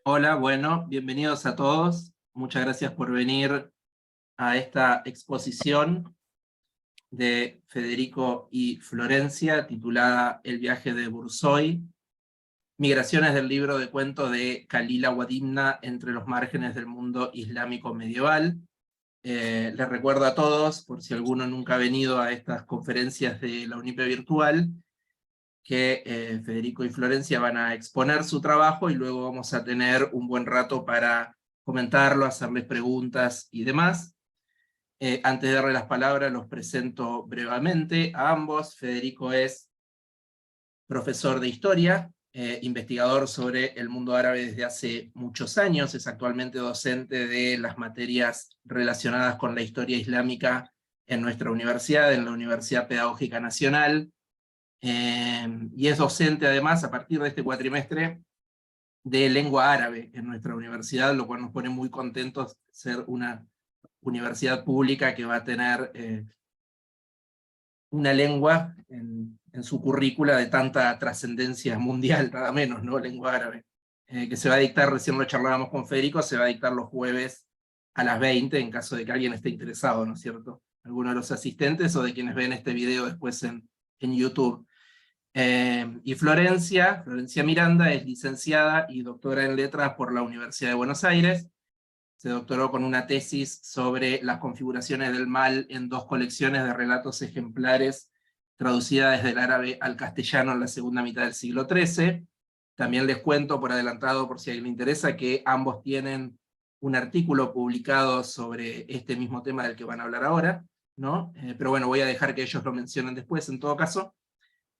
Hola, bueno, bienvenidos a todos. Muchas gracias por venir a esta exposición de Federico y Florencia, titulada El viaje de Burzoy, migraciones del libro de cuentos de Khalil Awadimna entre los márgenes del mundo islámico medieval. Les recuerdo a todos, por si alguno nunca ha venido a estas conferencias de la UNIPE virtual, que Federico y Florencia van a exponer su trabajo y luego vamos a tener un buen rato para comentarlo, hacerles preguntas y demás. Antes de darle las palabras, los presento brevemente a ambos. Federico es profesor de historia, investigador sobre el mundo árabe desde hace muchos años, es actualmente docente de las materias relacionadas con la historia islámica en nuestra universidad, en la Universidad Pedagógica Nacional, y es docente además a partir de este cuatrimestre de lengua árabe en nuestra universidad, lo cual nos pone muy contentos de ser una universidad pública que va a tener una lengua en su currícula de tanta trascendencia mundial, nada menos, ¿no? Lengua árabe. Que se va a dictar, recién lo charlábamos con Federico, se va a dictar los jueves a las 20, en caso de que alguien esté interesado, ¿no es cierto? Alguno de los asistentes o de quienes ven este video después en YouTube. Y Florencia Miranda es licenciada y doctora en letras por la Universidad de Buenos Aires. Se doctoró con una tesis sobre las configuraciones del mal en 2 colecciones de relatos ejemplares traducidas desde el árabe al castellano en la segunda mitad del siglo XIII. También les cuento por adelantado, por si a alguien le interesa, que ambos tienen un artículo publicado sobre este mismo tema del que van a hablar ahora, ¿no? Pero bueno, voy a dejar que ellos lo mencionen después en todo caso.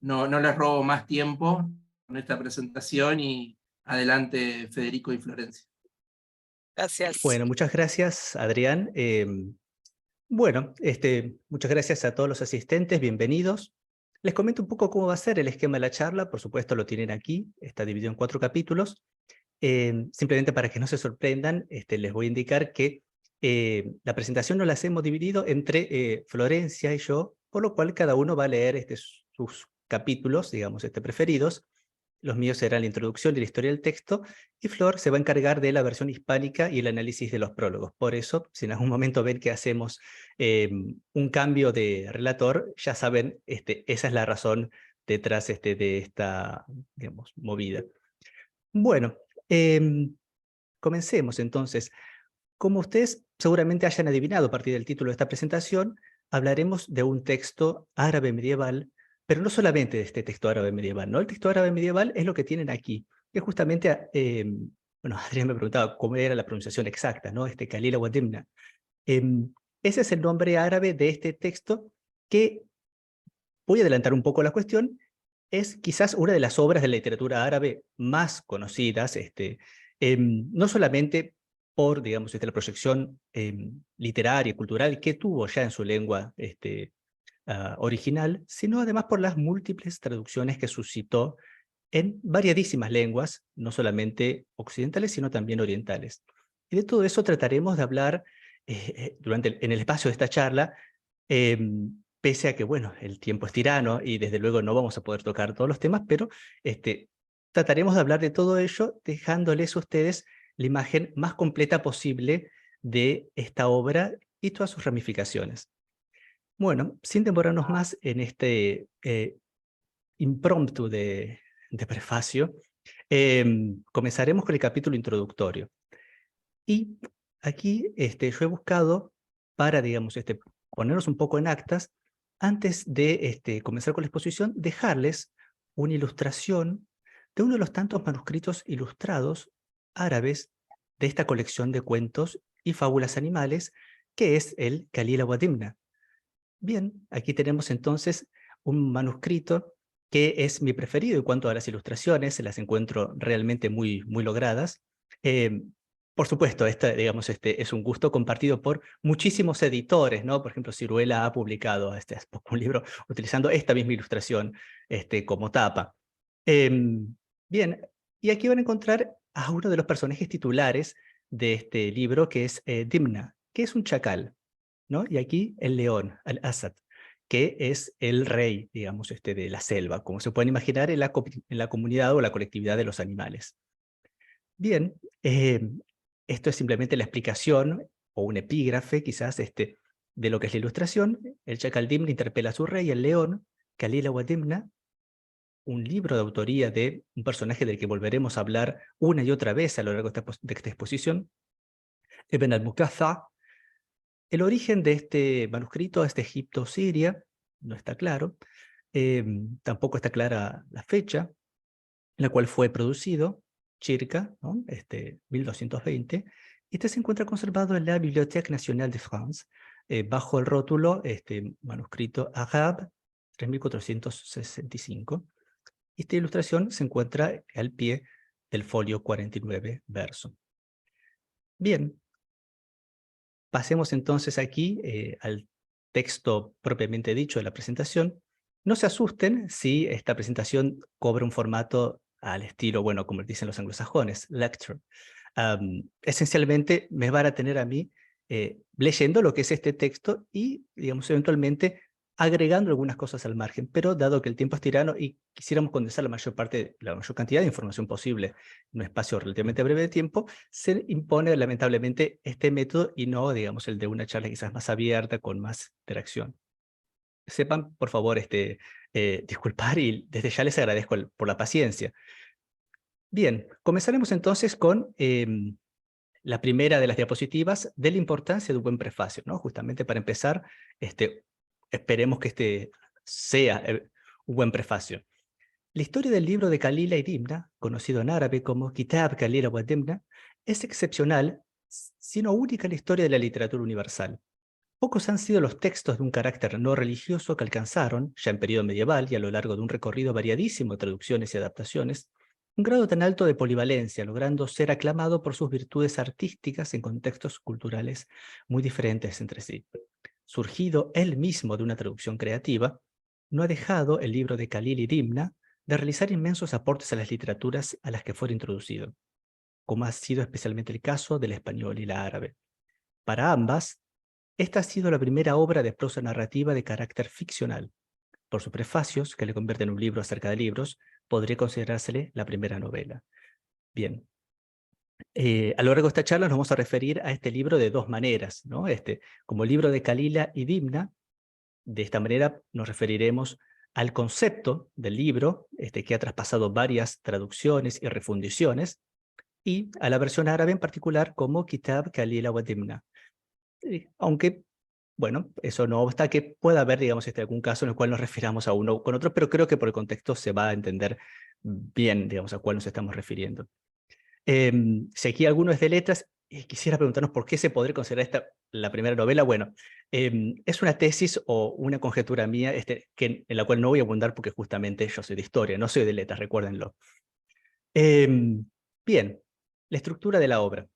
No les robo más tiempo con esta presentación y adelante Federico y Florencia. Gracias. Bueno, muchas gracias, Adrián. Muchas gracias a todos los asistentes, bienvenidos. Les comento un poco cómo va a ser el esquema de la charla, por supuesto lo tienen aquí, está dividido en 4 capítulos. Simplemente para que no se sorprendan, les voy a indicar que la presentación nos la hemos dividido entre Florencia y yo, por lo cual cada uno va a leer sus capítulos, digamos, preferidos. Los míos serán la introducción y la historia del texto, y Flor se va a encargar de la versión hispánica y el análisis de los prólogos. Por eso, si en algún momento ven que hacemos un cambio de relator, ya saben, esa es la razón detrás de esta, digamos, movida. Bueno, comencemos entonces. Como ustedes seguramente hayan adivinado a partir del título de esta presentación, hablaremos de un texto árabe medieval, pero no solamente de este texto árabe medieval, ¿no? El texto árabe medieval es lo que tienen aquí, que justamente, bueno, Adrián me preguntaba cómo era la pronunciación exacta, ¿no? Khalil Awadimna. Ese es el nombre árabe de este texto que, voy a adelantar un poco la cuestión, es quizás una de las obras de la literatura árabe más conocidas, no solamente por, digamos, la proyección literaria y cultural que tuvo ya en su lengua original, sino además por las múltiples traducciones que suscitó en variadísimas lenguas, no solamente occidentales, sino también orientales. Y de todo eso trataremos de hablar en el espacio de esta charla, pese a que, bueno, el tiempo es tirano y desde luego no vamos a poder tocar todos los temas, pero trataremos de hablar de todo ello, dejándoles a ustedes la imagen más completa posible de esta obra y todas sus ramificaciones. Bueno, sin demorarnos más en este impromptu de prefacio, comenzaremos con el capítulo introductorio. Y aquí yo he buscado para, digamos, ponernos un poco en actas, antes de comenzar con la exposición, dejarles una ilustración de uno de los tantos manuscritos ilustrados árabes de esta colección de cuentos y fábulas animales, que es el Khalil Awadimna. Bien, aquí tenemos entonces un manuscrito que es mi preferido en cuanto a las ilustraciones, las encuentro realmente muy, muy logradas. Por supuesto, digamos, es un gusto compartido por muchísimos editores, ¿no? Por ejemplo, Siruela ha publicado hace poco un libro utilizando esta misma ilustración como tapa. Bien, y aquí van a encontrar a uno de los personajes titulares de este libro, que es Dimna, que es un chacal, ¿no? Y aquí el león, al-Asad, que es el rey, digamos, de la selva, como se pueden imaginar en la comunidad o la colectividad de los animales. Bien, esto es simplemente la explicación o un epígrafe quizás de lo que es la ilustración. El Chakaldimna interpela a su rey, el león, Kalila Wadimna, un libro de autoría de un personaje del que volveremos a hablar una y otra vez a lo largo de esta exposición, Ibn al-Muqazza. El origen de este manuscrito es de Egipto, Siria, no está claro. Tampoco está clara la fecha en la cual fue producido, circa, ¿no? 1220. Este se encuentra conservado en la Bibliothèque Nationale de France, bajo el rótulo manuscrito Arabe 3465. Esta ilustración se encuentra al pie del folio 49 verso. Bien, pasemos entonces aquí al texto propiamente dicho de la presentación. No se asusten si esta presentación cobra un formato al estilo, bueno, como dicen los anglosajones, lecture. Esencialmente me van a tener a mí leyendo lo que es este texto y, digamos, eventualmente agregando algunas cosas al margen, pero dado que el tiempo es tirano y quisiéramos condensar la mayor cantidad de información posible en un espacio relativamente breve de tiempo, se impone lamentablemente este método y no, digamos, el de una charla quizás más abierta, con más interacción. Sepan, por favor, disculpar y desde ya les agradezco por la paciencia. Bien, comenzaremos entonces con la primera de las diapositivas de la importancia de un buen prefacio, ¿no? Justamente para empezar, esperemos que este sea un buen prefacio. La historia del libro de Kalila y Dimna, conocido en árabe como Kitab Kalila wa Dimna, es excepcional, sino única en la historia de la literatura universal. Pocos han sido los textos de un carácter no religioso que alcanzaron, ya en periodo medieval y a lo largo de un recorrido variadísimo de traducciones y adaptaciones, un grado tan alto de polivalencia, logrando ser aclamado por sus virtudes artísticas en contextos culturales muy diferentes entre sí. Surgido él mismo de una traducción creativa, no ha dejado el libro de Khalil y Dimna de realizar inmensos aportes a las literaturas a las que fue introducido, como ha sido especialmente el caso del español y la árabe. Para ambas, esta ha sido la primera obra de prosa narrativa de carácter ficcional. Por sus prefacios, que le convierten en un libro acerca de libros, podría considerársele la primera novela. Bien, a lo largo de esta charla nos vamos a referir a este libro de dos maneras, ¿no? Como libro de Kalila y Dimna. De esta manera nos referiremos al concepto del libro, que ha traspasado varias traducciones y refundiciones, y a la versión árabe en particular como Kitab Kalila wa Dimna. Aunque, bueno, eso no obsta que pueda haber, digamos, algún caso en el cual nos refiramos a uno con otro, pero creo que por el contexto se va a entender bien, digamos, a cuál nos estamos refiriendo. Si aquí alguno es de letras, quisiera preguntarnos por qué se podría considerar esta la primera novela. Bueno, es una tesis o una conjetura mía en la cual no voy a abundar porque justamente yo soy de historia, no soy de letras, recuérdenlo. Bien, la estructura de la obra.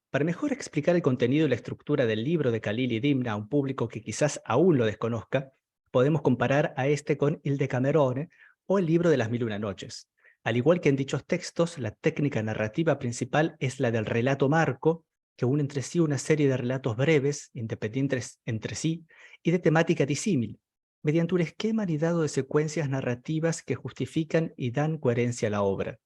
Para mejor explicar el contenido y la estructura del libro de Khalil y Dimna a un público que quizás aún lo desconozca, podemos comparar a con Il Decamerone o el libro de las 1001 noches. Al igual que en dichos textos, la técnica narrativa principal es la del relato marco, que une entre sí una serie de relatos breves, independientes entre sí, y de temática disímil, mediante un esquema anidado de secuencias narrativas que justifican y dan coherencia a la obra.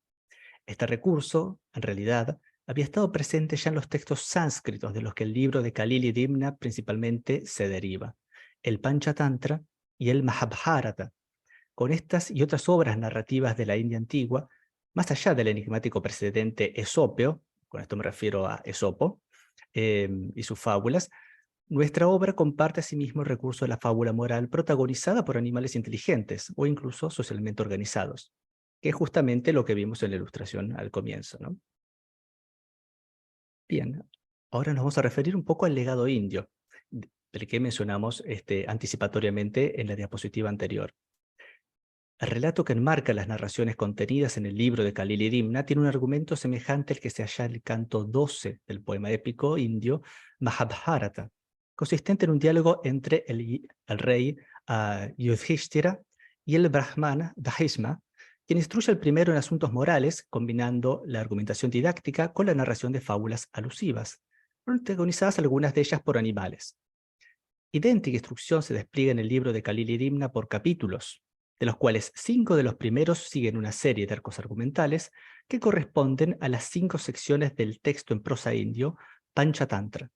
Este recurso, en realidad, había estado presente ya en los textos sánscritos de los que el libro de Khalil y Dimna principalmente se deriva, el Panchatantra y el Mahabharata. Con estas y otras obras narrativas de la India antigua, más allá del enigmático precedente esópeo, con esto me refiero a Esopo, y sus fábulas, nuestra obra comparte asimismo el recurso de la fábula moral protagonizada por animales inteligentes o incluso socialmente organizados, que es justamente lo que vimos en la ilustración al comienzo, ¿no? Bien, ahora nos vamos a referir un poco al legado indio, del que mencionamos anticipatoriamente en la diapositiva anterior. El relato que enmarca las narraciones contenidas en el libro de Khalil y Dimna tiene un argumento semejante al que se halla en el canto 12 del poema épico indio Mahabharata, consistente en un diálogo entre el rey Yudhishthira y el brahmana Dahisma, quien instruye al primero en asuntos morales, combinando la argumentación didáctica con la narración de fábulas alusivas, protagonizadas algunas de ellas por animales. Idéntica instrucción se despliega en el libro de Khalil y Dimna por capítulos. de los cuales 5 de los primeros siguen una serie de arcos argumentales que corresponden a las 5 secciones del texto en prosa indio, Panchatantra,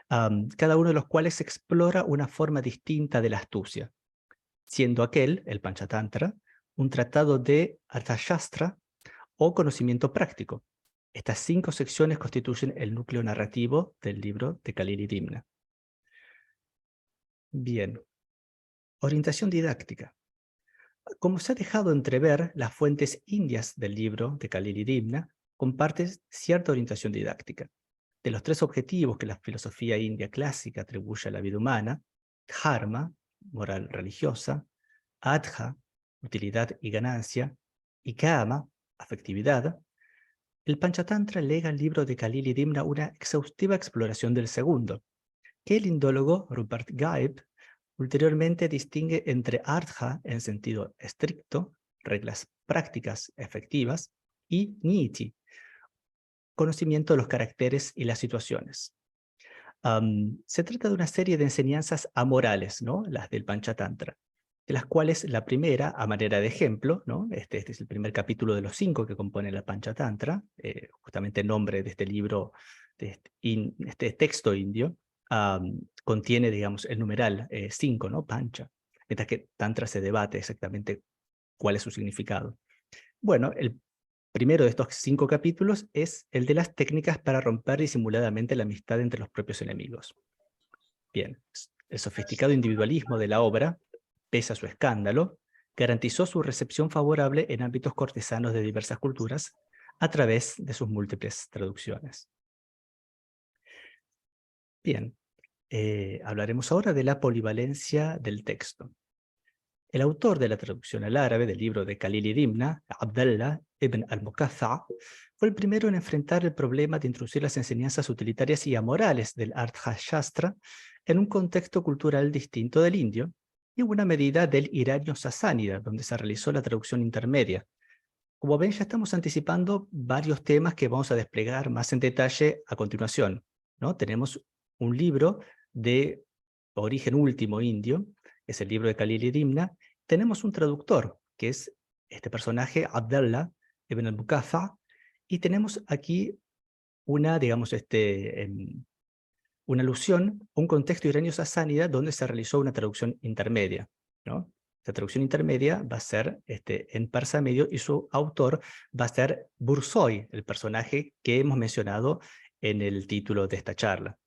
cada uno de los cuales explora una forma distinta de la astucia, siendo aquel, el Panchatantra, un tratado de Arthashastra o conocimiento práctico. Estas 5 secciones constituyen el núcleo narrativo del libro de Kalili Dimna. Bien. Orientación didáctica. Como se ha dejado entrever, las fuentes indias del libro de Kalili Dimna comparten cierta orientación didáctica. De los 3 objetivos que la filosofía india clásica atribuye a la vida humana, dharma, moral religiosa, adha, utilidad y ganancia, y kama, afectividad, el Panchatantra lega al libro de Kalili Dimna una exhaustiva exploración del segundo, que el indólogo Rupert Gaib ulteriormente distingue entre artha en sentido estricto, reglas prácticas efectivas, y niti, conocimiento de los caracteres y las situaciones. Se trata de una serie de enseñanzas amorales, ¿no? Las del Panchatantra, de las cuales la primera, a manera de ejemplo, ¿no? Este es el primer capítulo de los 5 que componen la Panchatantra, justamente el nombre de este libro, de este texto indio, contiene, digamos, el numeral 5, ¿no? Pancha, mientras que Tantra se debate exactamente cuál es su significado. Bueno, el primero de estos 5 capítulos es el de las técnicas para romper disimuladamente la amistad entre los propios enemigos. Bien, el sofisticado individualismo de la obra, pese a su escándalo, garantizó su recepción favorable en ámbitos cortesanos de diversas culturas a través de sus múltiples traducciones. Bien, hablaremos ahora de la polivalencia del texto. El autor de la traducción al árabe del libro de Kalili Dimna, Abdallah ibn al-Muqaffa, fue el primero en enfrentar el problema de introducir las enseñanzas utilitarias y amorales del Arthashastra en un contexto cultural distinto del indio, y en buena medida del iranio sasánida, donde se realizó la traducción intermedia. Como ven, ya estamos anticipando varios temas que vamos a desplegar más en detalle a continuación, ¿no? Tenemos un libro de origen último indio, es el libro de Kalili Dimna. Tenemos un traductor, que es este personaje, Abdallah ibn al-Muqaffa, y tenemos aquí una, digamos, una alusión a un contexto iranio sasánida donde se realizó una traducción intermedia, ¿no? Esta traducción intermedia va a ser en persa medio y su autor va a ser Bursoy, el personaje que hemos mencionado en el título de esta charla.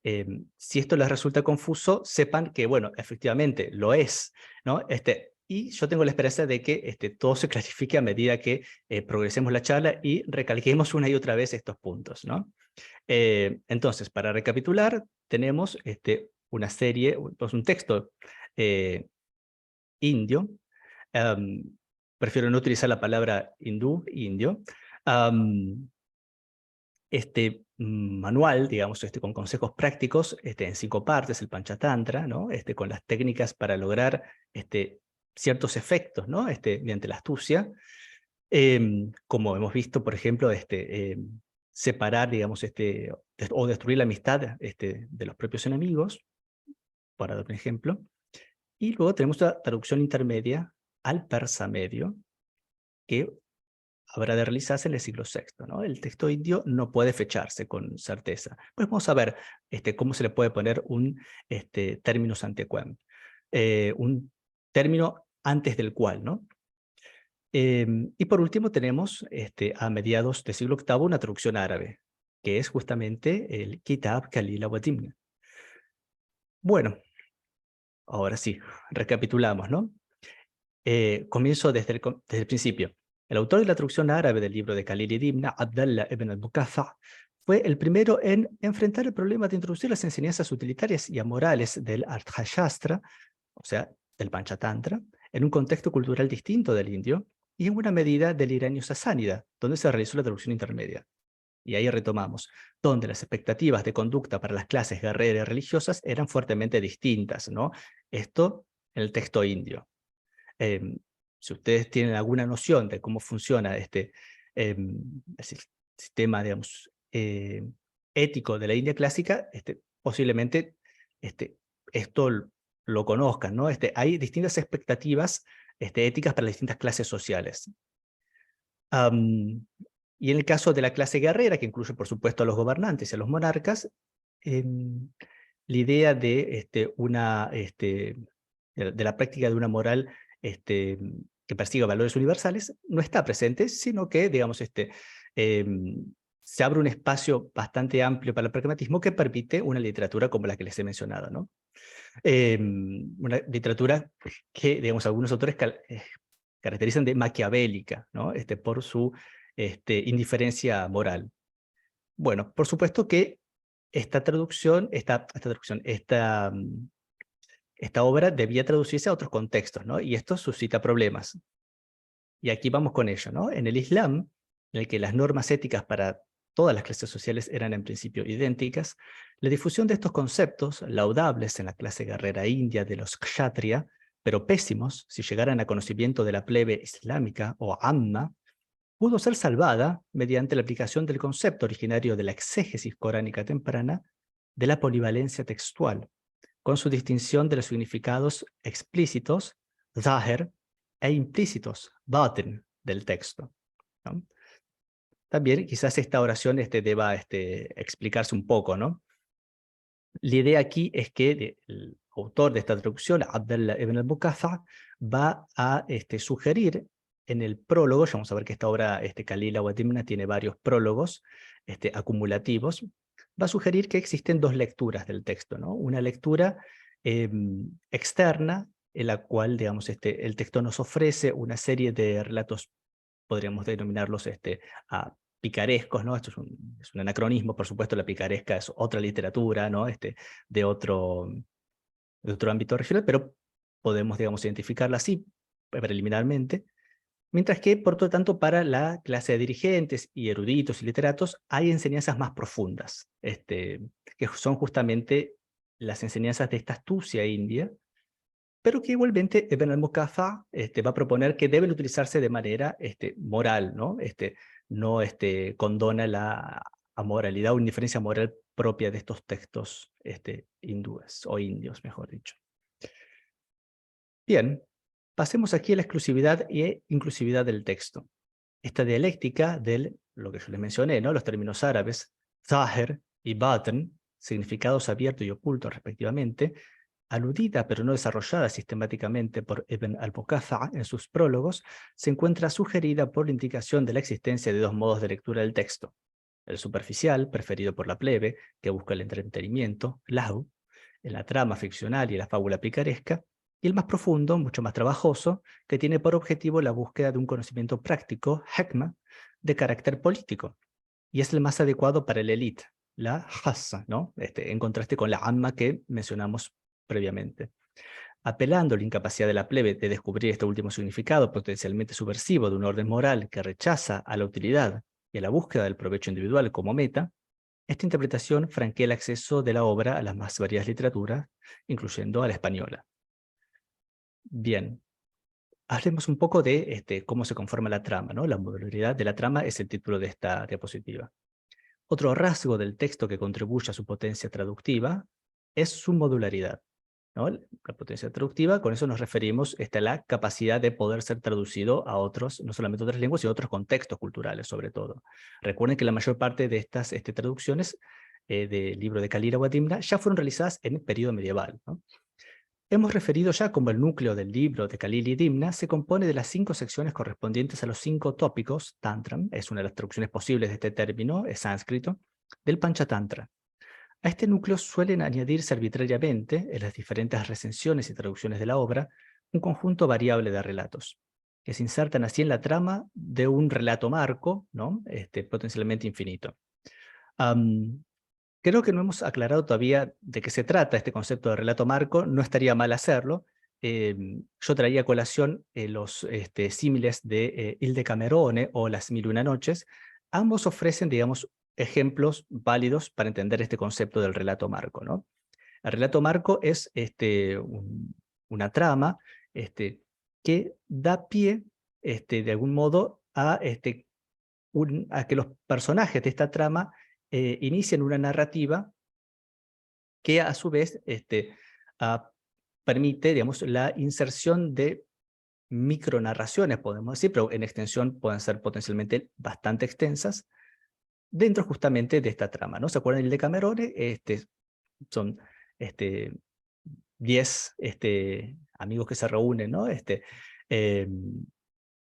Si esto les resulta confuso, sepan que, bueno, efectivamente lo es, ¿no? Y yo tengo la esperanza de que todo se clarifique a medida que progresemos la charla y recalquemos una y otra vez estos puntos, ¿no? Entonces, para recapitular, tenemos una serie, pues un texto indio. Prefiero no utilizar la palabra hindú, indio. Manual, digamos, con consejos prácticos, en 5 partes, el Panchatantra, ¿no? Con las técnicas para lograr ciertos efectos, ¿no? Mediante la astucia, como hemos visto, por ejemplo, separar, digamos, o destruir la amistad de los propios enemigos, para dar un ejemplo. Y luego tenemos la traducción intermedia al persa medio, que habrá de realizarse en el siglo VI, ¿no? El texto indio no puede fecharse con certeza. Pues vamos a ver cómo se le puede poner un terminus ante quem, un término antes del cual, ¿no? Y por último tenemos a mediados del siglo VIII una traducción árabe, que es justamente el Kitab Kalila wa Dimna. Bueno, ahora sí, recapitulamos, ¿no? Comienzo desde el principio. El autor de la traducción árabe del libro de Kalili Dimna, Abdallah ibn al-Muqaffa, fue el primero en enfrentar el problema de introducir las enseñanzas utilitarias y amorales del Arthashastra, o sea, del Panchatantra, en un contexto cultural distinto del indio, y en buena medida del iranio sasánida, donde se realizó la traducción intermedia. Y ahí retomamos, donde las expectativas de conducta para las clases guerreras y religiosas eran fuertemente distintas, ¿no? Esto en el texto indio. Si ustedes tienen alguna noción de cómo funciona el sistema, digamos, ético de la India clásica, posiblemente esto lo conozcan, ¿no? Hay distintas expectativas éticas para las distintas clases sociales. Y en el caso de la clase guerrera, que incluye por supuesto a los gobernantes y a los monarcas, la idea de, de la práctica de una moral que persiga valores universales no está presente, sino que, digamos, se abre un espacio bastante amplio para el pragmatismo que permite una literatura como la que les he mencionado, ¿no? Una literatura que, digamos, algunos autores caracterizan de maquiavélica, ¿no? Por su indiferencia moral. Bueno, por supuesto que esta obra debía traducirse a otros contextos, ¿no? Y esto suscita problemas. Y aquí vamos con ello, ¿no? En el Islam, en el que las normas éticas para todas las clases sociales eran en principio idénticas, la difusión de estos conceptos, laudables en la clase guerrera india de los kshatriya, pero pésimos si llegaran a conocimiento de la plebe islámica o amma, pudo ser salvada mediante la aplicación del concepto originario de la exégesis coránica temprana de la polivalencia textual, con su distinción de los significados explícitos, zahir, e implícitos, batin, del texto, ¿no? También quizás esta oración deba explicarse un poco, ¿no? La idea aquí es que el autor de esta traducción, Abdallah ibn al-Muqaffa, va a sugerir en el prólogo, ya vamos a ver que esta obra, Kalila wa Dimna, tiene varios prólogos acumulativos, va a sugerir que existen dos lecturas del texto, ¿no? Una lectura externa, en la cual, digamos, el texto nos ofrece una serie de relatos, podríamos denominarlos picarescos, ¿no? Esto es un anacronismo, por supuesto. La picaresca es otra literatura, ¿no? de otro ámbito regional, pero podemos, digamos, identificarla así preliminarmente. Mientras que, por lo tanto, para la clase de dirigentes y eruditos y literatos hay enseñanzas más profundas, que son justamente las enseñanzas de esta astucia india, pero que igualmente Ibn al-Muqaffa va a proponer que deben utilizarse de manera moral, ¿no? No condona la amoralidad o indiferencia moral propia de estos textos hindúes, o indios, mejor dicho. Bien, pasemos aquí a la exclusividad e inclusividad del texto. Esta dialéctica lo que yo les mencioné, ¿no? Los términos árabes, zahir y batin, significados abiertos y ocultos respectivamente, aludida pero no desarrollada sistemáticamente por Ibn al-Muqaffa en sus prólogos, se encuentra sugerida por la indicación de la existencia de dos modos de lectura del texto: el superficial, preferido por la plebe, que busca el entretenimiento, lahu, en la trama ficcional y la fábula picaresca, y el más profundo, mucho más trabajoso, que tiene por objetivo la búsqueda de un conocimiento práctico, hekma, de carácter político, y es el más adecuado para el élite, la hassa, ¿no? En contraste con la amma que mencionamos previamente. Apelando a la incapacidad de la plebe de descubrir este último significado potencialmente subversivo de un orden moral que rechaza a la utilidad y a la búsqueda del provecho individual como meta, esta interpretación franquea el acceso de la obra a las más variadas literaturas, incluyendo a la española. Bien, hablemos un poco de cómo se conforma la trama, ¿no? La modularidad de la trama es el título de esta diapositiva. Otro rasgo del texto que contribuye a su potencia traductiva es su modularidad, ¿no? La potencia traductiva, con eso nos referimos a la capacidad de poder ser traducido a otros, no solamente otras lenguas, sino a otros contextos culturales, sobre todo. Recuerden que la mayor parte de estas traducciones del libro de Kalila wa Dimna ya fueron realizadas en el periodo medieval, ¿no? Hemos referido ya como el núcleo del libro de Kalila y Dimna se compone de las 5 secciones correspondientes a los 5 tópicos, tantram, es una de las traducciones posibles de este término, es sánscrito, del Panchatantra. A este núcleo suelen añadirse arbitrariamente, en las diferentes recensiones y traducciones de la obra, un conjunto variable de relatos, que se insertan así en la trama de un relato marco, ¿no? Potencialmente infinito. Creo que no hemos aclarado todavía de qué se trata este concepto de relato marco, no estaría mal hacerlo. Yo traía a colación los símiles de Il Decamerone o Las Mil y Una Noches. Ambos ofrecen, digamos, ejemplos válidos para entender este concepto del relato marco, ¿no? El relato marco es una trama que da pie, de algún modo, a que los personajes de esta trama inician una narrativa que a su vez permite, digamos, la inserción de micronarraciones, podemos decir, pero en extensión pueden ser potencialmente bastante extensas, dentro justamente de esta trama, ¿no? ¿Se acuerdan del Decamerone? Son 10 amigos que se reúnen, ¿no?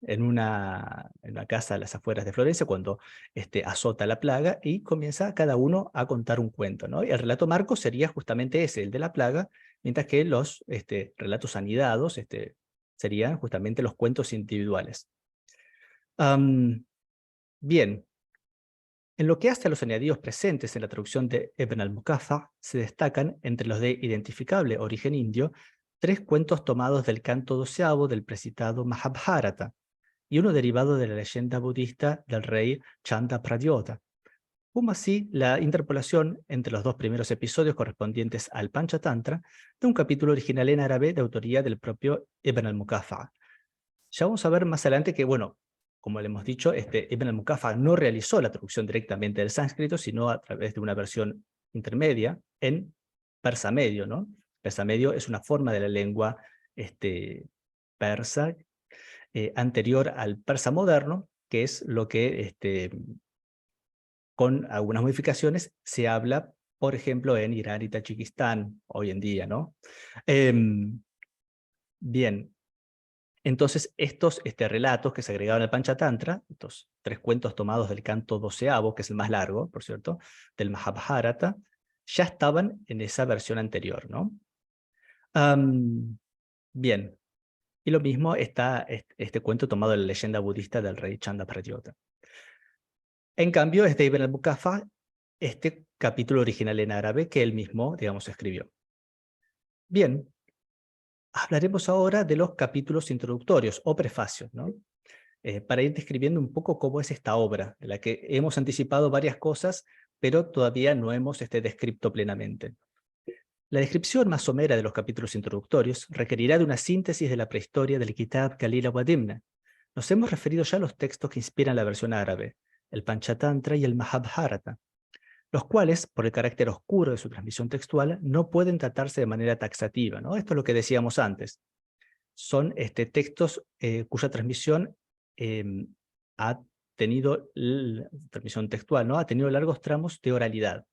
En una casa a las afueras de Florencia cuando azota la plaga y comienza cada uno a contar un cuento, ¿no? Y el relato marco sería justamente ese, el de la plaga, mientras que los relatos anidados serían justamente los cuentos individuales. Bien, en lo que hace a los añadidos presentes en la traducción de Ibn al-Muqaffa, se destacan, entre los de identificable origen indio, 3 cuentos tomados del canto 12º del precitado Mahabharata, y uno derivado de la leyenda budista del rey Chanda Pradyota, como así la interpolación entre los 2 primeros episodios correspondientes al Panchatantra de un capítulo original en árabe de autoría del propio Ibn al-Muqaffa. Ya vamos a ver más adelante que, bueno, como le hemos dicho, Ibn al-Muqaffa no realizó la traducción directamente del sánscrito, sino a través de una versión intermedia en persa medio, ¿no? Persa medio es una forma de la lengua persa anterior al persa moderno, que es lo que, con algunas modificaciones, se habla, por ejemplo, en Irán y Tayikistán hoy en día, ¿no? Bien, entonces estos relatos que se agregaron al Panchatantra, estos 3 cuentos tomados del canto 12º, que es el más largo, por cierto, del Mahabharata, ya estaban en esa versión anterior, ¿no? Bien. Y lo mismo está este cuento tomado de la leyenda budista del rey Chanda Pradyota. En cambio, es de Ibn al-Muqaffa este capítulo original en árabe que él mismo, digamos, escribió. Bien, hablaremos ahora de los capítulos introductorios o prefacios, ¿no? Para ir describiendo un poco cómo es esta obra, de la que hemos anticipado varias cosas, pero todavía no hemos descrito plenamente. La descripción más somera de los capítulos introductorios requerirá de una síntesis de la prehistoria del Kitab Kalila wa Dimna. Nos hemos referido ya a los textos que inspiran la versión árabe, el Panchatantra y el Mahabharata, los cuales, por el carácter oscuro de su transmisión textual, no pueden tratarse de manera taxativa, ¿no? Esto es lo que decíamos antes. Son textos cuya transmisión ha tenido, transmisión textual, ¿no? Ha tenido largos tramos de oralidad.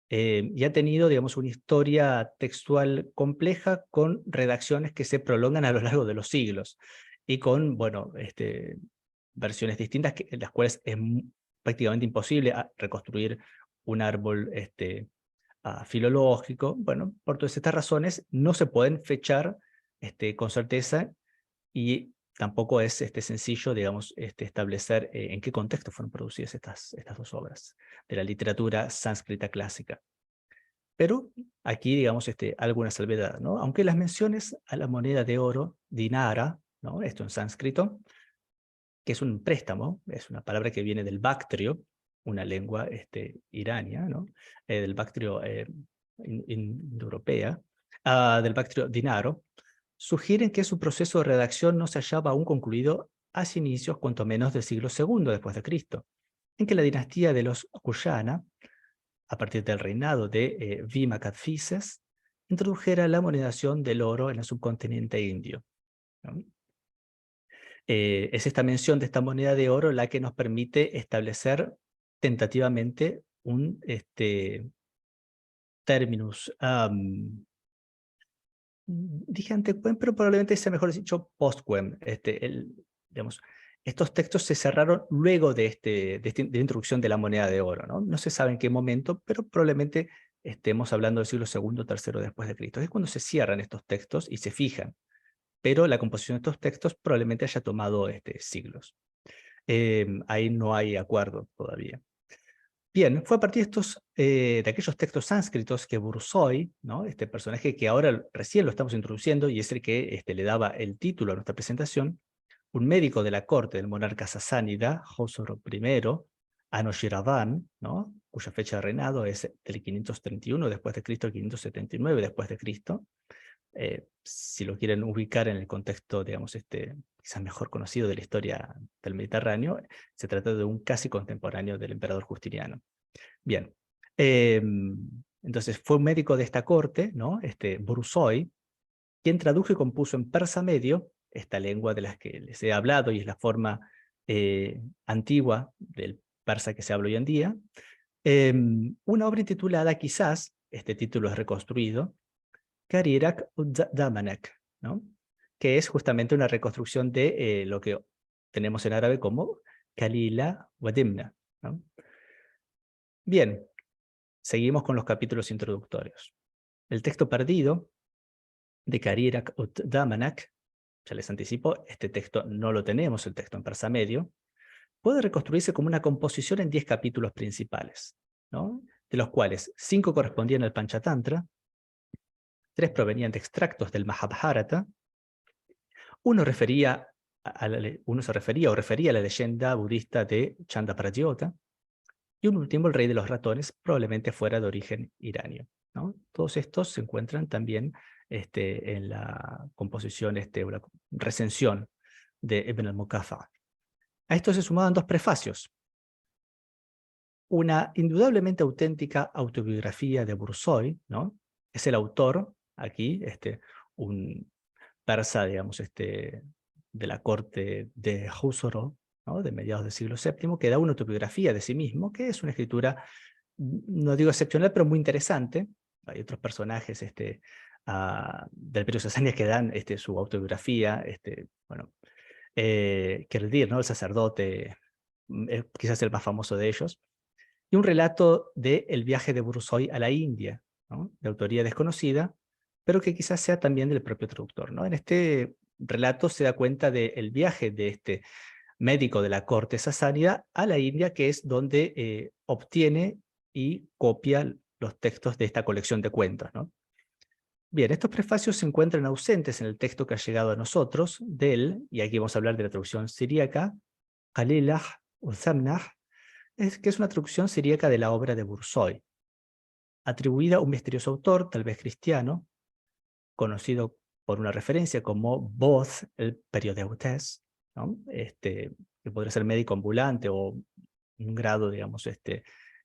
Y ha tenido, digamos, una historia textual compleja con redacciones que se prolongan a lo largo de los siglos y con, bueno, versiones distintas en las cuales es prácticamente imposible reconstruir un árbol filológico. Bueno, por todas estas razones no se pueden fechar con certeza y tampoco es sencillo, digamos, establecer en qué contexto fueron producidas estas 2 obras de la literatura sánscrita clásica. Pero aquí, digamos, alguna salvedad, ¿no? Aunque las menciones a la moneda de oro, dinara, ¿no? Esto en sánscrito, que es un préstamo, es una palabra que viene del Bactrio, una lengua irania, ¿no? Del Bactrio indoeuropea, del Bactrio dinaro, sugieren que su proceso de redacción no se hallaba aún concluido hacia inicios cuanto menos del siglo II después de Cristo, en que la dinastía de los Kushana, a partir del reinado de Vima Cadfises, introdujera la monedación del oro en el subcontinente indio, ¿no? Es esta mención de esta moneda de oro la que nos permite establecer tentativamente un terminus. Dije antequem, pero probablemente sea mejor dicho postquem. Digamos, estos textos se cerraron luego de la introducción de la moneda de oro, ¿no? No se sabe en qué momento, pero probablemente estemos hablando del siglo II o III después de Cristo. Es cuando se cierran estos textos y se fijan. Pero la composición de estos textos probablemente haya tomado siglos. Ahí no hay acuerdo todavía. Bien, fue a partir de aquellos textos sánscritos que Burzoi, ¿no? Este personaje que ahora recién lo estamos introduciendo y es el que le daba el título a nuestra presentación, un médico de la corte del monarca sasánida, Josoro I, Anushiravan, ¿no? Cuya fecha de reinado es del 531 después de Cristo al 579 después de Cristo. Si lo quieren ubicar en el contexto, digamos, quizás mejor conocido de la historia del Mediterráneo, se trata de un casi contemporáneo del emperador Justiniano. Bien, entonces fue un médico de esta corte, ¿no? Burzoi, quien tradujo y compuso en persa medio esta lengua de las que les he hablado y es la forma antigua del persa que se habla hoy en día. Una obra intitulada, quizás, este título es reconstruido, Karirak Damanak, ¿no? Que es justamente una reconstrucción de lo que tenemos en árabe como Kalila Wadimna, ¿no? Bien, seguimos con los capítulos introductorios. El texto perdido de Karirak Damanak, ya les anticipo, este texto no lo tenemos, el texto en persa medio, puede reconstruirse como una composición en 10 capítulos principales, ¿no? De los cuales 5 correspondían al Panchatantra, 3 provenían de extractos del Mahabharata, uno se refería o refería a la leyenda budista de Chandapradyota, y un último, el rey de los ratones, probablemente fuera de origen iranio, ¿no? Todos estos se encuentran también en la composición, o la recensión de Ibn al-Muqaffa. A esto se sumaban 2 prefacios. Una indudablemente auténtica autobiografía de Bursoy, ¿no? Es el autor, aquí, un persa, digamos, de la corte de Husoro, ¿no? De mediados del siglo VII, que da una autobiografía de sí mismo, que es una escritura, no digo excepcional, pero muy interesante. Hay otros personajes del periodo sasánida que dan su autobiografía, bueno, Keldir, ¿no? El sacerdote, quizás el más famoso de ellos, y un relato del viaje de Bursoy a la India, ¿no? De autoría desconocida, pero que quizás sea también del propio traductor, ¿no? En este relato se da cuenta del viaje de este médico de la corte sasánida a la India, que es donde obtiene y copia los textos de esta colección de cuentos, ¿no? Bien, estos prefacios se encuentran ausentes en el texto que ha llegado a nosotros de él, y aquí vamos a hablar de la traducción siríaca, Kalilah Uzamnah, que es una traducción siríaca de la obra de Bursoy, atribuida a un misterioso autor, tal vez cristiano, conocido por una referencia como Boz el Periodeutes, ¿no? Que podría ser médico ambulante o un grado, digamos,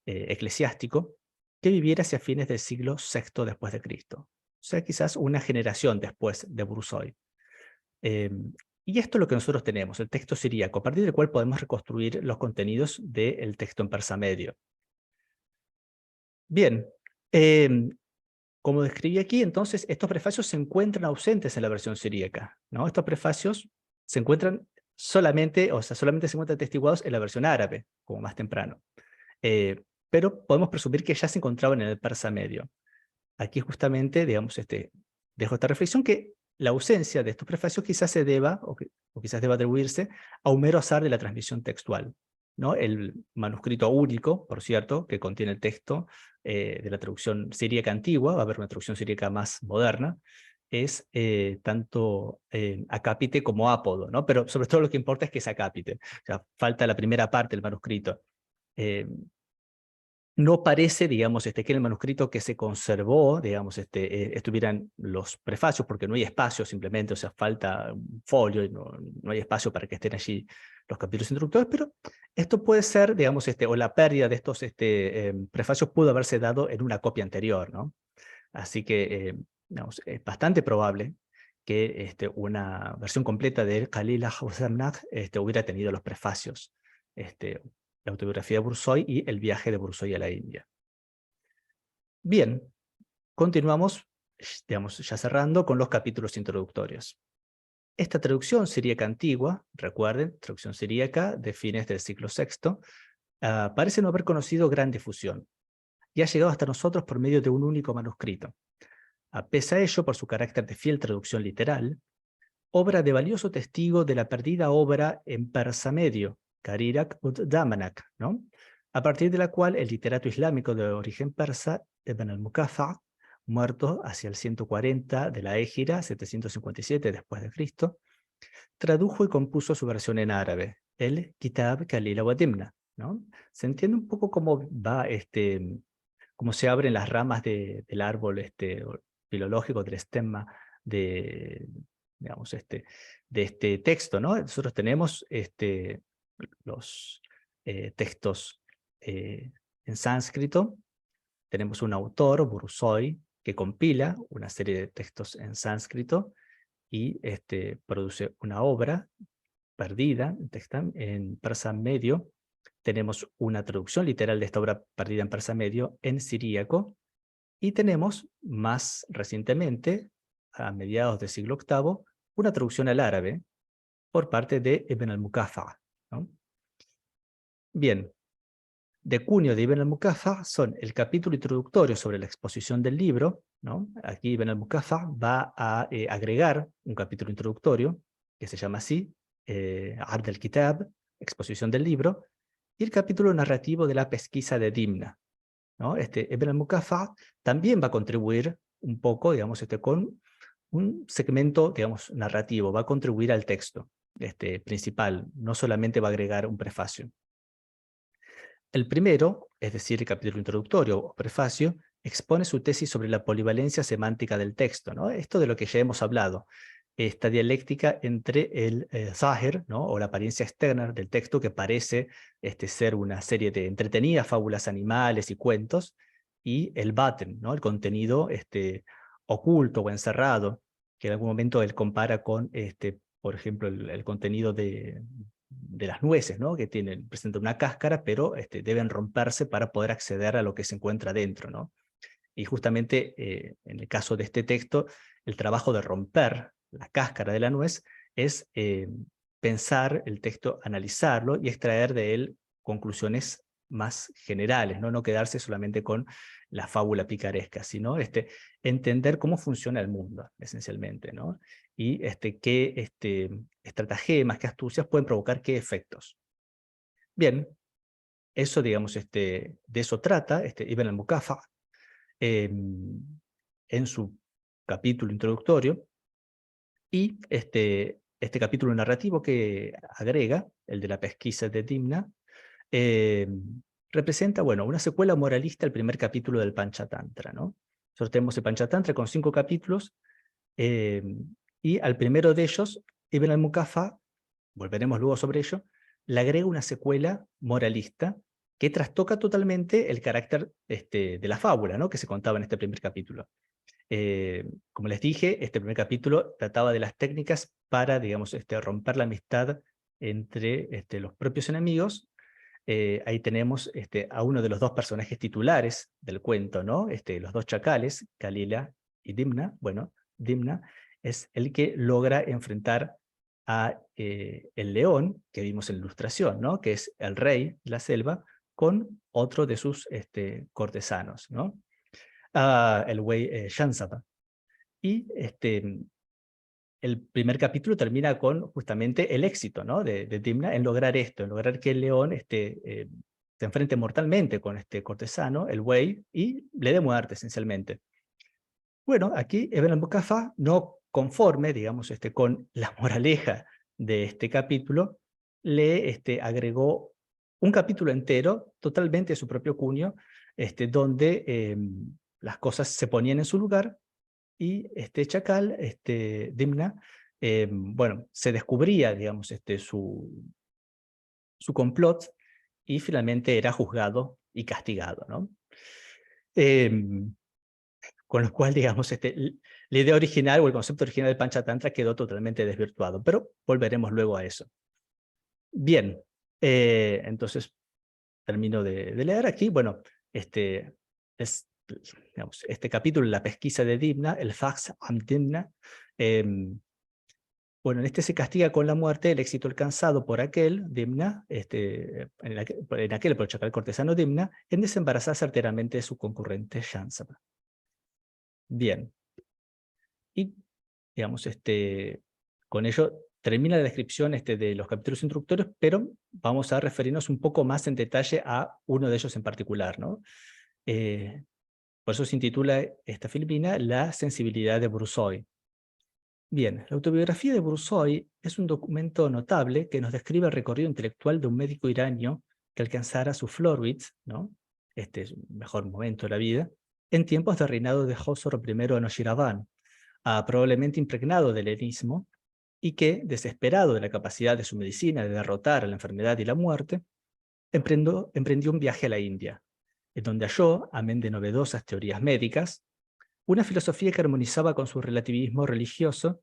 eclesiástico, que viviera hacia fines del siglo VI después de Cristo. O sea, quizás una generación después de Bursoy. Y esto es lo que nosotros tenemos, el texto siríaco, a partir del cual podemos reconstruir los contenidos del texto en persa medio. Bien, como describí aquí, entonces, estos prefacios se encuentran ausentes en la versión siríaca, ¿no? Estos prefacios se encuentran solamente se encuentran atestiguados en la versión árabe, como más temprano. Pero podemos presumir que ya se encontraban en el persa medio. Aquí justamente, digamos, dejo esta reflexión que la ausencia de estos prefacios quizás se deba, o quizás deba atribuirse, a un mero azar de la transmisión textual, ¿no? El manuscrito único, por cierto, que contiene el texto de la traducción siríaca antigua, va a haber una traducción siríaca más moderna, es tanto acápite como ápodo, ¿no? Pero sobre todo lo que importa es que es acápite. O sea, falta la primera parte del manuscrito. No parece, digamos, que en el manuscrito que se conservó, digamos, estuvieran los prefacios, porque no hay espacio simplemente, o sea, falta un folio y no hay espacio para que estén allí los capítulos introductorios, pero esto puede ser, digamos, o la pérdida de estos prefacios pudo haberse dado en una copia anterior, ¿no? Así que, digamos, es bastante probable que una versión completa de Khalil al-Huzamnah hubiera tenido los prefacios, la autobiografía de Bursoy y el viaje de Bursoy a la India. Bien, continuamos, digamos, ya cerrando con los capítulos introductorios. Esta traducción siríaca antigua, recuerden, traducción siríaca de fines del siglo VI, parece no haber conocido gran difusión y ha llegado hasta nosotros por medio de un único manuscrito. A pesar de ello, por su carácter de fiel traducción literal, obra de valioso testigo de la perdida obra en persa medio, Karirak Damanak, ¿no? A partir de la cual el literato islámico de origen persa, Ibn al-Muqaffa, muerto hacia el 140 de la Égira, 757 después de Cristo, tradujo y compuso su versión en árabe, el Kitab Kalila wa Dimna, ¿no? Se entiende un poco cómo va cómo se abren las ramas del árbol filológico, del estemma digamos, de este texto, ¿no? Nosotros tenemos los textos en sánscrito, tenemos un autor, Bursoy, que compila una serie de textos en sánscrito, y produce una obra perdida en persa medio. Tenemos una traducción literal de esta obra perdida en persa medio en siríaco, y tenemos más recientemente, a mediados del siglo VIII, una traducción al árabe por parte de Ibn al-Muqaffa, ¿no? Bien, de cuño de Ibn al-Muqaffa son el capítulo introductorio sobre la exposición del libro, ¿no? Aquí Ibn al-Muqaffa va a agregar un capítulo introductorio, que se llama así, Abd al-Kitab, exposición del libro, y el capítulo narrativo de la pesquisa de Dimna, ¿no? Ibn al-Muqaffa también va a contribuir un poco, digamos, con un segmento, digamos, narrativo, va a contribuir al texto principal, no solamente va a agregar un prefacio. El primero, es decir, el capítulo introductorio o prefacio, expone su tesis sobre la polivalencia semántica del texto, ¿no? Esto de lo que ya hemos hablado, esta dialéctica entre el zahir, ¿no? O la apariencia externa del texto, que parece ser una serie de entretenidas fábulas animales y cuentos, y el baten, ¿no? El contenido oculto o encerrado, que en algún momento él compara con, por ejemplo, el contenido de las nueces, ¿no? Que presentan una cáscara, pero deben romperse para poder acceder a lo que se encuentra dentro, ¿no? Y justamente en el caso de este texto, el trabajo de romper la cáscara de la nuez es pensar el texto, analizarlo y extraer de él conclusiones más generales, ¿no? No quedarse solamente con la fábula picaresca, sino entender cómo funciona el mundo, esencialmente, ¿no? Y qué estratagemas, qué astucias pueden provocar qué efectos. Bien, eso, digamos, de eso trata Ibn al-Muqaffa en su capítulo introductorio, y este capítulo narrativo que agrega, el de la pesquisa de Dimna, representa, bueno, una secuela moralista al primer capítulo del Panchatantra, ¿no? Nosotros tenemos el Panchatantra con 5 capítulos, y al primero de ellos, Ibn al-Muqaffa, volveremos luego sobre ello, le agrega una secuela moralista que trastoca totalmente el carácter de la fábula, ¿no? Que se contaba en este primer capítulo. Como les dije, este primer capítulo trataba de las técnicas para, digamos, romper la amistad entre los propios enemigos. Ahí tenemos a uno de los 2 personajes titulares del cuento, ¿no? Los 2 chacales, Kalila y Dimna. Bueno, Dimna es el que logra enfrentar a el león, que vimos en la ilustración, ¿no? Que es el rey de la selva, con otro de sus cortesanos, ¿no? El güey Shansaba. Y el primer capítulo termina con justamente el éxito, ¿no? de Dimna en lograr esto, en lograr que el león se enfrente mortalmente con este cortesano, el güey, y le dé muerte, esencialmente. Bueno, aquí Ibn al-Muqaffa, no conforme, digamos, con la moraleja de este capítulo, le agregó un capítulo entero, totalmente de su propio cuño, donde las cosas se ponían en su lugar, y este chacal, Dimna, bueno, se descubría, digamos, su complot, y finalmente era juzgado y castigado, ¿no? Con lo cual, digamos, la idea original o el concepto original del Panchatantra quedó totalmente desvirtuado, pero volveremos luego a eso. Bien, entonces termino de leer aquí. Bueno, digamos, este capítulo, la pesquisa de Dimna, el Fax am Dimna, bueno, en se castiga con la muerte el éxito alcanzado por aquel, Dimna, en aquel por el chacal cortesano Dimna, en desembarazar certeramente de su concurrente Shansaba. Bien. Y, digamos, con ello termina la descripción de los capítulos introductorios, pero vamos a referirnos un poco más en detalle a uno de ellos en particular, ¿no? Por eso se intitula esta filipina La sensibilidad de Brusoy. Bien, la autobiografía de Brusoy es un documento notable que nos describe el recorrido intelectual de un médico iranio que alcanzara su Florwitz, ¿no? Este es un mejor momento de la vida, en tiempos de reinado de Josor I Anushirvan, probablemente impregnado del helenismo, y que, desesperado de la capacidad de su medicina de derrotar a la enfermedad y la muerte, emprendió un viaje a la India, en donde halló, amén de novedosas teorías médicas, una filosofía que armonizaba con su relativismo religioso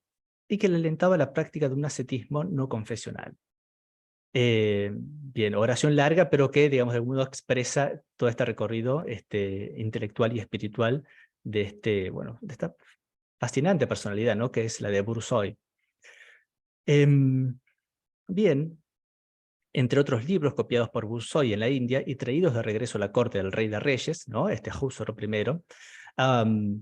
y que le alentaba la práctica de un ascetismo no confesional. Bien, oración larga, pero que, digamos, de algún modo expresa todo este recorrido intelectual y espiritual de, bueno, de esta fascinante personalidad, ¿no? Que es la de Bourzois. Bien, entre otros libros copiados por Bourzois en la India y traídos de regreso a la corte del rey de reyes, ¿no? Húsaro I,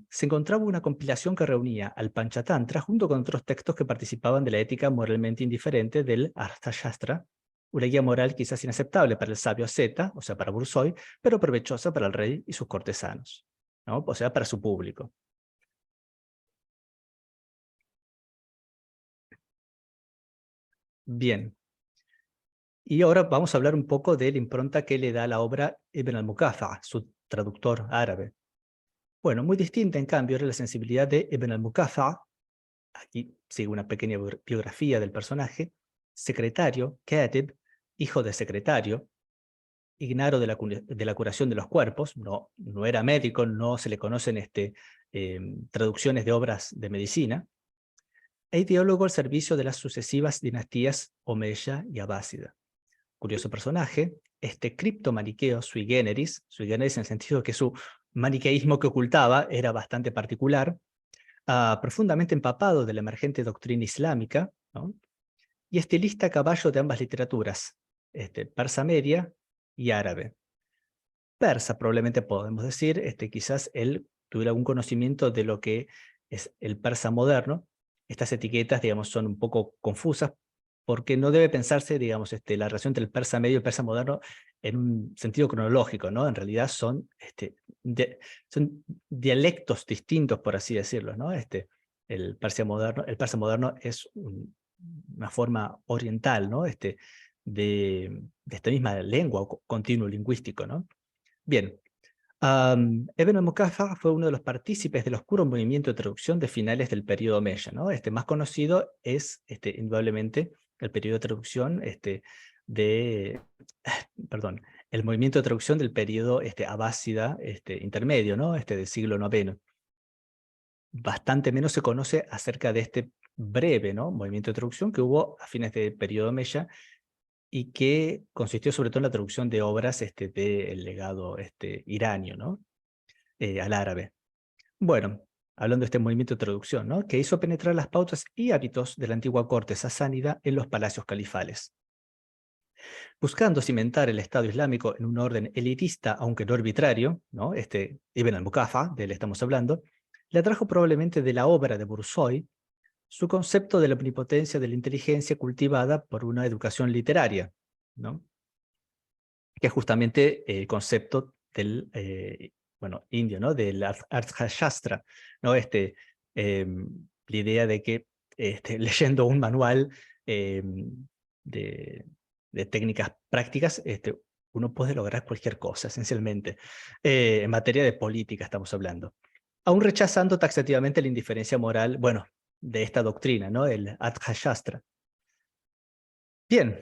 se encontraba una compilación que reunía al Panchatantra junto con otros textos que participaban de la ética moralmente indiferente del Arthashastra, una guía moral quizás inaceptable para el sabio asceta, o sea, para Bourzois, pero provechosa para el rey y sus cortesanos, ¿no? O sea, para su público. Bien. Y ahora vamos a hablar un poco de la impronta que le da a la obra Ibn al-Muqaffa, su traductor árabe. Bueno, muy distinta en cambio era la sensibilidad de Ibn al-Muqaffa. Aquí sigue una pequeña biografía del personaje: secretario, katib, hijo de secretario, ignaro de la curación de los cuerpos, no era médico, no se le conocen traducciones de obras de medicina, e ideólogo al servicio de las sucesivas dinastías Omeya y Abásida. Curioso personaje, criptomaniqueo sui generis en el sentido que su maniqueísmo que ocultaba era bastante particular, profundamente empapado de la emergente doctrina islámica, ¿no? Y estilista a caballo de ambas literaturas, persa media y árabe. Persa probablemente podemos decir, quizás él tuviera algún conocimiento de lo que es el persa moderno. Estas etiquetas, digamos, son un poco confusas, porque no debe pensarse, digamos, la relación entre el persa medio y el persa moderno en un sentido cronológico, ¿no? En realidad son dialectos distintos, por así decirlo, ¿no? El persa moderno es una forma oriental, ¿no? De esta misma lengua o continuo lingüístico, ¿no? Bien, Ibn al-Muqaffa fue uno de los partícipes del oscuro movimiento de traducción de finales del periodo Omeya, ¿no? Más conocido es, indudablemente, el periodo de traducción perdón, el movimiento de traducción del periodo abásida intermedio, ¿no? Del siglo IX. Bastante menos se conoce acerca de este breve, ¿no? movimiento de traducción que hubo a fines del periodo Omeya, y que consistió sobre todo en la traducción de obras del legado iranio, ¿no? Al árabe. Bueno, hablando de este movimiento de traducción, ¿no? Que hizo penetrar las pautas y hábitos de la antigua corte sasánida en los palacios califales. Buscando cimentar el Estado Islámico en un orden elitista, aunque no arbitrario, ¿no? Ibn al-Muqaffa, de él estamos hablando, le atrajo probablemente de la obra de Bourzois su concepto de la omnipotencia de la inteligencia cultivada por una educación literaria, ¿no? Que es justamente el concepto del indio, ¿no? Del Arthashastra, ¿no? La idea de que leyendo un manual de, de técnicas prácticas, uno puede lograr cualquier cosa, esencialmente. En materia de política estamos hablando. Aún rechazando taxativamente la indiferencia moral, bueno, de esta doctrina, ¿no? El Arthashastra. Bien,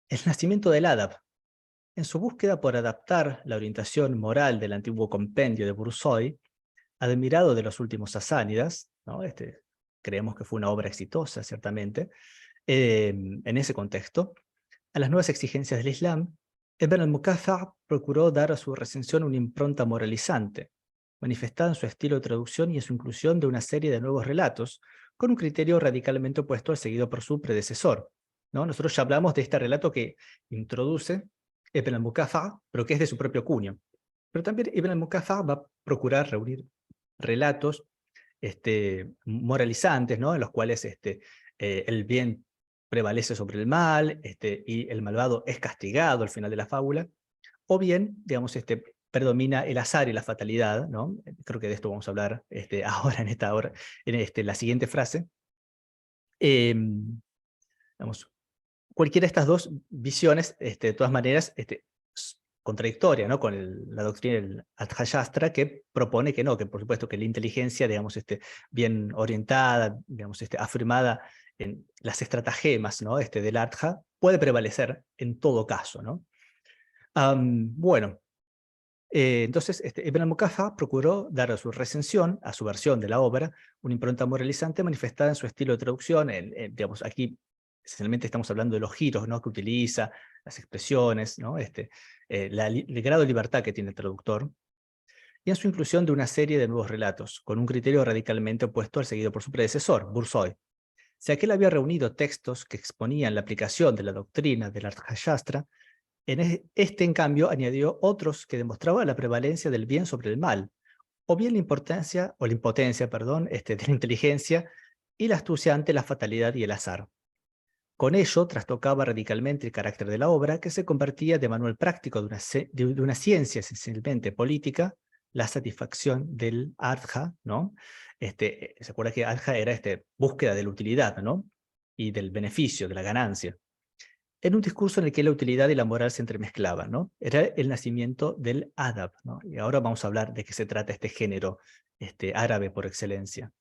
el nacimiento del adab. En su búsqueda por adaptar la orientación moral del antiguo compendio de Bourzois, admirado de los últimos sasánidas, ¿no? Creemos que fue una obra exitosa, ciertamente, en ese contexto, a las nuevas exigencias del Islam, Ibn al-Muqaffa procuró dar a su recensión una impronta moralizante, manifestada en su estilo de traducción y en su inclusión de una serie de nuevos relatos, con un criterio radicalmente opuesto al seguido por su predecesor, ¿no? Nosotros ya hablamos de este relato que introduce Ibn al-Muqaffa, pero que es de su propio cuño. Pero también Ibn al-Muqaffa va a procurar reunir relatos moralizantes, ¿no? En los cuales el bien prevalece sobre el mal, y el malvado es castigado al final de la fábula, o bien, digamos, predomina el azar y la fatalidad, ¿no? Creo que de esto vamos a hablar ahora, en esta hora, en la siguiente frase. Digamos, cualquiera de estas dos visiones, de todas maneras, es contradictoria, ¿no? Con la doctrina del Adhyastra, que propone que no, que por supuesto que la inteligencia, digamos, bien orientada, digamos, afirmada en las estratagemas, ¿no? Del Adha, puede prevalecer en todo caso, ¿no? Bueno, Entonces, Ibn al-Muqaffa procuró dar a su recensión, a su versión de la obra, una impronta moralizante manifestada en su estilo de traducción. Digamos, aquí esencialmente estamos hablando de los giros, ¿no?, que utiliza, las expresiones, ¿no?, el grado de libertad que tiene el traductor, y en su inclusión de una serie de nuevos relatos, con un criterio radicalmente opuesto al seguido por su predecesor, Burzoy. Si aquel había reunido textos que exponían la aplicación de la doctrina del Arthashastra, en cambio, añadió otros que demostraban la prevalencia del bien sobre el mal, o bien la impotencia, de la inteligencia y la astucia ante la fatalidad y el azar. Con ello, trastocaba radicalmente el carácter de la obra, que se convertía de manual práctico de una ciencia esencialmente política, la satisfacción del artha, ¿no? Se acuerda que artha era búsqueda de la utilidad, ¿no?, y del beneficio, de la ganancia, en un discurso en el que la utilidad y la moral se entremezclaban, ¿no? Era el nacimiento del adab, ¿no? Y ahora vamos a hablar de qué se trata este género árabe por excelencia.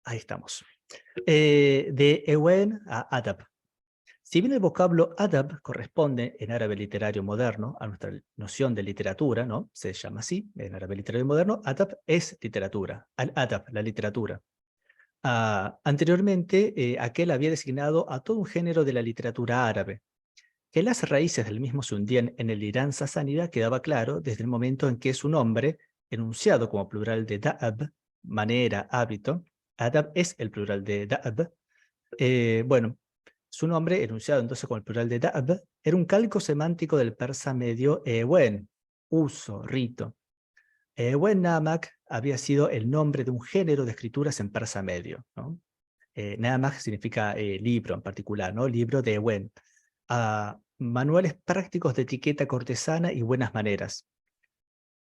Ahí estamos. De Ewen a adab. Si bien el vocablo adab corresponde en árabe literario moderno a nuestra noción de literatura, ¿no?, se llama así, en árabe literario moderno, adab es literatura, al-adab, la literatura. Anteriormente, aquel había designado a todo un género de la literatura árabe. Que las raíces del mismo se hundían en el Irán sasánida quedaba claro desde el momento en que su nombre, enunciado como plural de da'ab, manera, hábito, adab es el plural de da'ab, bueno, su nombre, enunciado entonces como el plural de da'ab, era un calco semántico del persa medio ewen, uso, rito. Ewen Namak había sido el nombre de un género de escrituras en persa medio, ¿no? Namak significa libro en particular, ¿no?, libro de Ewen. Manuales prácticos de etiqueta cortesana y buenas maneras.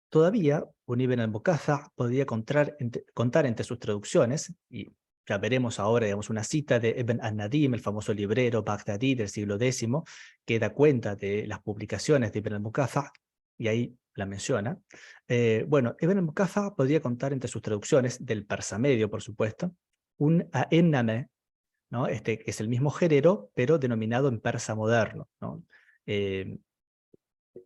Todavía, un Ibn al-Muqaffa podía contar entre sus traducciones, y ya veremos ahora, digamos, una cita de Ibn al-Nadim, el famoso librero bagdadí del siglo X, que da cuenta de las publicaciones de Ibn al-Muqaffa, y ahí la menciona. Bueno, Ibn al-Muqaffa podía contar entre sus traducciones, del persa medio, por supuesto, un A'enname, ¿no?, que es el mismo género, pero denominado en persa moderno, ¿no?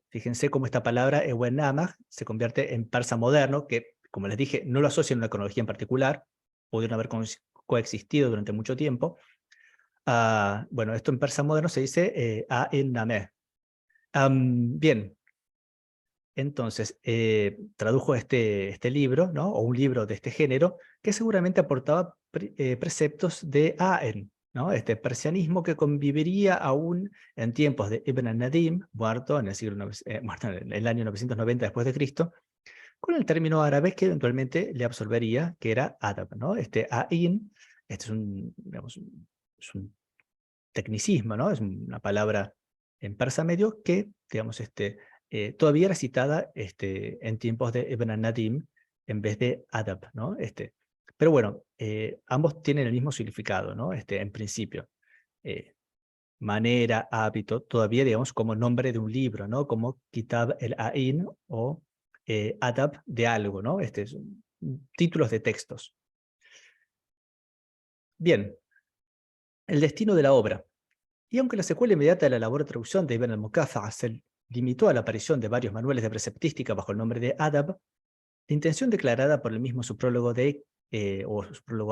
Fíjense cómo esta palabra, ewenamah, se convierte en persa moderno, que, como les dije, no lo asocian a una cronología en particular, pudieron haber coexistido durante mucho tiempo. Bueno, esto en persa moderno se dice a-en-nameh. Bien, entonces, tradujo este libro, ¿no?, o un libro de este género, que seguramente aportaba preceptos de Aen, ¿no?, este persianismo que conviviría aún en tiempos de Ibn al-Nadim, muerto en el año 990 después de Cristo, con el término árabe que eventualmente le absolvería, que era adab, ¿no? Ain, es es un tecnicismo, ¿no?, es una palabra en persa medio que, digamos, todavía era citada en tiempos de Ibn al-Nadim en vez de adab, ¿no? Pero bueno, ambos tienen el mismo significado, ¿no? En principio. Manera, hábito, todavía, digamos, como nombre de un libro, ¿no? Como Kitab el-Ain o adab de algo, ¿no? Son títulos de textos. Bien, el destino de la obra. Y aunque la secuela inmediata de la labor de traducción de Ibn al-Muqaffa se limitó a la aparición de varios manuales de preceptística bajo el nombre de Adab, la intención declarada por el mismo su prólogo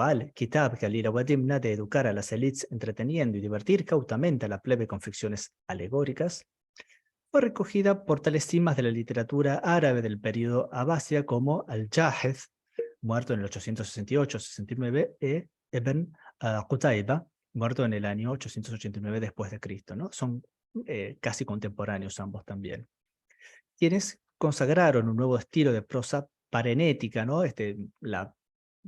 al Kitab Khalil Wadimna de educar a las élites entreteniendo y divertir cautamente a la plebe con ficciones alegóricas, fue recogida por tales cimas de la literatura árabe del período Abbasia como Al-Jahiz, muerto en el 868-69, e Ibn Qutayba, muerto en el año 889 después de Cristo, ¿no? Son casi contemporáneos ambos también. Quienes consagraron un nuevo estilo de prosa parenética, ¿no? La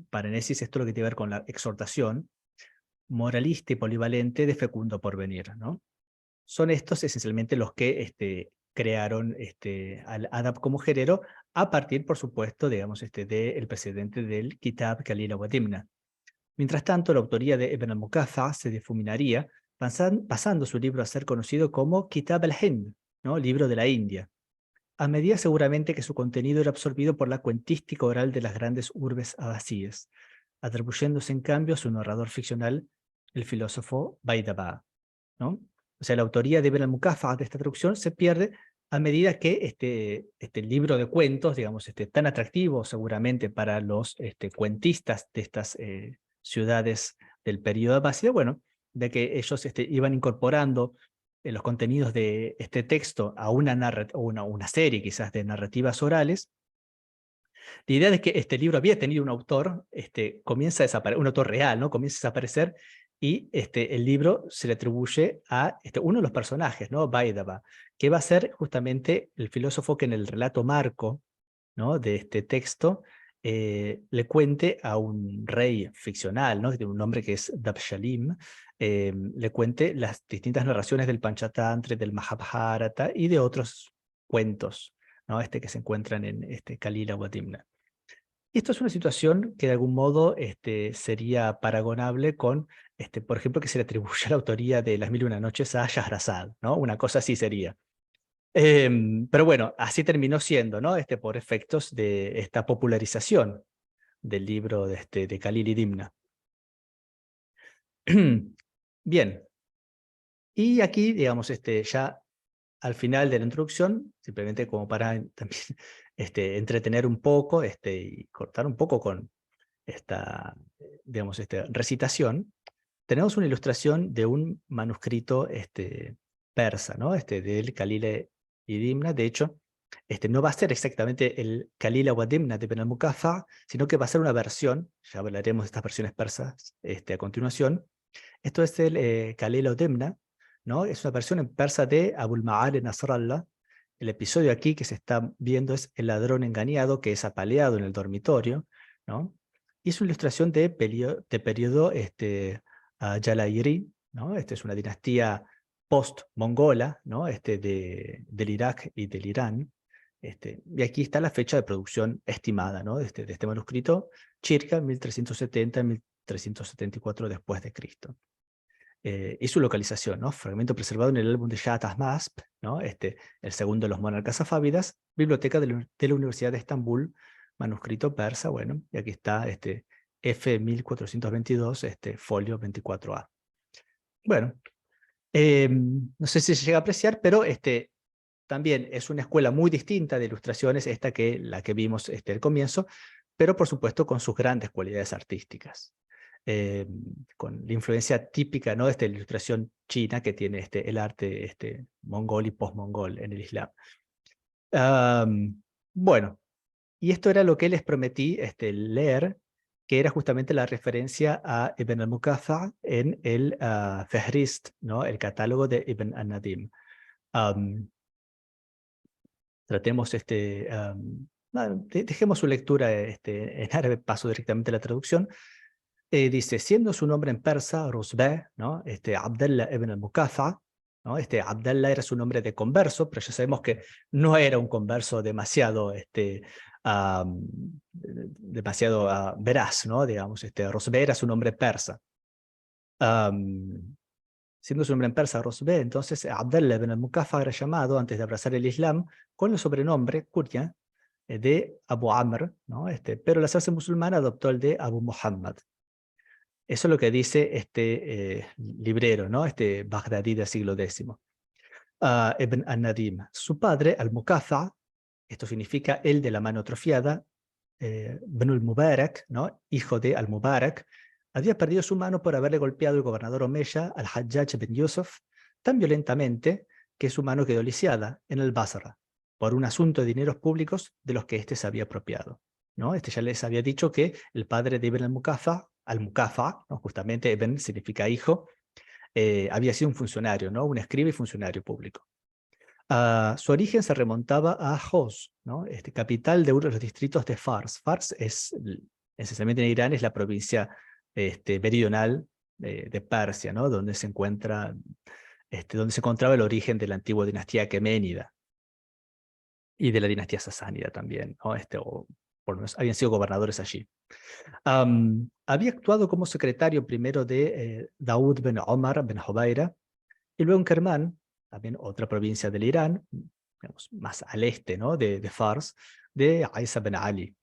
parenesis es todo lo que tiene que ver con la exhortación, moralista y polivalente de fecundo porvenir, ¿no? Son estos esencialmente los que crearon al adab como género, a partir, por supuesto, digamos, del precedente del Kitab Khalil Wadimna. Mientras tanto, la autoría de Ibn al-Muqaffa se difuminaría, pasando su libro a ser conocido como Kitab al-Hind, ¿no?, libro de la India, a medida seguramente que su contenido era absorbido por la cuentística oral de las grandes urbes abasíes, atribuyéndose en cambio a su narrador ficcional, el filósofo Baidaba, ¿no? O sea, la autoría de Ibn al-Muqaffa de esta traducción se pierde a medida que este libro de cuentos, digamos, tan atractivo seguramente para los cuentistas de estas ciudades del periodo abásido, bueno, de que ellos iban incorporando los contenidos de este texto a una serie quizás de narrativas orales. La idea de que este libro había tenido un autor, comienza a desaparecer, un autor real, ¿no? Comienza a desaparecer, y el libro se le atribuye a uno de los personajes, ¿no? Baidaba, que va a ser justamente el filósofo que en el relato marco, ¿no?, de este texto le cuente a un rey ficcional, ¿no?, de un nombre que es Dabshalim, le cuente las distintas narraciones del Panchatantra, del Mahabharata y de otros cuentos, ¿no?, que se encuentran en Kalila o Dimna. Y esto es una situación que de algún modo sería paragonable con, por ejemplo, que se le atribuye la autoría de Las Mil y Una Noches a Shahrazad, ¿no? Una cosa así sería. Pero bueno, así terminó siendo, ¿no? Por efectos de esta popularización del libro de Khalil y Dimna. Bien, y aquí, digamos, ya al final de la introducción, simplemente como para también entretener un poco y cortar un poco con esta, digamos, recitación, tenemos una ilustración de un manuscrito persa, ¿no? Del Khalil y Dimna. De hecho, no va a ser exactamente el Khalil wa Dimna de Ibn al-Muqaffa, sino que va a ser una versión, ya hablaremos de estas versiones persas a continuación. Esto es el Khalil wa Dimna, ¿no? Es una versión en persa de Abul Ma'al Nasrallah. El episodio aquí que se está viendo es el ladrón engañado que es apaleado en el dormitorio, ¿no? Y es una ilustración de periodo Jalayiri, ¿no? Es una dinastía post-mongola, ¿no? Del Irak y del Irán. Y aquí está la fecha de producción estimada, ¿no? de este manuscrito, circa 1370-1374 después de Cristo. Y su localización, ¿no? Fragmento preservado en el álbum de Shah Tahmasp, ¿no? El segundo de los monarcas safávidas, biblioteca de la Universidad de Estambul, manuscrito persa, bueno, y aquí está F1422, folio 24A. Bueno, no sé si se llega a apreciar, pero también es una escuela muy distinta de ilustraciones esta que la que vimos al comienzo, pero por supuesto con sus grandes cualidades artísticas. Con la influencia típica, ¿no?, de esta ilustración china que tiene el arte mongol y post-mongol en el Islam. Bueno, y esto era lo que les prometí leer, que era justamente la referencia a Ibn al-Muqaffa en el Fehrist, ¿no?, el catálogo de Ibn al-Nadim. Tratemos dejemos su lectura en árabe, paso directamente a la traducción. Dice, siendo su nombre en persa, Rusbeh, ¿no?, Abdallah ibn al-Muqaffa, ¿no? Abdallah era su nombre de converso, pero ya sabemos que no era un converso demasiado, demasiado veraz, ¿no? Digamos, Rusbeh era su nombre persa. Siendo su nombre en persa Rusbeh, entonces Abdallah ibn al-Muqaffa era llamado, antes de abrazar el Islam, con el sobrenombre, Kurya, de Abu Amr, ¿no? Pero al hacerse musulmán adoptó el de Abu Muhammad. Eso es lo que dice este librero, ¿no?, bagdadí del siglo X. Ibn al-Nadim. Su padre, al-Muqaffa, esto significa el de la mano atrofiada, Ibn al-Mubarak, ¿no?, hijo de al-Mubarak, había perdido su mano por haberle golpeado el gobernador Omeya, al-Hajjaj ibn Yusuf, tan violentamente que su mano quedó lisiada en el Basra, por un asunto de dineros públicos de los que éste se había apropiado, ¿no? Ya les había dicho que el padre de Ibn al-Muqaffa, ¿no?, justamente Ibn significa hijo, había sido un funcionario, ¿no?, un escriba y funcionario público. Su origen se remontaba a Hoz, ¿no?, capital de uno de los distritos de Fars. Fars es, esencialmente en Irán, es la provincia meridional de Persia, ¿no?, donde se encuentra, donde se encontraba el origen de la antigua dinastía aqueménida y de la dinastía sasánida también, ¿no? O por lo menos habían sido gobernadores allí. Había actuado como secretario primero de Daud ben Omar ben Jubayra, y luego en Kermán, también otra provincia del Irán, digamos, más al este, ¿no?, de Fars, de Isa ben Ali,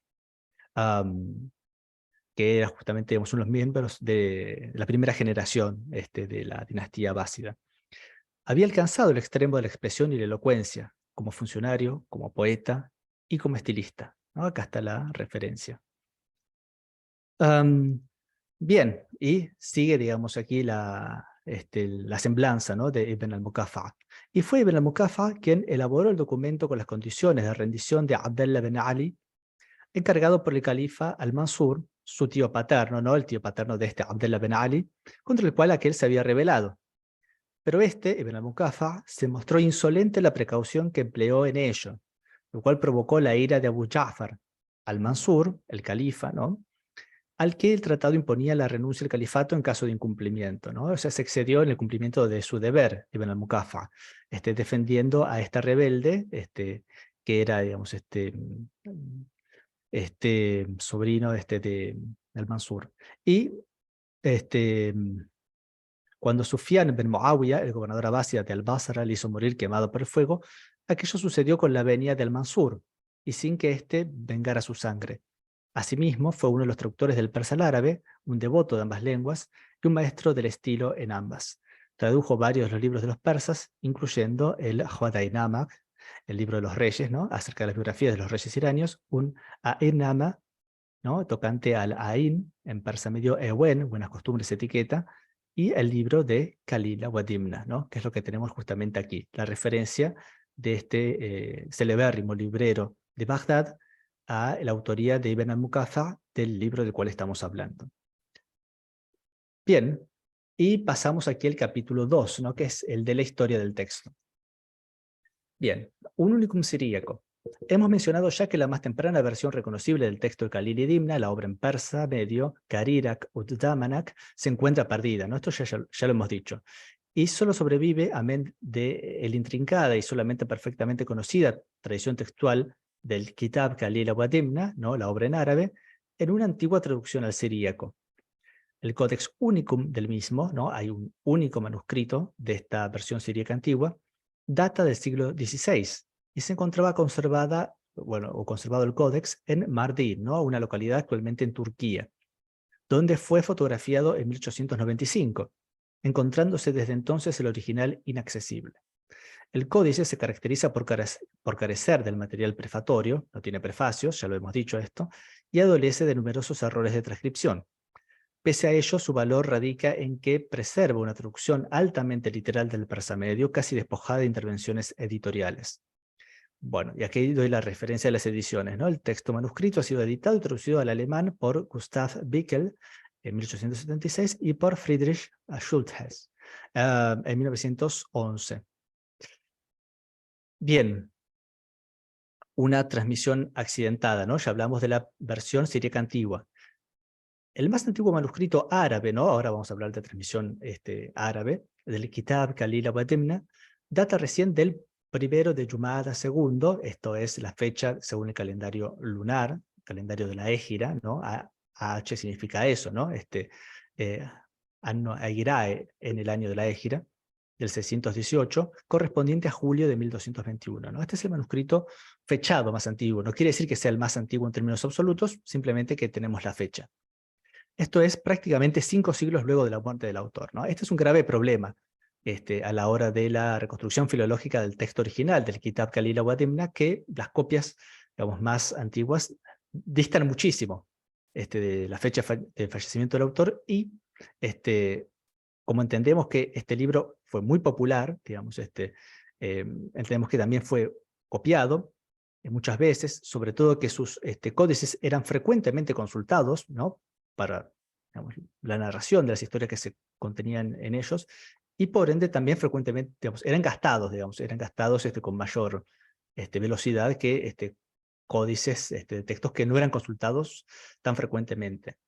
que era justamente, digamos, uno de los miembros de la primera generación de la dinastía abásida. había alcanzado el extremo de la expresión y la elocuencia, como funcionario, como poeta y como estilista, ¿no? Acá está la referencia. Bien, y sigue, digamos, aquí la semblanza, ¿no?, de Ibn al-Muqaffa. Y fue Ibn al-Muqaffa quien elaboró el documento con las condiciones de rendición de Abdallah bin Ali, encargado por el califa al-Mansur, su tío paterno, ¿no?, el tío paterno de este Abdallah bin Ali, contra el cual aquel se había rebelado. Pero Ibn al-Muqaffa, se mostró insolente en la precaución que empleó en ello, lo cual provocó la ira de Abu Ja'far al-Mansur, el califa, ¿no?, al que el tratado imponía la renuncia al califato en caso de incumplimiento, ¿no? O sea, se excedió en el cumplimiento de su deber, Ibn al-Muqaffa, defendiendo a esta rebelde, que era, digamos, sobrino de al-Mansur. Y cuando Sufyan ben Muawiyah, el gobernador abásida de Al-Basra, le hizo morir quemado por el fuego, aquello sucedió con la venia del Mansur, y sin que éste vengara su sangre. Asimismo, fue uno de los traductores del persa al árabe, un devoto de ambas lenguas y un maestro del estilo en ambas. Tradujo varios de los libros de los persas, incluyendo el Huadaynamah, el libro de los reyes, ¿no?, acerca de las biografías de los reyes iranios, un A'in-namah, ¿no?, tocante al Ain, en persa medio Ewen, buenas costumbres, etiqueta, y el libro de Kalila Wadimna, ¿no?, que es lo que tenemos justamente aquí, la referencia de este celebérrimo librero de Bagdad a la autoría de Ibn al-Muqaffa del libro del cual estamos hablando. Bien, y pasamos aquí al capítulo 2, ¿no?, que es el de la historia del texto. Bien, un unicum siríaco. Hemos mencionado ya que la más temprana versión reconocible del texto de Khalil Dimna, la obra en persa medio, Karirak Ud-Damanak, se encuentra perdida, ¿no? Esto ya lo hemos dicho. Y solo sobrevive, amén de la intrincada y solamente perfectamente conocida tradición textual del Kitab Khalil Wadimna, ¿no?, la obra en árabe, en una antigua traducción al siríaco. El Codex Unicum del mismo, ¿no?, hay un único manuscrito de esta versión siríaca antigua, data del siglo XVI y se encontraba conservado el códex en Mardin, ¿no?, una localidad actualmente en Turquía, donde fue fotografiado en 1895, encontrándose desde entonces el original inaccesible. El códice se caracteriza por carecer del material prefatorio, no tiene prefacios, ya lo hemos dicho esto, y adolece de numerosos errores de transcripción. Pese a ello, su valor radica en que preserva una traducción altamente literal del persa medio, casi despojada de intervenciones editoriales. Bueno, y aquí doy la referencia de las ediciones, ¿no? El texto manuscrito ha sido editado y traducido al alemán por Gustav Bickel en 1876 y por Friedrich Schultes en 1911. Bien, una transmisión accidentada, ¿no? Ya hablamos de la versión siríaca antigua. El más antiguo manuscrito árabe, ¿no?, ahora vamos a hablar de transmisión árabe, del Kitab Khalil Wadimna, data recién del 1 de Jumada II, esto es la fecha según el calendario lunar, calendario de la Égira, ¿no? AH significa eso, ¿no? Anno Airae en el año de la Égira, del 618, correspondiente a julio de 1221, ¿no? Este es el manuscrito fechado más antiguo. No quiere decir que sea el más antiguo en términos absolutos, simplemente que tenemos la fecha. Esto es prácticamente 5 siglos luego de la muerte del autor, ¿no? Este es un grave problema a la hora de la reconstrucción filológica del texto original del Kitab Khalil Wadimna, que las copias, digamos, más antiguas distan muchísimo de la fecha del fallecimiento del autor y como entendemos que este libro fue muy popular, digamos, entendemos que también fue copiado muchas veces, sobre todo que sus códices eran frecuentemente consultados, ¿no?, para, digamos, la narración de las historias que se contenían en ellos, y por ende también frecuentemente, digamos, eran gastados con mayor velocidad que códices de textos que no eran consultados tan frecuentemente.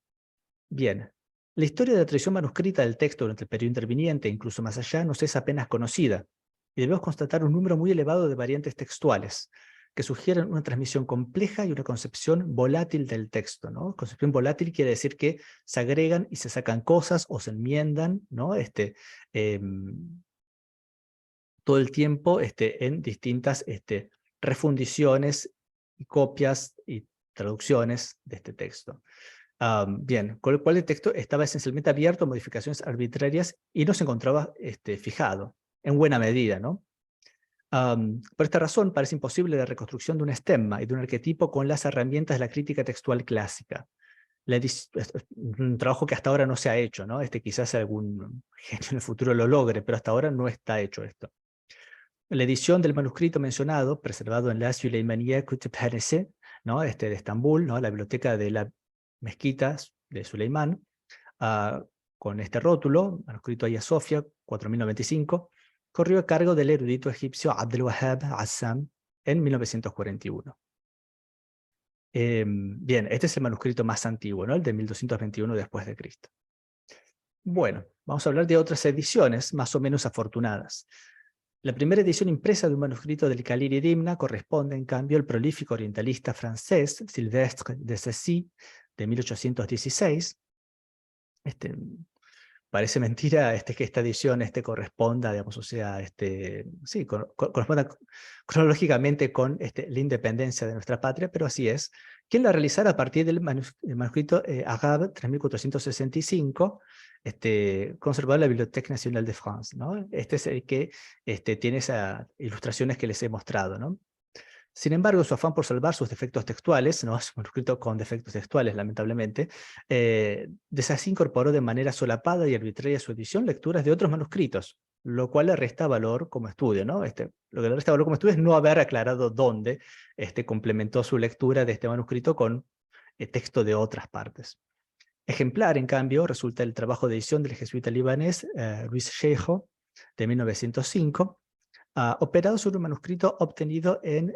Bien, la historia de la tradición manuscrita del texto durante el periodo interviniente, incluso más allá, nos es apenas conocida, y debemos constatar un número muy elevado de variantes textuales, que sugieren una transmisión compleja y una concepción volátil del texto, ¿no? Concepción volátil quiere decir que se agregan y se sacan cosas o se enmiendan, ¿no?, todo el tiempo en distintas refundiciones y copias y traducciones de este texto. Bien, con lo cual el texto estaba esencialmente abierto a modificaciones arbitrarias y no se encontraba fijado. en buena medida, ¿no? Por esta razón, parece imposible la reconstrucción de un estemma y de un arquetipo con las herramientas de la crítica textual clásica. Es un trabajo que hasta ahora no se ha hecho, ¿no? Quizás algún genio en el futuro lo logre, pero hasta ahora no está hecho esto. La edición del manuscrito mencionado, preservado en la Süleymaniye Kütüphanesi, ¿no? De Estambul, ¿no? La biblioteca de la mezquita de Suleimán, con este rótulo, manuscrito Hagia Sofia, 4095, corrió a cargo del erudito egipcio Abdel Wahhab Assam en 1941. Bien, este es el manuscrito más antiguo, ¿no? El de 1221 después de Cristo. Bueno, vamos a hablar de otras ediciones más o menos afortunadas. La primera edición impresa de un manuscrito del Khalil Dimna corresponde, en cambio, al prolífico orientalista francés Sylvestre de Sacy, de 1816. Parece mentira que esta edición corresponda, digamos, o sea, sí, corresponda cronológicamente con la independencia de nuestra patria, pero así es. ¿Quién la realizara a partir del manuscrito Arabe 3465, conservado en la Bibliothèque Nationale de France, ¿no? Este es el que tiene esas ilustraciones que les he mostrado, ¿no? Sin embargo, su afán por salvar sus defectos textuales, ¿no? Es un manuscrito con defectos textuales, lamentablemente, de Sacy incorporó de manera solapada y arbitraria a su edición lecturas de otros manuscritos, lo cual le resta valor como estudio, ¿no? Lo que le resta valor como estudio es no haber aclarado dónde complementó su lectura de este manuscrito con texto de otras partes. Ejemplar, en cambio, resulta el trabajo de edición del jesuita libanés Luis Shejo, de 1905, operado sobre un manuscrito obtenido en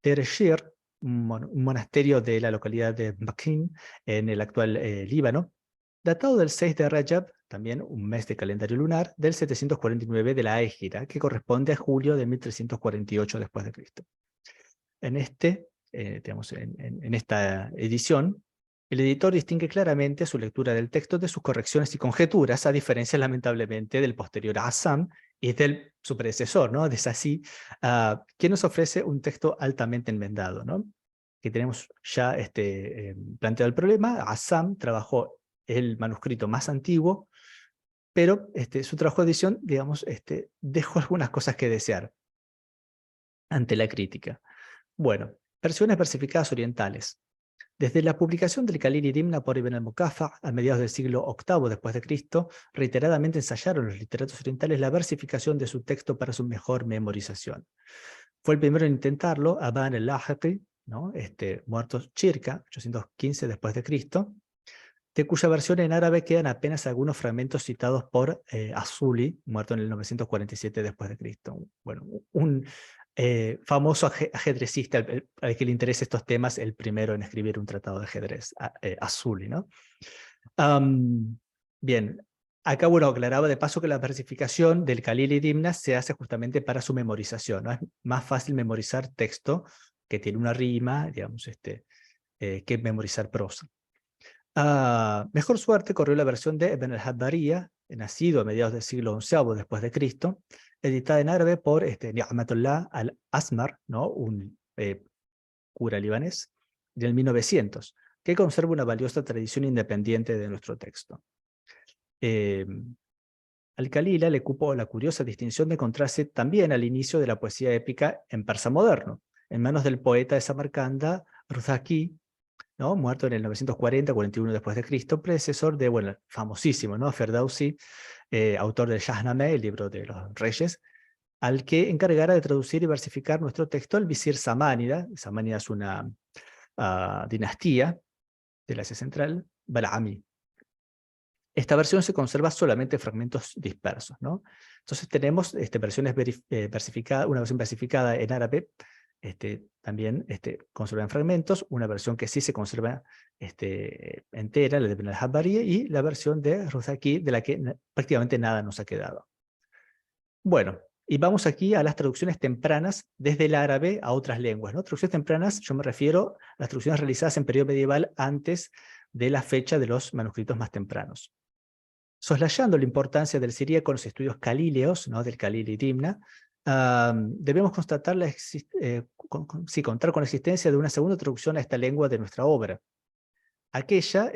Deir el-Shir, un monasterio de la localidad de Makin, en el actual Líbano, datado del 6 de Rajab, también un mes de calendario lunar, del 749 de la Égira, que corresponde a julio de 1348 después de Cristo. En esta edición, el editor distingue claramente su lectura del texto de sus correcciones y conjeturas, a diferencia, lamentablemente, del posterior Assam y su predecesor, ¿no? De Sacy, quien nos ofrece un texto altamente enmendado, ¿no? Que tenemos ya planteado el problema. Assam trabajó el manuscrito más antiguo, pero su trabajo de edición, digamos, dejó algunas cosas que desear ante la crítica. Bueno, versiones versificadas orientales. Desde la publicación del Khalil Dimna por Ibn al-Muqaffa a mediados del siglo VIII después de Cristo, reiteradamente ensayaron los literatos orientales la versificación de su texto para su mejor memorización. Fue el primero en intentarlo Aban al-Lahiqi, ¿no? Muerto circa 815 después de Cristo, de cuya versión en árabe quedan apenas algunos fragmentos citados por Azuli, muerto en el 947 después de Cristo. Bueno, un famoso ajedrecista al que le interesa estos temas, el primero en escribir un tratado de ajedrez, Azuli, ¿no? Bien, acá, bueno, aclaraba de paso que la versificación del Khalil Dimna se hace justamente para su memorización, ¿no? Es más fácil memorizar texto que tiene una rima, digamos, que memorizar prosa. Mejor suerte corrió la versión de Ibn al-Habbariya, nacido a mediados del siglo XI después de Cristo, editada en árabe por Ni'matullah al-Asmar, ¿no? Un cura libanés, del 1900, que conserva una valiosa tradición independiente de nuestro texto. Al-Khalila le cupo la curiosa distinción de encontrarse también al inicio de la poesía épica en persa moderno, en manos del poeta de Samarcanda, Ruzaki, ¿no? Muerto en el 940-41 después de Cristo, predecesor de, bueno, famosísimo, ¿no? Ferdowsi, autor del Shahnameh, el libro de los reyes, al que encargara de traducir y versificar nuestro texto el visir Samánida. Samánida es una dinastía del Asia Central, Balaami. Esta versión se conserva solamente fragmentos dispersos, ¿no? Entonces tenemos versiones versificadas, una versión versificada en árabe, también conserva en fragmentos, una versión que sí se conserva entera, la de Ibn al-Habbariya, y la versión de Ruzaki, de la que prácticamente nada nos ha quedado. Bueno, y vamos aquí a las traducciones tempranas desde el árabe a otras lenguas, ¿no? Traducciones tempranas, yo me refiero a las traducciones realizadas en periodo medieval antes de la fecha de los manuscritos más tempranos. Soslayando la importancia del siríaco en los estudios calíleos, ¿no? Del Khalil Dimna, debemos constatar contar con la existencia de una segunda traducción a esta lengua de nuestra obra. Aquella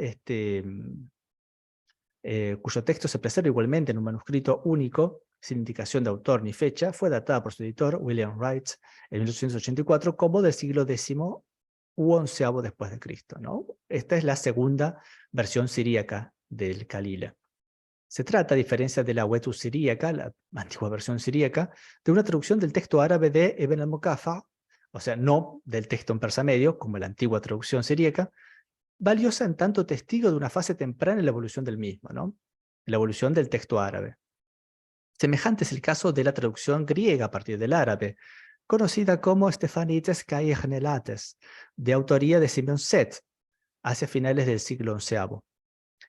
cuyo texto se preserva igualmente en un manuscrito único, sin indicación de autor ni fecha, fue datada por su editor, William Wright, en 1884 como del siglo X u XI después de Cristo, ¿no? Esta es la segunda versión siríaca del Kalila. Se trata, a diferencia de la Wetu siríaca, la antigua versión siríaca, de una traducción del texto árabe de Ibn al-Muqaffa, o sea, no del texto en persa medio, como la antigua traducción siríaca, valiosa en tanto testigo de una fase temprana en la evolución del mismo, ¿no? La evolución del texto árabe. Semejante es el caso de la traducción griega a partir del árabe, conocida como Stephanites Kai Genelates, de autoría de Simeon Set, hacia finales del siglo XI.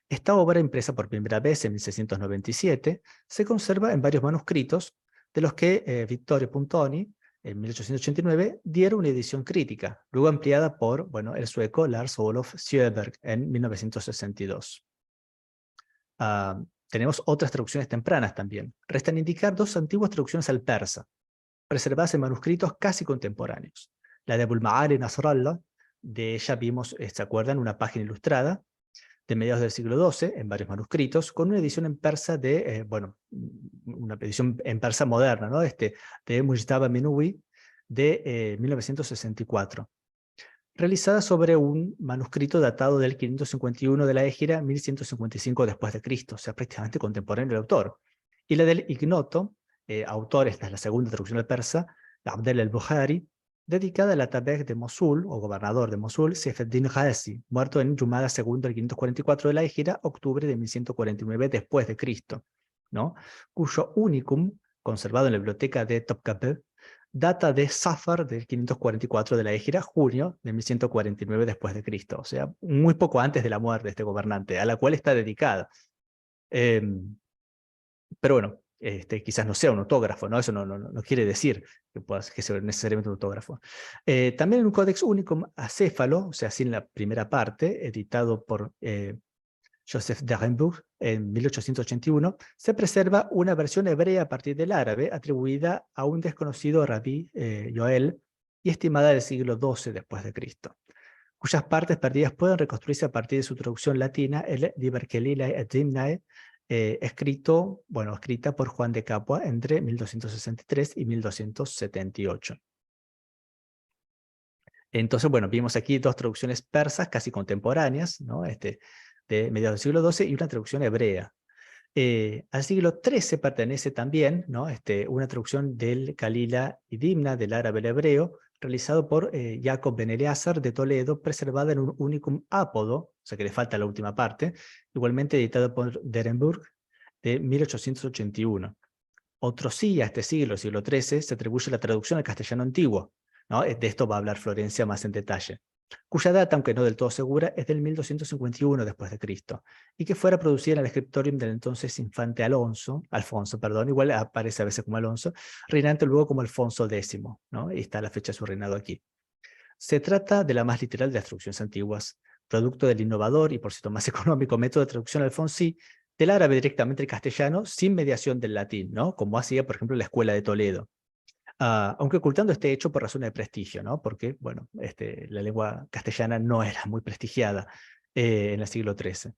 Esta obra, impresa por primera vez en 1697, se conserva en varios manuscritos, de los que Vittorio Puntoni, en 1889, dieron una edición crítica, luego ampliada por el sueco Lars Olof Sjöberg en 1962. Tenemos otras traducciones tempranas también. Restan indicar dos antiguas traducciones al persa, preservadas en manuscritos casi contemporáneos. La de Abul Ma'ali Nasrallah, de ella vimos, ¿se acuerdan?, una página ilustrada, de mediados del siglo XII, en varios manuscritos, con una edición en persa de, una edición en persa moderna, ¿no? De Mujtaba Minuwi, de 1964, realizada sobre un manuscrito datado del 551 de la Égira, 1155 después de Cristo, o sea, prácticamente contemporáneo del autor. Y la del ignoto, autor, esta es la segunda traducción al persa, de Abdel el-Bukhari, dedicada al Atabeg de Mosul, o gobernador de Mosul, Sefeddin Ghazi, muerto en Jumada II del 544 de la Égira, octubre de 1149 después de Cristo, ¿no? Cuyo unicum, conservado en la biblioteca de Topkapi, data de Safar del 544 de la Égira, junio de 1149 después de Cristo, o sea, muy poco antes de la muerte de este gobernante, a la cual está dedicada. Pero bueno, quizás no sea un autógrafo, ¿no? Eso no quiere decir que sea necesariamente un autógrafo. También en un Codex Unicum acéfalo, o sea, sin la primera parte, editado por Joseph d'Arenbourg en 1881, se preserva una versión hebrea a partir del árabe, atribuida a un desconocido rabí, Joel, y estimada del siglo XII después de Cristo, cuyas partes perdidas pueden reconstruirse a partir de su traducción latina, el Liber Kelilae et Dimnae, escrita por Juan de Capua entre 1263 y 1278. Entonces, vimos aquí dos traducciones persas casi contemporáneas, ¿no? De mediados del siglo XII y una traducción hebrea. Al siglo XIII pertenece también, ¿no? Una traducción del Kalila y Dimna, del árabe al hebreo, realizado por Jacob ben Eleazar de Toledo, preservada en un unicum ápodo, o sea que le falta la última parte, igualmente editado por Derenburg, de 1881. Otro sí, a este siglo XIII, se atribuye la traducción al castellano antiguo, ¿no? De esto va a hablar Florencia más en detalle, cuya data, aunque no del todo segura, es del 1251 después de Cristo, y que fuera producida en el scriptorium del entonces infante Alfonso, igual aparece a veces como Alonso, reinante luego como Alfonso X, ¿no? Y está la fecha de su reinado aquí. Se trata de la más literal de las traducciones antiguas, producto del innovador y por cierto más económico método de traducción alfonsí, del árabe directamente al castellano sin mediación del latín, ¿no? Como hacía, por ejemplo, la Escuela de Toledo. Aunque ocultando este hecho por razones de prestigio, ¿no? Porque, la lengua castellana no era muy prestigiada en el siglo XIII.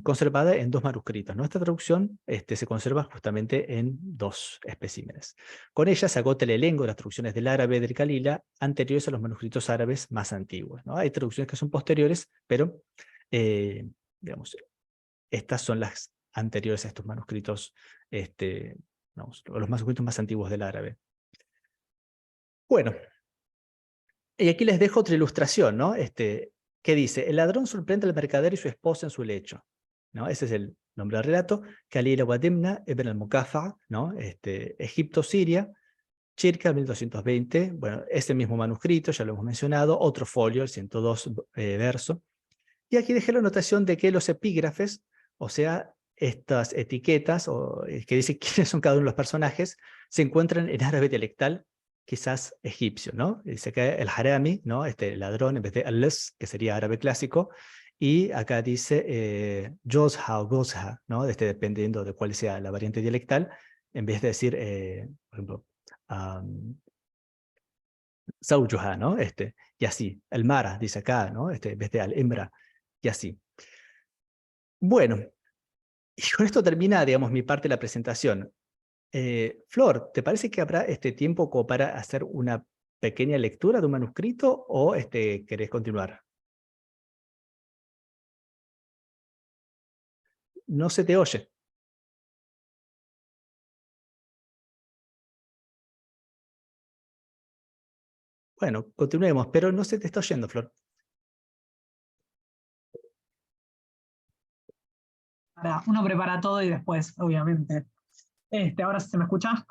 Conservada en dos manuscritos, ¿no? Esta traducción se conserva justamente en dos especímenes. Con ella se agota el elenco de las traducciones del árabe del Kalila anteriores a los manuscritos árabes más antiguos, ¿no? Hay traducciones que son posteriores, pero, digamos, estas son las anteriores a estos manuscritos, los manuscritos más antiguos del árabe. Bueno, y aquí les dejo otra ilustración, ¿no? ¿Qué dice? El ladrón sorprende al mercader y su esposa en su lecho, ¿no? Ese es el nombre del relato. Kalila wa Dimna ibn al-Muqaffa, ¿no? Egipto, Siria, circa 1220. Bueno, ese mismo manuscrito, ya lo hemos mencionado, otro folio, el 102 verso. Y aquí dejé la anotación de que los epígrafes, o sea, estas etiquetas que dicen quiénes son cada uno de los personajes, se encuentran en árabe dialectal, quizás egipcio, ¿no? Dice que el harami, ¿no? Ladrón, en vez de al-lis, que sería árabe clásico, y acá dice jozha o gozha, ¿no? Dependiendo de cuál sea la variante dialectal, en vez de decir, por ejemplo, zawjuha, ¿no? Y así, el mara, dice acá, ¿no? En vez de al-imra, y así. Bueno, Y con esto termina, digamos, mi parte de la presentación. Flor, ¿te parece que habrá tiempo como para hacer una pequeña lectura de un manuscrito o querés continuar? No se te oye. Bueno, continuemos, pero no se te está oyendo, Flor. Uno prepara todo y después, obviamente. ¿Ahora se me escucha?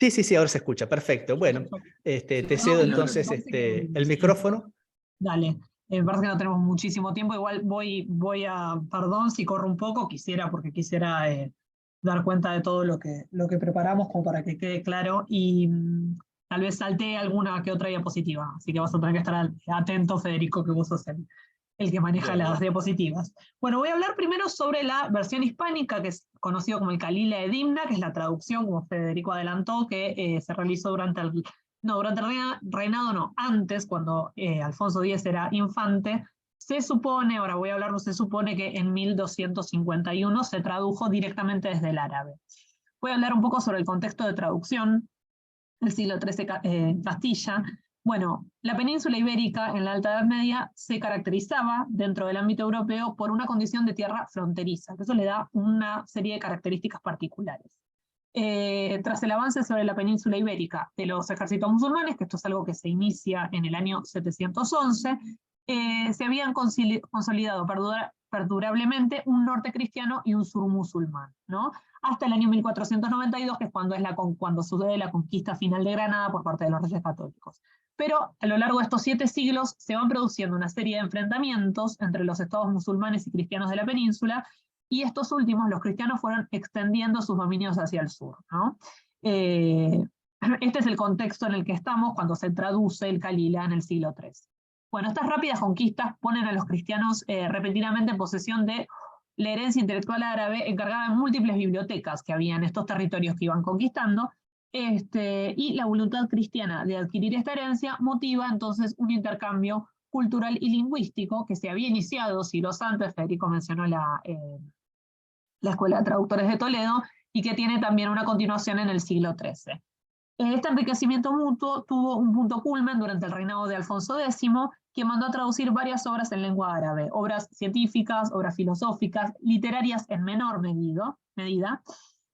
Sí, ahora se escucha, perfecto. Bueno, te cedo entonces el micrófono. Dale, me parece que no tenemos muchísimo tiempo, igual voy a, perdón si corro un poco, porque quisiera dar cuenta de todo lo que preparamos como para que quede claro y tal vez salté alguna que otra diapositiva, así que vas a tener que estar atento, Federico, que vos sos el que maneja las diapositivas. Bueno, voy a hablar primero sobre la versión hispánica, que es conocido como el Calila Edimna, que es la traducción, como Federico adelantó, que se realizó durante el reinado no, antes, cuando Alfonso X era infante. Se supone, ahora voy a hablar, se supone que en 1251 se tradujo directamente desde el árabe. Voy a hablar un poco sobre el contexto de traducción del siglo XIII en Castilla. Bueno, la península ibérica en la Alta Edad Media se caracterizaba dentro del ámbito europeo por una condición de tierra fronteriza, que eso le da una serie de características particulares. Tras el avance sobre la península ibérica de los ejércitos musulmanes, que esto es algo que se inicia en el año 711, se habían consolidado perdurablemente un norte cristiano y un sur musulmán, ¿no? Hasta el año 1492, que es cuando sucede la conquista final de Granada por parte de los reyes católicos. Pero a lo largo de estos 7 siglos se van produciendo una serie de enfrentamientos entre los estados musulmanes y cristianos de la península, y estos últimos, los cristianos, fueron extendiendo sus dominios hacia el sur, ¿no? Este es el contexto en el que estamos cuando se traduce el Calila en el siglo III. Bueno, estas rápidas conquistas ponen a los cristianos repentinamente en posesión de la herencia intelectual árabe encargada de múltiples bibliotecas que había en estos territorios que iban conquistando, y la voluntad cristiana de adquirir esta herencia motiva entonces un intercambio cultural y lingüístico que se había iniciado siglos antes. Federico mencionó la Escuela de Traductores de Toledo, y que tiene también una continuación en el siglo XIII. Este enriquecimiento mutuo tuvo un punto culmen durante el reinado de Alfonso X, que mandó a traducir varias obras en lengua árabe, obras científicas, obras filosóficas, literarias en menor medida,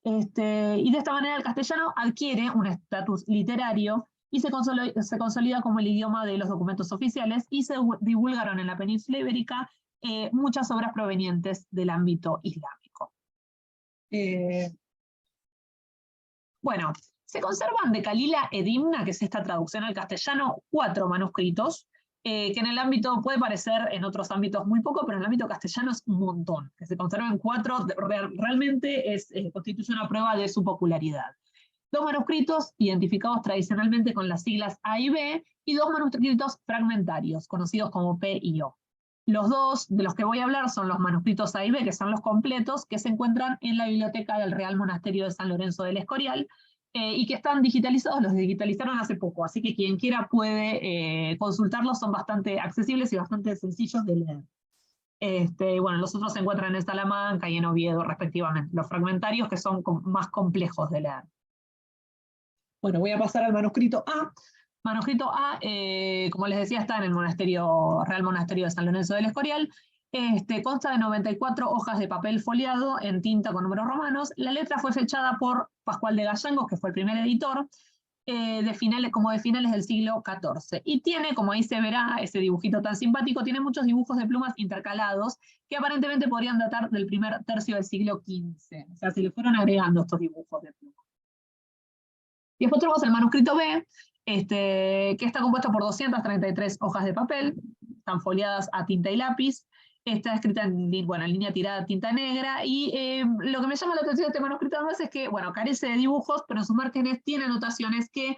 y de esta manera el castellano adquiere un estatus literario y se consolida como el idioma de los documentos oficiales, y se divulgaron en la península ibérica muchas obras provenientes del ámbito islámico. Bueno, se conservan de Calila Edimna, que es esta traducción al castellano, 4 manuscritos, que en el ámbito puede parecer en otros ámbitos muy poco, pero en el ámbito castellano es un montón. Que se conserven 4 realmente constituye una prueba de su popularidad. 2 manuscritos identificados tradicionalmente con las siglas A y B, y 2 manuscritos fragmentarios, conocidos como P y O. Los 2 de los que voy a hablar son los manuscritos A y B, que son los completos, que se encuentran en la biblioteca del Real Monasterio de San Lorenzo del Escorial, y que están digitalizados, los digitalizaron hace poco, así que quien quiera puede consultarlos, son bastante accesibles y bastante sencillos de leer. Bueno, los otros se encuentran en Salamanca y en Oviedo, respectivamente, los fragmentarios, que son más complejos de leer. Bueno, voy a pasar al manuscrito A. Manuscrito A, como les decía, está en el Real Monasterio de San Lorenzo del Escorial. Consta de 94 hojas de papel foliado en tinta con números romanos. La letra fue fechada por Pascual de Gallangos, que fue el primer editor, de finales del siglo XIV. Y tiene, como ahí se verá, ese dibujito tan simpático, tiene muchos dibujos de plumas intercalados que aparentemente podrían datar del primer tercio del siglo XV. O sea, se le fueron agregando estos dibujos de plumas. Y después tenemos el manuscrito B, que está compuesto por 233 hojas de papel, están foliadas a tinta y lápiz, está escrita en línea tirada tinta negra, y lo que me llama la atención de este manuscrito además es que, bueno, carece de dibujos, pero en sus márgenes tiene anotaciones que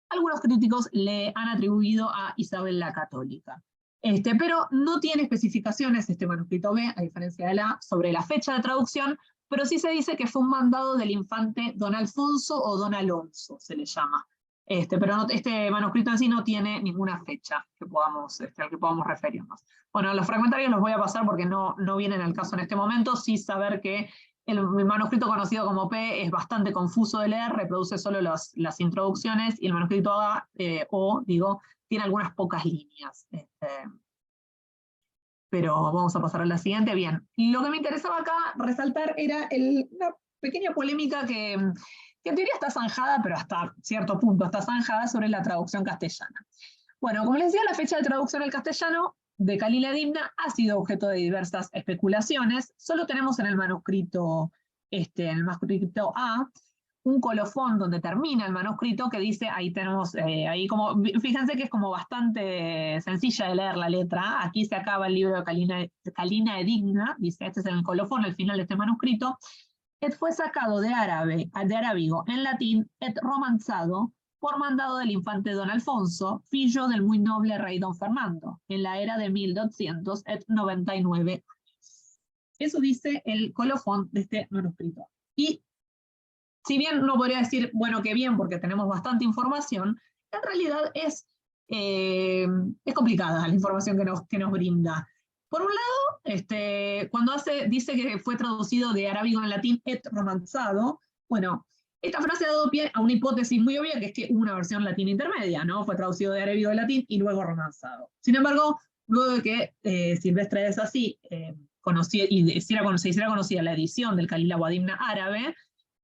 algunos críticos le han atribuido a Isabel la Católica. Pero no tiene especificaciones este manuscrito B, a diferencia de sobre la fecha de traducción, pero sí se dice que fue un mandado del infante don Alfonso o don Alonso, se le llama. Pero este manuscrito en sí no tiene ninguna fecha al que podamos referirnos. Bueno, los fragmentarios los voy a pasar porque no vienen al caso en este momento, sí saber que El manuscrito conocido como P es bastante confuso de leer, reproduce solo las introducciones, y el manuscrito A, tiene algunas pocas líneas. Pero vamos a pasar a la siguiente. Bien, lo que me interesaba acá resaltar era una pequeña polémica que en teoría está zanjada, pero hasta cierto punto está zanjada, sobre la traducción castellana. Bueno, como les decía, la fecha de traducción al castellano de Khalil ad-Dimna ha sido objeto de diversas especulaciones. Solo tenemos en el manuscrito A un colofón donde termina el manuscrito que dice, ahí tenemos, fíjense que es como bastante sencilla de leer la letra. Aquí se acaba el libro de Khalil ad-Dimna, dice, este es el colofón al final de este manuscrito. Fue sacado de arábigo en latín, romanzado, por mandado del infante don Alfonso, fillo del muy noble rey don Fernando, en la era de 1299. Eso dice el colofón de este manuscrito. Y si bien no podría decir, bueno, qué bien, porque tenemos bastante información, en realidad es complicada la información que nos brinda. Por un lado, cuando dice que fue traducido de arábigo en latín romanzado, bueno, esta frase ha dado pie a una hipótesis muy obvia, que es que hubo una versión latina intermedia, ¿no? Fue traducido de arábigo en latín y luego romanzado. Sin embargo, luego de que Silvestre de Sacy se hiciera conocida la edición del Khalil ad-Dimna árabe,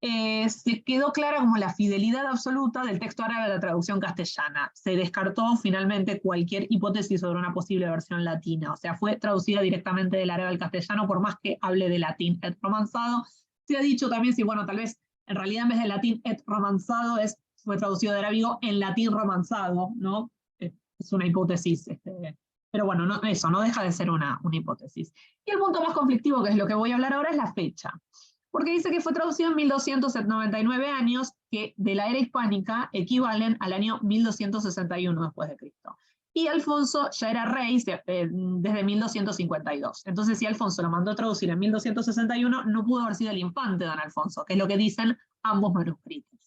se quedó clara como la fidelidad absoluta del texto árabe a la traducción castellana. Se descartó finalmente cualquier hipótesis sobre una posible versión latina. O sea, fue traducida directamente del árabe al castellano, por más que hable de latín romanzado. Se ha dicho también si, bueno, tal vez en realidad en vez de latín romanzado fue traducido de arábigo en latín romanzado, ¿no? Es una hipótesis, pero bueno, eso no deja de ser una hipótesis. Y el punto más conflictivo, que es lo que voy a hablar ahora, es la fecha. Porque dice que fue traducido en 1299 años, que de la era hispánica equivalen al año 1261 después de Cristo. Y Alfonso ya era rey desde 1252. Entonces, si Alfonso lo mandó a traducir en 1261, no pudo haber sido el infante don Alfonso, que es lo que dicen ambos manuscritos.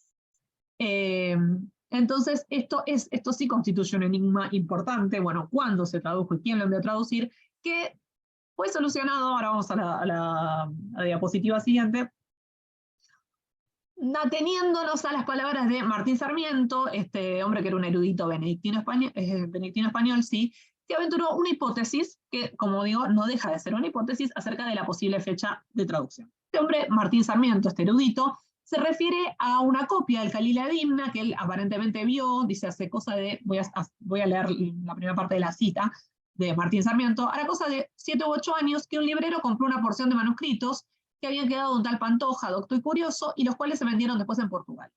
Entonces, esto sí constituye un enigma importante. Bueno, ¿cuándo se tradujo y quién lo envió a traducir? Que fue solucionado, ahora vamos a la diapositiva siguiente, ateniéndonos a las palabras de Martín Sarmiento, este hombre que era un erudito benedictino español, sí, que aventuró una hipótesis que, como digo, no deja de ser una hipótesis acerca de la posible fecha de traducción. Este hombre, Martín Sarmiento, este erudito, se refiere a una copia del Khalil ad-Dimna que él aparentemente vio, dice hace cosa de, voy a leer la primera parte de la cita, de Martín Sarmiento, a la cosa de 7 u 8 años, que un librero compró una porción de manuscritos que habían quedado de un tal Pantoja, docto y curioso, y los cuales se vendieron después en Portugal.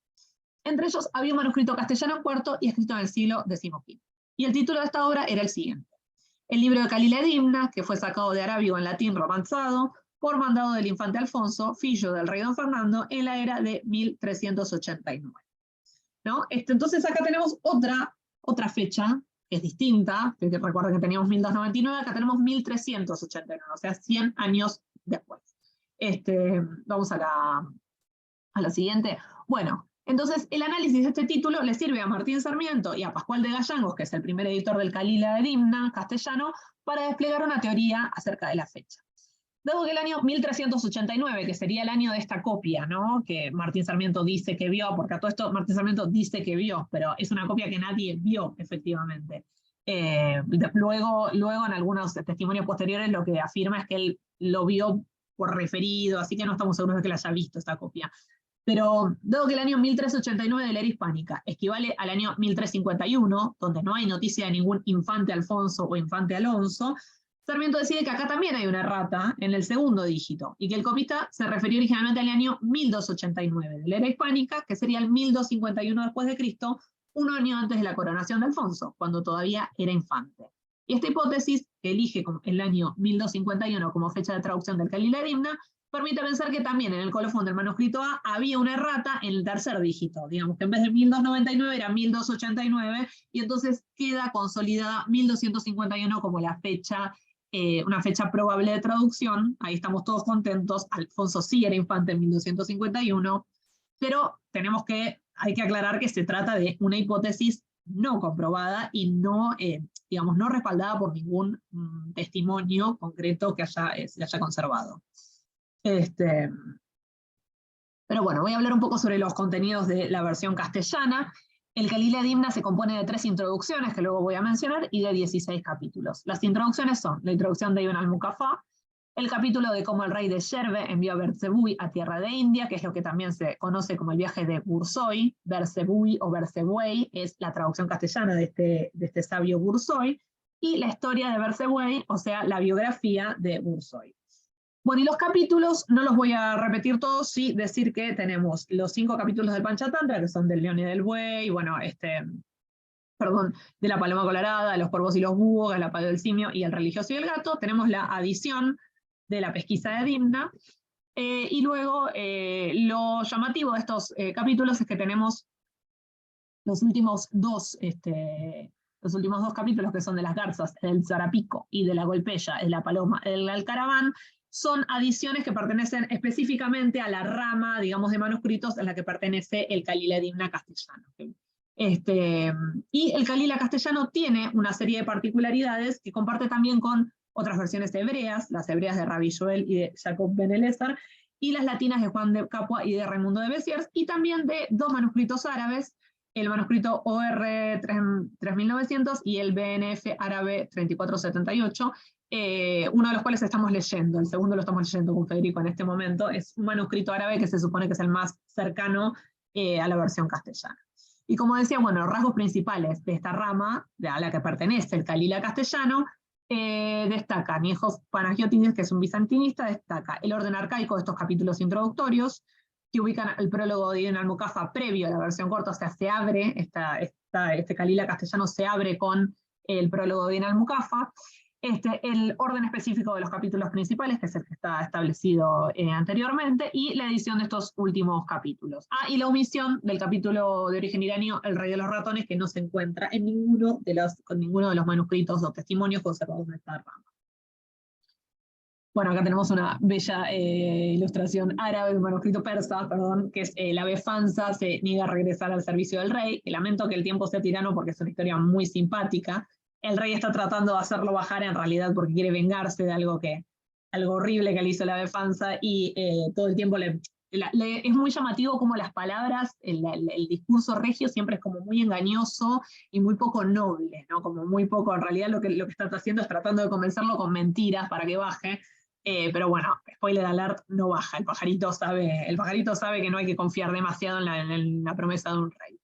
Entre ellos había un manuscrito castellano en cuarto y escrito en el siglo XV. Y el título de esta obra era el siguiente: el libro de Khalil ad-Dimna, que fue sacado de arábigo en latín romanzado, por mandado del infante Alfonso, fillo del rey don Fernando, en la era de 1389. ¿No? Entonces acá tenemos otra fecha, que es distinta, que recuerden que teníamos 1299, acá tenemos 1389, o sea, 100 años después. Vamos a la siguiente. Bueno, entonces el análisis de este título le sirve a Martín Sarmiento y a Pascual de Gallangos, que es el primer editor del Khalil ad-Dimna castellano, para desplegar una teoría acerca de la fecha. Dado que el año 1389, que sería el año de esta copia, ¿no? Que Martín Sarmiento dice que vio, porque a todo esto Martín Sarmiento dice que vio, pero es una copia que nadie vio efectivamente. Luego en algunos testimonios posteriores lo que afirma es que él lo vio por referido, así que no estamos seguros de que la haya visto esta copia. Pero dado que el año 1389 de la era hispánica equivale al año 1351, donde no hay noticia de ningún infante Alfonso o infante Alonso, Sarmiento decide que acá también hay una errata en el segundo dígito, y que el copista se refería originalmente al año 1289 de la era hispánica, que sería el 1251 después de Cristo, un año antes de la coronación de Alfonso, cuando todavía era infante. Y esta hipótesis, que elige el año 1251 como fecha de traducción del Khalil ad-Dimna, permite pensar que también en el colofón del manuscrito A había una errata en el tercer dígito, digamos que en vez de 1299 era 1289, y entonces queda consolidada 1251 como la fecha, una fecha probable de traducción. Ahí estamos todos contentos. Alfonso sí era infante en 1251, pero hay que aclarar que se trata de una hipótesis no comprobada y no, digamos, no respaldada por ningún testimonio concreto que se haya conservado. Pero bueno, voy a hablar un poco sobre los contenidos de la versión castellana. El Calilea Dimna se compone de 3 introducciones, que luego voy a mencionar, y de 16 capítulos. Las introducciones son la introducción de Ibn al-Muqafá, el capítulo de cómo el rey de Yerbe envió a Bersebui a tierra de India, que es lo que también se conoce como el viaje de Burzoy. Bersebui o Bersebuey es la traducción castellana de este sabio Burzoy, y la historia de Bersebuey, o sea, la biografía de Burzoy. Bueno, y los capítulos, no los voy a repetir todos, sí decir que tenemos los 5 capítulos del Panchatantra, que son del león y del buey, bueno, de la paloma colorada, los cuervos y los búhos, la palo del simio y el religioso y el gato. Tenemos la adición de la pesquisa de Dimna, y luego lo llamativo de estos capítulos es que tenemos los últimos dos capítulos, que son de las garzas, del zarapico y de la golpeya, de la paloma, el alcaraván, son adiciones que pertenecen específicamente a la rama, digamos, de manuscritos en la que pertenece el Calilea Dimna castellano. Y el Calilea castellano tiene una serie de particularidades que comparte también con otras versiones hebreas, las hebreas de Rabbi Joel y de Jacob Ben Eliezer, y las latinas de Juan de Capua y de Raimundo de Béziers, y también de 2 manuscritos árabes, el manuscrito OR 3900 y el BNF árabe 3478, uno de los cuales estamos leyendo, el segundo lo estamos leyendo con Federico en este momento. Es un manuscrito árabe que se supone que es el más cercano a la versión castellana. Y como decía, bueno, los rasgos principales de esta rama, a la que pertenece el Calilea castellano, destaca Niejos Panagiotides, que es un bizantinista, destaca el orden arcaico de estos capítulos introductorios, que ubican el prólogo de Ibn al-Muqafá previo a la versión corta, o sea, se abre, este Calilea castellano se abre con el prólogo de Ibn al-Muqafá. El orden específico de los capítulos principales, que es el que está establecido anteriormente, y la edición de estos últimos capítulos. Y la omisión del capítulo de origen iranio, El rey de los ratones, que no se encuentra en ninguno de los manuscritos o testimonios conservados de esta rama. Bueno, acá tenemos una bella ilustración árabe, un manuscrito persa, perdón, que es el ave Fansa se niega a regresar al servicio del rey. Lamento que el tiempo sea tirano porque es una historia muy simpática. El rey está tratando de hacerlo bajar en realidad porque quiere vengarse de algo horrible que le hizo la ave Fansa, y todo el tiempo es muy llamativo como las palabras, el discurso regio siempre es como muy engañoso y muy poco noble, ¿no? Como muy poco, en realidad lo que está haciendo es tratando de convencerlo con mentiras para que baje. Pero bueno, spoiler alert, no baja. El pajarito sabe que no hay que confiar demasiado en la promesa de un rey.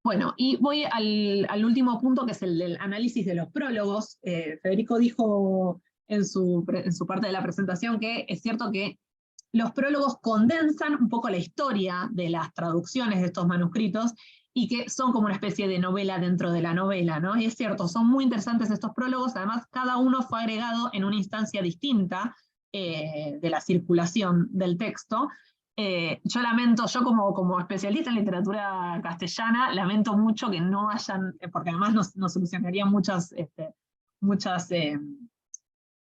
Bueno, y voy al último punto, que es el del análisis de los prólogos. Federico dijo en su parte de la presentación que es cierto que los prólogos condensan un poco la historia de las traducciones de estos manuscritos, y que son como una especie de novela dentro de la novela, ¿no? Y es cierto, son muy interesantes estos prólogos, además cada uno fue agregado en una instancia distinta de la circulación del texto. Yo como especialista en literatura castellana, lamento mucho que no hayan, porque además nos solucionaría muchas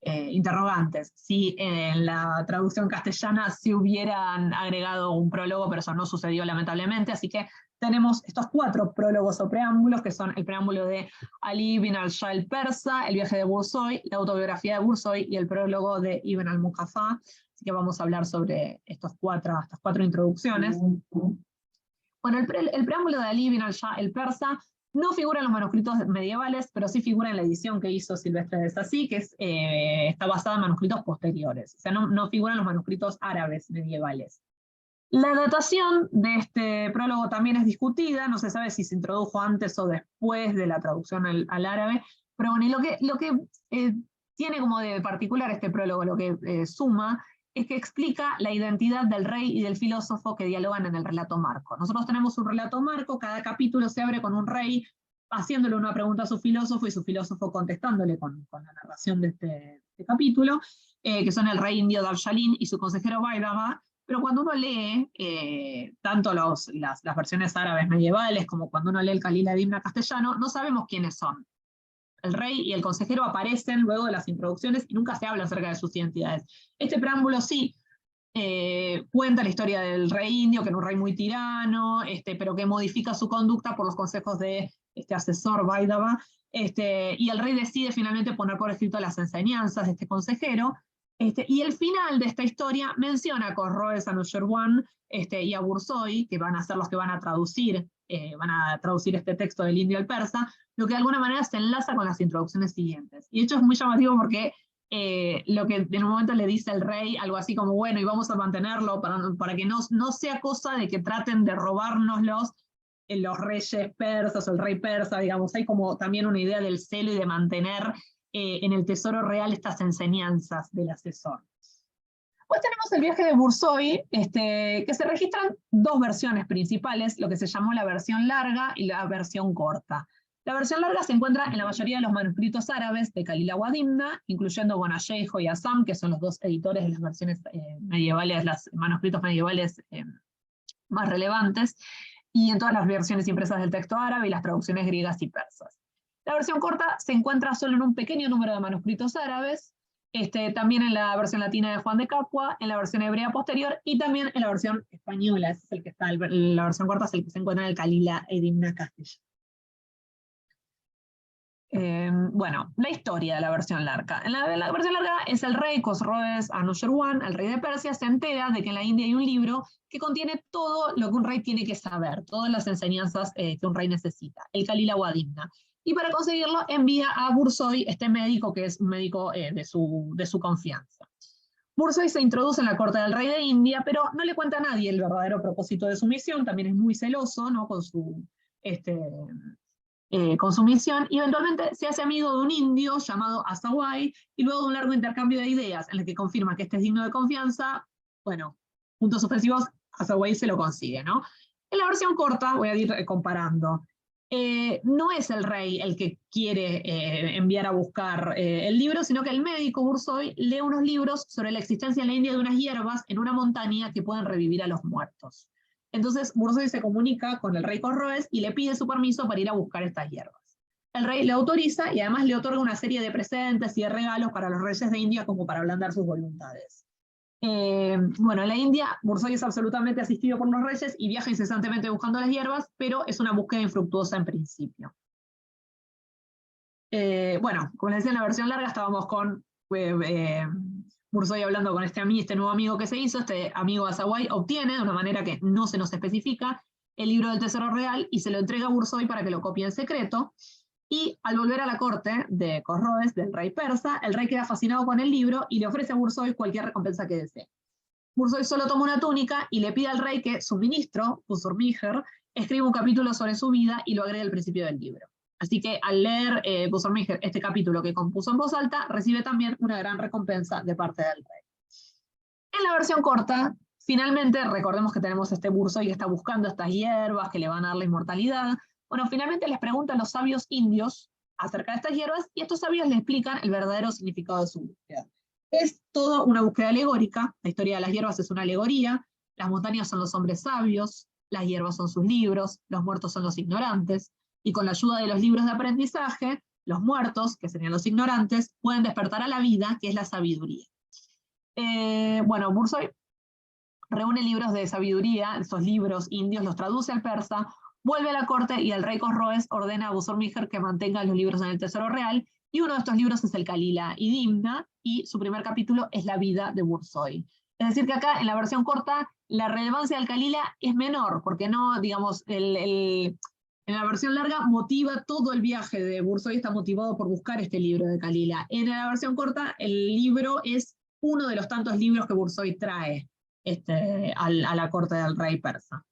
interrogantes. Si en la traducción castellana se hubieran agregado un prólogo, pero eso no sucedió lamentablemente, así que tenemos estos 4 prólogos o preámbulos, que son el preámbulo de Ali ibn al-Shah el persa, el viaje de Burzoy, la autobiografía de Burzoy y el prólogo de Ibn al-Muqafá. Así que vamos a hablar sobre estas 4 introducciones. Bueno, el preámbulo de Ali ibn al-Shah el persa no figura en los manuscritos medievales, pero sí figura en la edición que hizo Silvestre de Sacy, que está basada en manuscritos posteriores. O sea, no figura en los manuscritos árabes medievales. La datación de este prólogo también es discutida, no se sabe si se introdujo antes o después de la traducción al árabe, pero bueno, y lo que tiene como de particular este prólogo, lo que suma, es que explica la identidad del rey y del filósofo que dialogan en el relato marco. Nosotros tenemos un relato marco, cada capítulo se abre con un rey haciéndole una pregunta a su filósofo y su filósofo contestándole con la narración de este capítulo, que son el rey indio Dabshalin y su consejero Baidaba. Pero cuando uno lee tanto las versiones árabes medievales como cuando uno lee el Calilea Dimna castellano, no sabemos quiénes son. El rey y el consejero aparecen luego de las introducciones y nunca se habla acerca de sus identidades. Este preámbulo sí cuenta la historia del rey indio, que era un rey muy tirano, pero que modifica su conducta por los consejos de este asesor Baidaba, y el rey decide finalmente poner por escrito las enseñanzas de este consejero, Y el final de esta historia menciona a Cosroes, a Noshirwan y a Bursoy, que van a ser los que van a traducir este texto del indio al persa, lo que de alguna manera se enlaza con las introducciones siguientes. Y de hecho es muy llamativo porque lo que en un momento le dice el rey, algo así como, bueno, y vamos a mantenerlo para que no sea cosa de que traten de robárnoslos los reyes persas o el rey persa, digamos, hay como también una idea del celo y de mantener en el tesoro real estas enseñanzas del asesor. Pues tenemos el viaje de Bursoy, que se registran dos versiones principales, lo que se llamó la versión larga y la versión corta. La versión larga se encuentra en la mayoría de los manuscritos árabes de Khalil Awadimna, incluyendo Bonallejo y Assam, que son los dos editores de las versiones medievales, los manuscritos medievales más relevantes, y en todas las versiones impresas del texto árabe y las traducciones griegas y persas. La versión corta se encuentra solo en un pequeño número de manuscritos árabes, también en la versión latina de Juan de Capua, en la versión hebrea posterior y también en la versión española. Ese es el que está, la versión corta es el que se encuentra en el Khalil Edimna castellano. Bueno, la historia de la versión larga. En la versión larga es el rey Cosroes Anushirwan, el rey de Persia, se entera de que en la India hay un libro que contiene todo lo que un rey tiene que saber, todas las enseñanzas que un rey necesita, el Khalil Awadimna. Y para conseguirlo envía a Bursoy, este médico que es un médico de su confianza. Bursoy se introduce en la corte del rey de India, pero no le cuenta a nadie el verdadero propósito de su misión, también es muy celoso, ¿no? con su misión, y eventualmente se hace amigo de un indio llamado Asawai, y luego de un largo intercambio de ideas en el que confirma que este es digno de confianza, bueno, puntos suspensivos, Asawai se lo consigue, ¿no? En la versión corta, voy a ir comparando, no es el rey el que quiere enviar a buscar el libro, sino que el médico Bursoy lee unos libros sobre la existencia en la India de unas hierbas en una montaña que pueden revivir a los muertos. Entonces Bursoy se comunica con el rey Cosroes y le pide su permiso para ir a buscar estas hierbas. El rey le autoriza y además le otorga una serie de presentes y de regalos para los reyes de India como para ablandar sus voluntades. Bueno, en la India Bursoy es absolutamente asistido por los reyes y viaja incesantemente buscando las hierbas, pero es una búsqueda infructuosa en principio. Bueno, como les decía, en la versión larga estábamos con Bursoy hablando con este nuevo amigo que se hizo. Este amigo Asawai obtiene, de una manera que no se nos especifica, el libro del tesoro real y se lo entrega a Bursoy para que lo copie en secreto. Y al volver a la corte de Cosroes, del rey persa, el rey queda fascinado con el libro y le ofrece a Bursoy cualquier recompensa que desee. Bursoy solo toma una túnica y le pide al rey que su ministro, Buzurmijer, escriba un capítulo sobre su vida y lo agregue al principio del libro. Así que al leer Buzurmijer este capítulo que compuso en voz alta, recibe también una gran recompensa de parte del rey. En la versión corta, finalmente, recordemos que tenemos este Bursoy que está buscando estas hierbas que le van a dar la inmortalidad. Bueno, finalmente les preguntan a los sabios indios acerca de estas hierbas y estos sabios le explican el verdadero significado de su búsqueda. Es toda una búsqueda alegórica, la historia de las hierbas es una alegoría, las montañas son los hombres sabios, las hierbas son sus libros, los muertos son los ignorantes, y con la ayuda de los libros de aprendizaje, los muertos, que serían los ignorantes, pueden despertar a la vida, que es la sabiduría. Bueno, Bursoy reúne libros de sabiduría, esos libros indios los traduce al persa, vuelve a la corte y el rey Cosroes ordena a Buzurmijer que mantenga los libros en el tesoro real, y uno de estos libros es el Khalil Edimna, y su primer capítulo es la vida de Bursoy. Es decir que acá, en la versión corta, la relevancia del Khalil es menor, porque no, digamos, en la versión larga motiva todo el viaje de Bursoy, está motivado por buscar este libro de Khalil. En la versión corta, el libro es uno de los tantos libros que Bursoy trae a la corte del rey persa.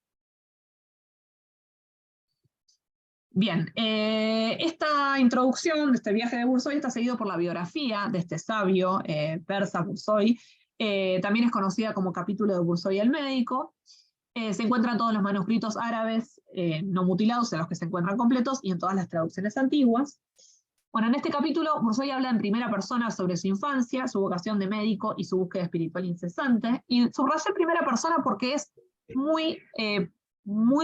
Bien, esta introducción de este viaje de Bursoy está seguido por la biografía de este sabio persa Bursoy. También es conocida como capítulo de Bursoy el médico. Se encuentran todos los manuscritos árabes no mutilados, en los que se encuentran completos, y en todas las traducciones antiguas. Bueno, en este capítulo Bursoy habla en primera persona sobre su infancia, su vocación de médico y su búsqueda espiritual incesante. Y subrayo en primera persona porque es muy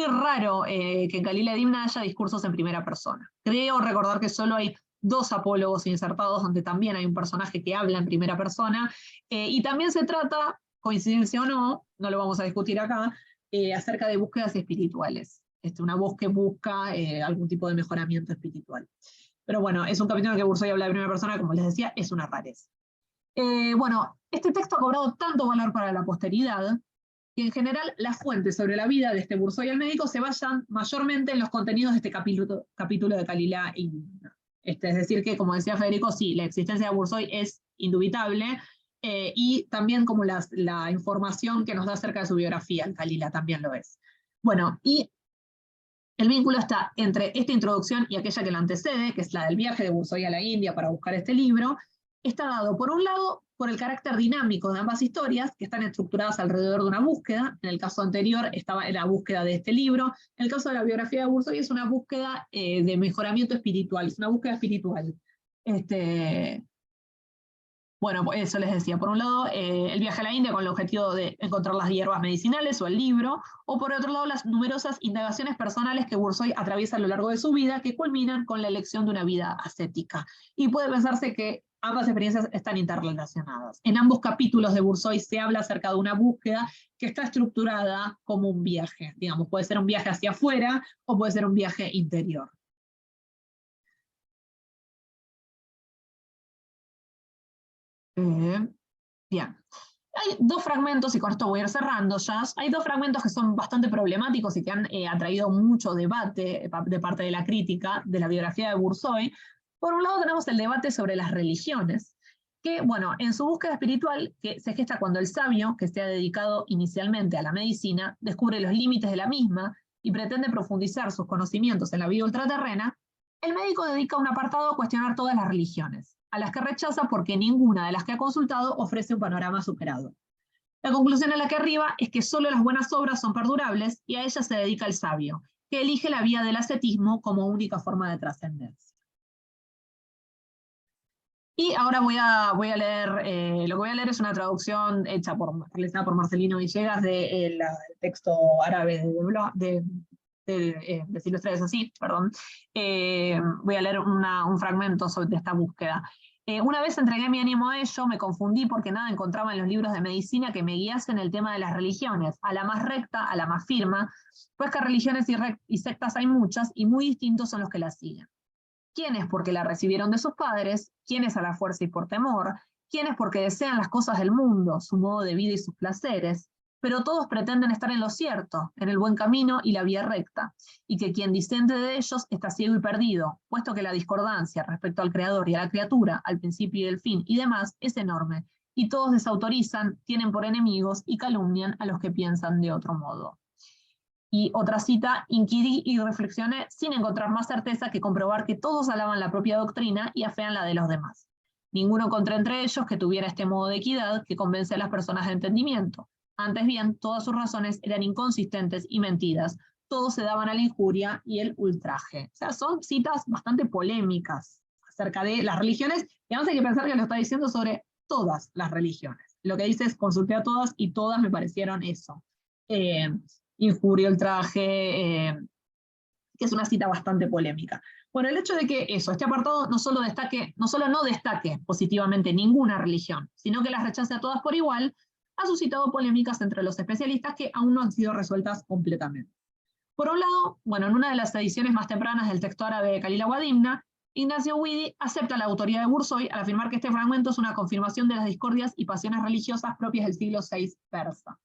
raro que en Khalil Edimna haya discursos en primera persona. Creo recordar que solo hay 2 apólogos insertados donde también hay un personaje que habla en primera persona, y también se trata, coincidencia o no, no lo vamos a discutir acá, acerca de búsquedas espirituales. Una voz que busca algún tipo de mejoramiento espiritual. Pero bueno, es un capítulo en el que Bursoy habla de primera persona, como les decía, es una rareza. Bueno, este texto ha cobrado tanto valor para la posteridad que en general las fuentes sobre la vida de este Bourzois el médico se basan mayormente en los contenidos de este capítulo de Calila. Es decir que, como decía Federico, sí, la existencia de Bourzois es indubitable, y también como la información que nos da acerca de su biografía, en Calila también lo es. Bueno, y el vínculo está entre esta introducción y aquella que la antecede, que es la del viaje de Bourzois a la India para buscar este libro. Está dado, por un lado, por el carácter dinámico de ambas historias, que están estructuradas alrededor de una búsqueda. En el caso anterior estaba la búsqueda de este libro. En el caso de la biografía de Bourzois es una búsqueda de mejoramiento espiritual, es una búsqueda espiritual. Bueno, eso les decía. Por un lado, el viaje a la India con el objetivo de encontrar las hierbas medicinales o el libro, o por otro lado, las numerosas indagaciones personales que Bourzois atraviesa a lo largo de su vida, que culminan con la elección de una vida ascética. Y puede pensarse que ambas experiencias están interrelacionadas. En ambos capítulos de Bourzois se habla acerca de una búsqueda que está estructurada como un viaje. Digamos, puede ser un viaje hacia afuera o puede ser un viaje interior. Bien. Hay dos fragmentos, y con esto voy a ir cerrando ya, hay dos fragmentos que son bastante problemáticos y que han atraído mucho debate de parte de la crítica de la biografía de Bourzois. Por un lado tenemos el debate sobre las religiones, que, bueno, en su búsqueda espiritual, que se gesta cuando el sabio, que se ha dedicado inicialmente a la medicina, descubre los límites de la misma y pretende profundizar sus conocimientos en la vida ultraterrena, el médico dedica un apartado a cuestionar todas las religiones, a las que rechaza porque ninguna de las que ha consultado ofrece un panorama superado. La conclusión a la que arriba es que solo las buenas obras son perdurables y a ellas se dedica el sabio, que elige la vía del ascetismo como única forma de trascendencia. Y ahora voy a leer, lo que voy a leer es una traducción realizada por Marcelino Villegas del texto árabe de Silvestre de Sassi, perdón. Voy a leer un fragmento de esta búsqueda. Una vez entregué mi ánimo a ello, me confundí porque nada encontraba en los libros de medicina que me guiasen el tema de las religiones, a la más recta, a la más firma, pues que religiones y sectas hay muchas y muy distintos son los que las siguen. ¿Quiénes porque la recibieron de sus padres? ¿Quiénes a la fuerza y por temor? ¿Quiénes porque desean las cosas del mundo, su modo de vida y sus placeres? Pero todos pretenden estar en lo cierto, en el buen camino y la vía recta, y que quien disente de ellos está ciego y perdido, puesto que la discordancia respecto al Creador y a la criatura, al principio y el fin y demás, es enorme, y todos desautorizan, tienen por enemigos y calumnian a los que piensan de otro modo. Y otra cita, inquirí y reflexioné sin encontrar más certeza que comprobar que todos alaban la propia doctrina y afean la de los demás. Ninguno encontré entre ellos que tuviera este modo de equidad que convence a las personas de entendimiento. Antes bien, todas sus razones eran inconsistentes y mentiras. Todos se daban a la injuria y el ultraje. O sea, son citas bastante polémicas acerca de las religiones. Y además hay que pensar que lo está diciendo sobre todas las religiones. Lo que dice es consulté a todas y todas me parecieron eso. Injuria, ultraje, que es una cita bastante polémica. Bueno, el hecho de que este apartado no solo no destaque positivamente ninguna religión, sino que las rechace a todas por igual, ha suscitado polémicas entre los especialistas que aún no han sido resueltas completamente. Por un lado, bueno, en una de las ediciones más tempranas del texto árabe de Khalil Awadimna, Ignacio Ouidi acepta la autoría de Bourzois al afirmar que este fragmento es una confirmación de las discordias y pasiones religiosas propias del siglo VI persa.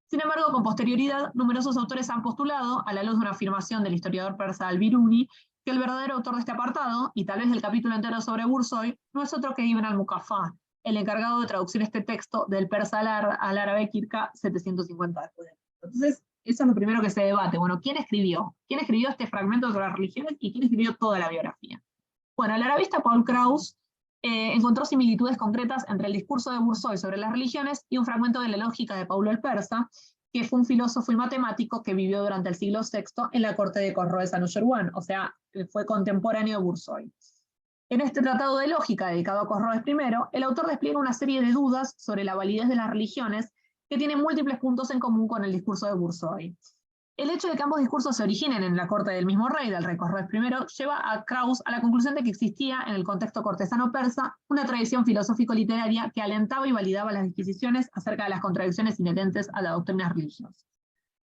Sin embargo, con posterioridad, numerosos autores han postulado, a la luz de una afirmación del historiador persa Al-Biruni, que el verdadero autor de este apartado, y tal vez del capítulo entero sobre Bourzois, no es otro que Ibn al-Muqaffa, el encargado de traducir este texto del persa al árabe Kirka 750 después. Entonces, eso es lo primero que se debate. Bueno, ¿quién escribió? ¿Quién escribió este fragmento sobre las religiones y quién escribió toda la biografía? Bueno, el arabista Paul Krauss encontró similitudes concretas entre el discurso de Bourzois sobre las religiones y un fragmento de la lógica de Paulo el Persa, que fue un filósofo y matemático que vivió durante el siglo VI en la corte de Khosroes Anushirwan, o sea, fue contemporáneo de Bourzois. En este tratado de lógica dedicado a Khosroes I, el autor despliega una serie de dudas sobre la validez de las religiones que tienen múltiples puntos en común con el discurso de Bourzois. El hecho de que ambos discursos se originen en la corte del mismo rey, del rey Khosroes I, lleva a Krauss a la conclusión de que existía en el contexto cortesano persa una tradición filosófico-literaria que alentaba y validaba las disquisiciones acerca de las contradicciones inherentes a las doctrinas religiosas.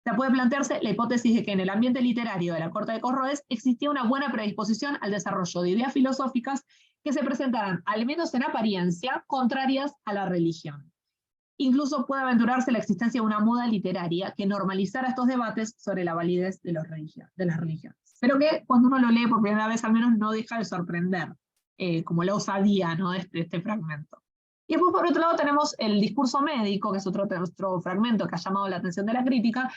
Se puede plantearse la hipótesis de que en el ambiente literario de la corte de Khosroes existía una buena predisposición al desarrollo de ideas filosóficas que se presentarán, al menos en apariencia, contrarias a la religión. Incluso puede aventurarse la existencia de una moda literaria que normalizara estos debates sobre la validez de las religiones. Pero que cuando uno lo lee por primera vez al menos no deja de sorprender, como la osadía, ¿no?, de este fragmento. Y después por otro lado tenemos el discurso médico, que es otro fragmento que ha llamado la atención de la crítica,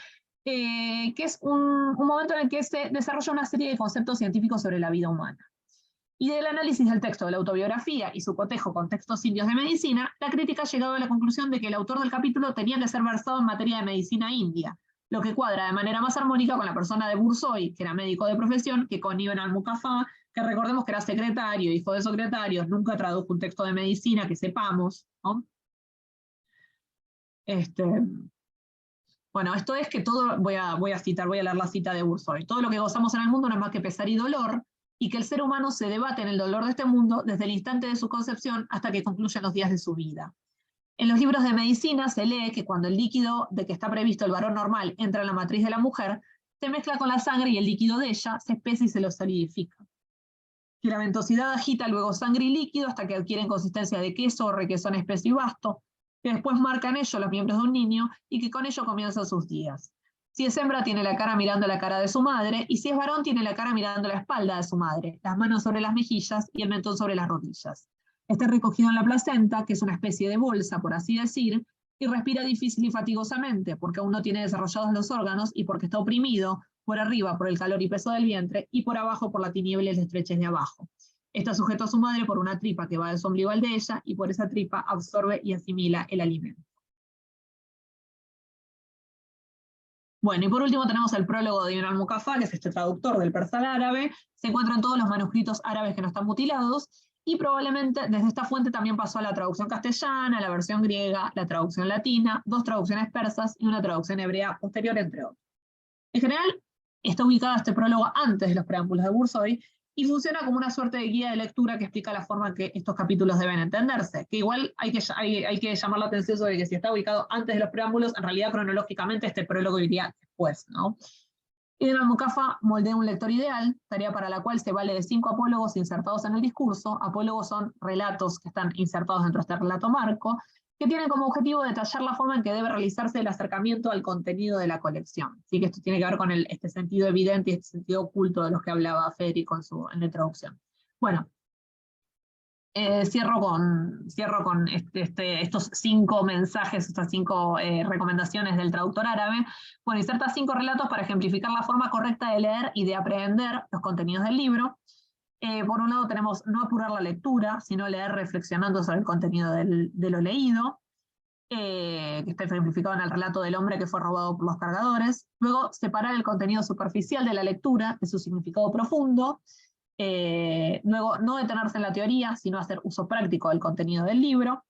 que es un momento en el que se desarrolla una serie de conceptos científicos sobre la vida humana. Y del análisis del texto de la autobiografía y su cotejo con textos indios de medicina, la crítica ha llegado a la conclusión de que el autor del capítulo tenía que ser versado en materia de medicina india, lo que cuadra de manera más armónica con la persona de Burzoi, que era médico de profesión, que con Ibn al-Muqafá, que recordemos que era secretario, hijo de secretarios, nunca tradujo un texto de medicina, que sepamos, ¿no? Bueno, esto es que todo, voy a leer la cita de Burzoi, todo lo que gozamos en el mundo no es más que pesar y dolor, y que el ser humano se debate en el dolor de este mundo desde el instante de su concepción hasta que concluyen los días de su vida. En los libros de medicina se lee que cuando el líquido de que está previsto el varón normal entra en la matriz de la mujer, se mezcla con la sangre y el líquido de ella se espesa y se lo solidifica. Que la ventosidad agita luego sangre y líquido hasta que adquieren consistencia de queso o requesón espeso y vasto, que después marcan ello los miembros de un niño y que con ello comienzan sus días. Si es hembra, tiene la cara mirando la cara de su madre, y si es varón, tiene la cara mirando la espalda de su madre, las manos sobre las mejillas y el mentón sobre las rodillas. Está recogido en la placenta, que es una especie de bolsa, por así decir, y respira difícil y fatigosamente, porque aún no tiene desarrollados los órganos y porque está oprimido por arriba por el calor y peso del vientre, y por abajo por la tiniebla y la estrechez de abajo. Está sujeto a su madre por una tripa que va de su ombligo al de ella, y por esa tripa absorbe y asimila el alimento. Bueno, y por último tenemos el prólogo de Ibn al-Muqafá, que es este traductor del persa al árabe. Se encuentran todos los manuscritos árabes que no están mutilados, y probablemente desde esta fuente también pasó a la traducción castellana, la versión griega, la traducción latina, 2 traducciones persas y una traducción hebrea posterior, entre otros. En general, está ubicado este prólogo antes de los preámbulos de Burzoi, y funciona como una suerte de guía de lectura que explica la forma en que estos capítulos deben entenderse, que igual hay que llamar la atención sobre que si está ubicado antes de los preámbulos, en realidad cronológicamente este prólogo iría después, ¿no? Ibn al-Muqafá moldea un lector ideal, tarea para la cual se vale de 5 apólogos insertados en el discurso. Apólogos son relatos que están insertados dentro de este relato marco, que tienen como objetivo detallar la forma en que debe realizarse el acercamiento al contenido de la colección. Así que esto tiene que ver con este sentido evidente y este sentido oculto de los que hablaba Federico en la introducción. Bueno, cierro con estos 5 mensajes, estas 5 recomendaciones del traductor árabe. Bueno, inserta 5 relatos para ejemplificar la forma correcta de leer y de aprender los contenidos del libro. Por un lado tenemos no apurar la lectura, sino leer reflexionando sobre el contenido de lo leído, que está ejemplificado en el relato del hombre que fue robado por los cargadores. Luego, separar el contenido superficial de la lectura de su significado profundo. Luego, no detenerse en la teoría, sino hacer uso práctico del contenido del libro.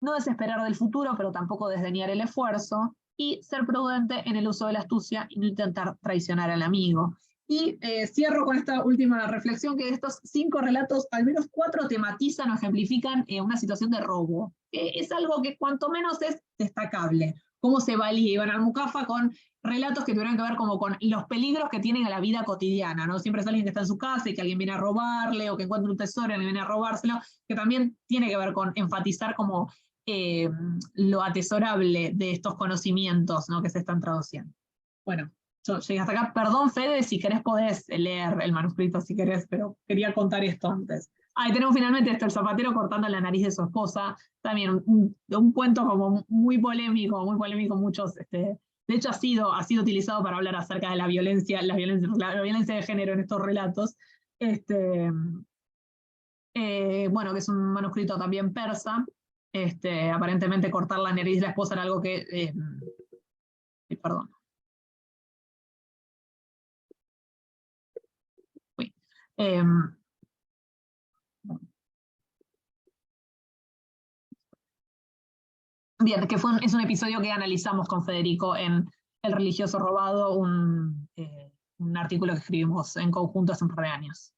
No desesperar del futuro, pero tampoco desdeñar el esfuerzo. Y ser prudente en el uso de la astucia y no intentar traicionar al amigo. Y cierro con esta última reflexión, que de estos 5 relatos, al menos 4 tematizan o ejemplifican una situación de robo. Es algo que cuanto menos es destacable. Cómo se valía Ibn al-Muqafá con relatos que tuvieron que ver como con los peligros que tienen a la vida cotidiana, ¿no? Siempre es alguien que está en su casa y que alguien viene a robarle, o que encuentra un tesoro y alguien viene a robárselo, que también tiene que ver con enfatizar como lo atesorable de estos conocimientos, ¿no?, que se están traduciendo. Bueno, yo llegué hasta acá. Perdón, Fede, si querés podés leer el manuscrito si querés, pero quería contar esto antes. Y tenemos finalmente el zapatero cortando la nariz de su esposa, también un cuento como muy polémico, muchos, de hecho ha sido utilizado para hablar acerca de la violencia de género en estos relatos. Bueno, que es un manuscrito también persa. Aparentemente cortar la nariz de la esposa era algo que... perdón. Bien, que es un episodio que analizamos con Federico en El religioso robado, un artículo que escribimos en conjunto hace un par de años.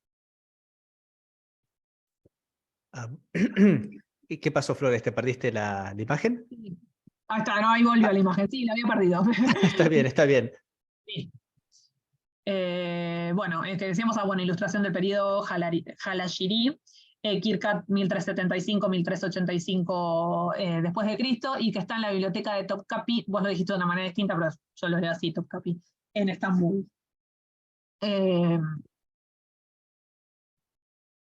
¿Y qué pasó, Flores? ¿Te perdiste la imagen? Sí. Está, no, ahí volvió la imagen, sí, la había perdido. Está bien, está bien. Sí. Bueno, decíamos, ilustración del periodo Jalashiri. Kirkat 1375-1385 después de Cristo, y que está en la biblioteca de Topkapi, vos lo dijiste de una manera distinta, pero yo lo leo así, Topkapi, en Estambul.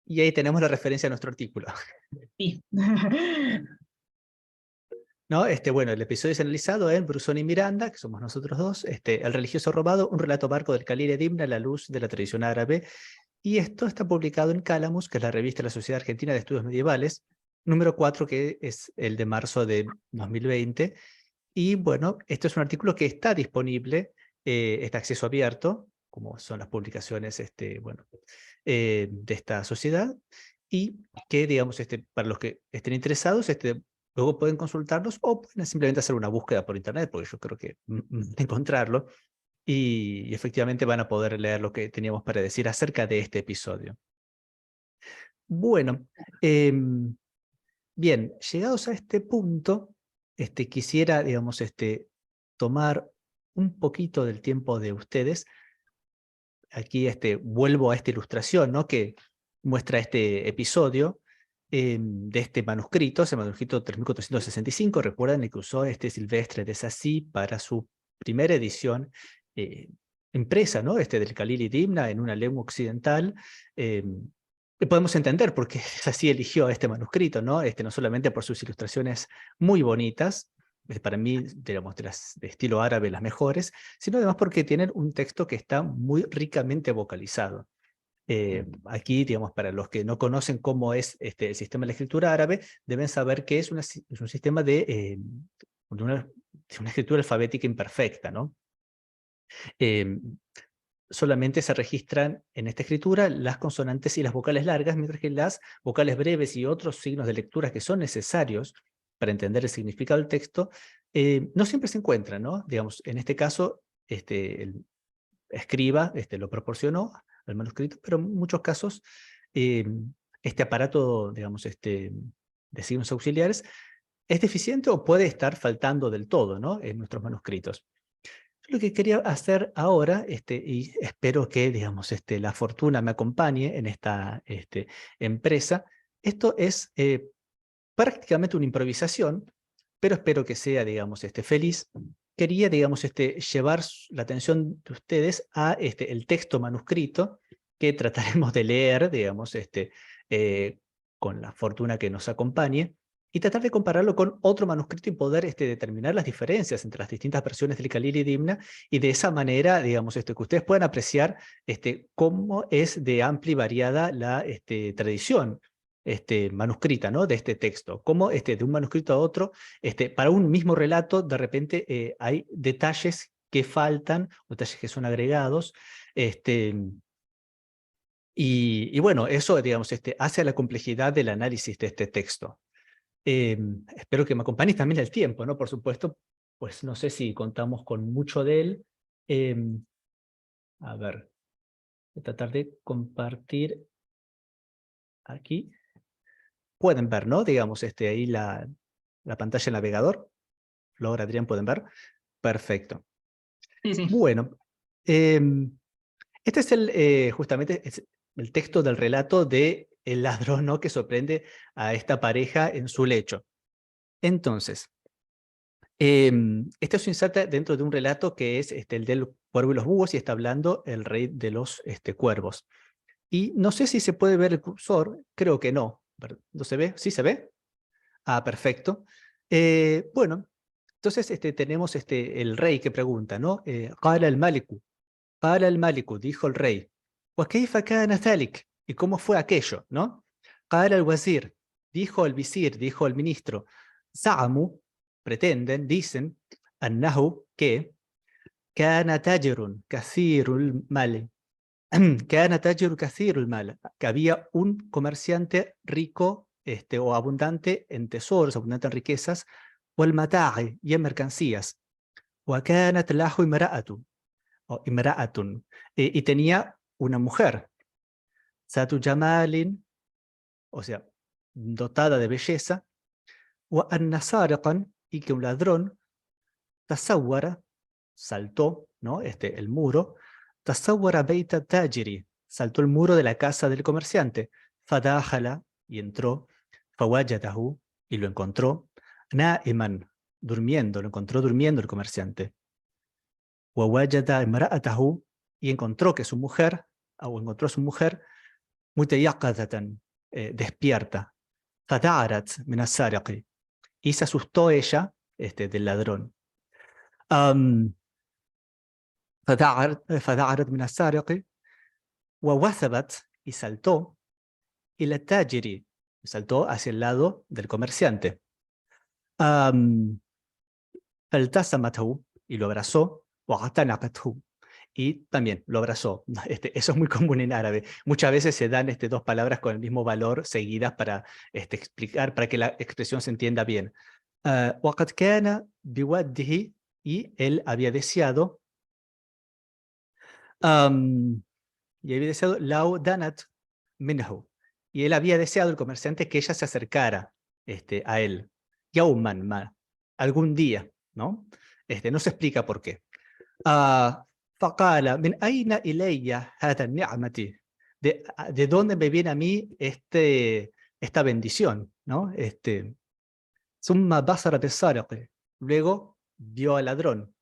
Y ahí tenemos la referencia a nuestro artículo. Sí. ¿No? Bueno, el episodio es analizado en Brusón y Miranda, que somos nosotros dos, El religioso robado, un relato barco del Khalil Edimna a la luz de la tradición árabe, y esto está publicado en Calamus, que es la revista de la Sociedad Argentina de Estudios Medievales, número 4, que es el de marzo de 2020, y bueno, esto es un artículo que está disponible, está acceso abierto, como son las publicaciones bueno, de esta sociedad, y que, digamos, para los que estén interesados, luego pueden consultarlos o pueden simplemente hacer una búsqueda por internet, porque yo creo que encontrarlo, y efectivamente van a poder leer lo que teníamos para decir acerca de este episodio. Bueno, bien, llegados a este punto, quisiera, digamos, tomar un poquito del tiempo de ustedes. Aquí vuelvo a esta ilustración, ¿no?, que muestra este episodio de este manuscrito, ese manuscrito 3465, recuerdan que usó Silvestre de Sacy para su primera edición impresa, ¿no?, del Khalil Edimna en una lengua occidental. Podemos entender por qué Sacy eligió este manuscrito, ¿no? No solamente por sus ilustraciones muy bonitas, para mí, digamos, de estilo árabe las mejores, sino además porque tienen un texto que está muy ricamente vocalizado. Aquí, digamos, para los que no conocen cómo es el sistema de la escritura árabe, deben saber que es un sistema de una escritura alfabética imperfecta, ¿no? Solamente se registran en esta escritura las consonantes y las vocales largas, mientras que las vocales breves y otros signos de lectura que son necesarios para entender el significado del texto, no siempre se encuentran, ¿no? Digamos, en este caso, el escriba lo proporcionó al manuscrito, pero en muchos casos este aparato, digamos, de signos auxiliares es deficiente o puede estar faltando del todo, ¿no?, en nuestros manuscritos. Lo que quería hacer ahora, y espero que, digamos, la fortuna me acompañe en esta empresa, esto es prácticamente una improvisación, pero espero que sea, digamos, feliz. Quería, digamos, llevar la atención de ustedes a el texto manuscrito que trataremos de leer, digamos, con la fortuna que nos acompañe, y tratar de compararlo con otro manuscrito y poder determinar las diferencias entre las distintas versiones del Khalil Edimna, y de esa manera, digamos, que ustedes puedan apreciar cómo es de amplia y variada la tradición manuscrita, ¿no?, de este texto, cómo de un manuscrito a otro, para un mismo relato, de repente hay detalles que faltan, detalles que son agregados, y bueno, eso, digamos, hace a la complejidad del análisis de este texto. Espero que me acompañes también el tiempo, ¿no? Por supuesto, pues no sé si contamos con mucho de él. A ver, voy a tratar de compartir aquí. Pueden ver, ¿no?, digamos, ahí la pantalla del navegador. Flor, Adrián, ¿pueden ver? Perfecto. Sí, sí. Bueno, este es justamente es el texto del relato de el ladrón, ¿no?, que sorprende a esta pareja en su lecho. Entonces, este se inserta dentro de un relato que es el del cuervo y los búhos, y está hablando el rey de los cuervos. Y no sé si se puede ver el cursor, creo que no. ¿No se ve? ¿Sí se ve? Ah, perfecto. Bueno, entonces tenemos el rey que pregunta, ¿no? Qala al-Maliku. Qala al-Maliku, dijo el rey. Wa kayfa kana thalik? ¿Y cómo fue aquello, no? Qala al-Wazir, dijo el visir, dijo el ministro. Za'amu, pretenden, dicen, annahu, que kana tajirun kathirul mal. Kana tajirun kathirul mal. Que había un comerciante rico o abundante en tesoros, abundante en riquezas, والمتاع y en mercancías. وكانت له امرأة o imra'atun, y tenía una mujer, Zatu Jamalin, o sea, dotada de belleza, wa anna sariqan, y que un ladrón, tasawwara, saltó, ¿no?, el muro, tasawwara beita tajiri, saltó el muro de la casa del comerciante, fadakhala y entró, فوجده, y lo encontró, نائما, durmiendo, lo encontró durmiendo el comerciante. ووجد امرأته, y encontró que su mujer, o encontró a su mujer, متيقظة, despierta. فذعرت من السارق, y se asustó ella del ladrón. فذعرت من السارق ووثبت, y saltó, إلى التاجر, y saltó hacia el lado del comerciante. فالتسمته, y lo abrazó, واعتنقته, y también lo abrazó. Eso es muy común en árabe. Muchas veces se dan dos palabras con el mismo valor seguidas para explicar, para que la expresión se entienda bien. وقد كان بوده, y él había deseado, لو دنت منه, y él había deseado, el comerciante, que ella se acercara a él. يوما ما, algún día, ¿no? No se explica por qué. فقال من أين إلي هذا النعمة, ¿de dónde me viene a mí esta bendición, ¿no? ثم بصر بالسارق, luego vio al ladrón.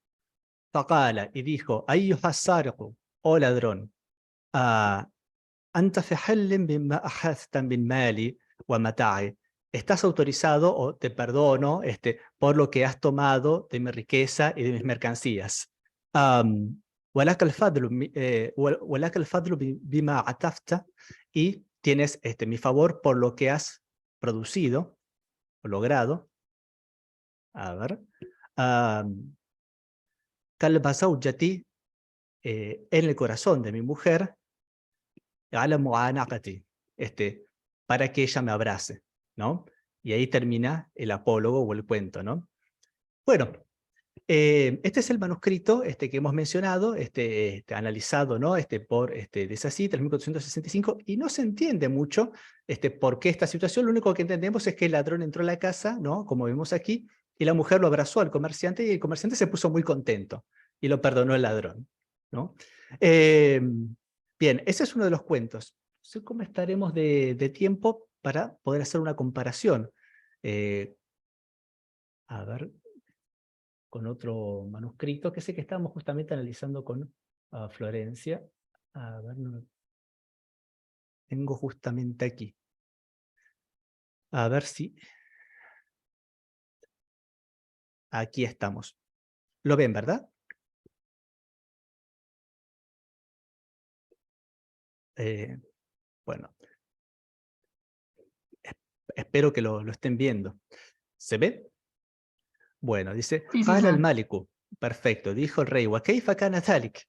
فقال, y dijo, أيها السارق, oh ladrón, أنت في حل بما أخذت من مالي ومتاعي, estás autorizado, o te perdono, por lo que has tomado de mi riqueza y de mis mercancías. ولك الفضل بما عطفت, y tienes mi favor por lo que has producido o logrado. A ver. قلب زوجتي, en el corazón de mi mujer, على معانقتي, para que ella me abrace, ¿no? Y ahí termina el apólogo o el cuento, ¿no? Bueno, este es el manuscrito que hemos mencionado, analizado, ¿no? Por Desacy, 1465, y no se entiende mucho por qué esta situación. Lo único que entendemos es que el ladrón entró a la casa, ¿no? Como vemos aquí, y la mujer lo abrazó al comerciante, y el comerciante se puso muy contento, y lo perdonó el ladrón, ¿no? Bien, ese es uno de los cuentos. No sé cómo estaremos de tiempo para poder hacer una comparación. A ver, con otro manuscrito, que sé que estábamos justamente analizando con Florencia. A ver, no, tengo justamente aquí. A ver si... Aquí estamos. ¿Lo ven, verdad? Bueno. Espero que lo estén viendo. ¿Se ve? Bueno, dice, Sí, sí, قال sí. الملك. Perfecto, dijo el rey, وكيف كان ذلك?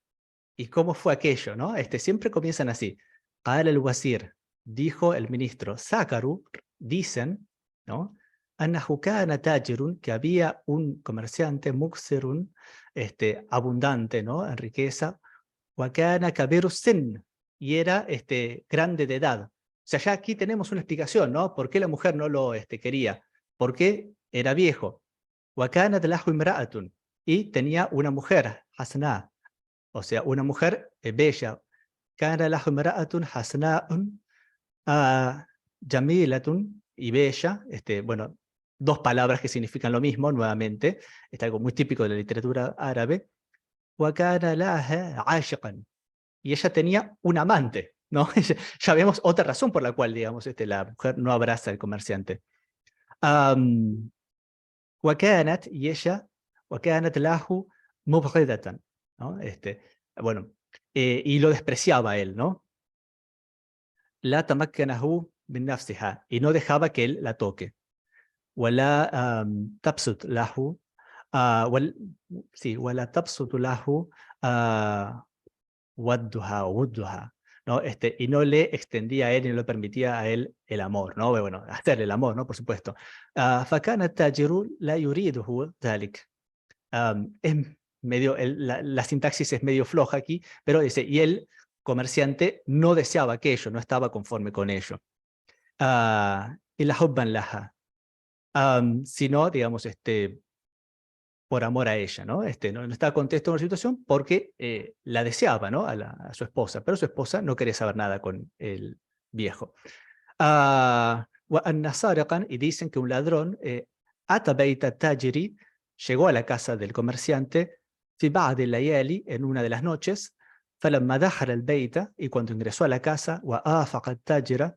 ¿Y cómo fue aquello, no? Siempre comienzan así. قال الوزير, dijo el ministro. ذكروا, dicen, ¿no? أنه كان تاجر, que había un comerciante, مكثر, abundante, ¿no? En riqueza. وكان كبير السن, y era grande de edad. O sea, ya aquí tenemos una explicación, ¿no? ¿Por qué la mujer no lo quería? Porque era viejo. وكانت له امرأة, y tenía una mujer, حسناء, o sea, una mujer bella. كان له امرأة حسناء جميلة, y bella. Bueno, dos palabras que significan lo mismo, nuevamente. Es algo muy típico de la literatura árabe. وكان لها عاشقا, y ella tenía un amante, ¿no? Ya vemos otra razón por la cual, digamos, la mujer no abraza al comerciante. وكانت, y ella, وكانت له مبغضة, ¿no? Bueno, y lo despreciaba a él, ¿no? لا تمكنه من نفسها, y no dejaba que él la toque. ولا تبسط له, sí, ولا تبسط له ودها o ودها, ¿no? Y no le extendía a él y no le permitía a él el amor, ¿no? Bueno, hacerle el amor, ¿no? Por supuesto. فكان التاجر لا يريده ذلك. Es medio, la sintaxis es medio floja aquí, pero dice, y el comerciante no deseaba aquello, no estaba conforme con ello. إلا حبا لها, sino, digamos, por amor a ella, ¿no? No estaba contento con la situación porque la deseaba, ¿no? A su esposa, pero su esposa no quería saber nada con el viejo. وأن سارقا, y dicen que un ladrón أتى بيت التاجر, llegó a la casa del comerciante في بعض الليالي, en una de las noches, فلما دخل البيت, y cuando ingresó a la casa, وآفق التاجر,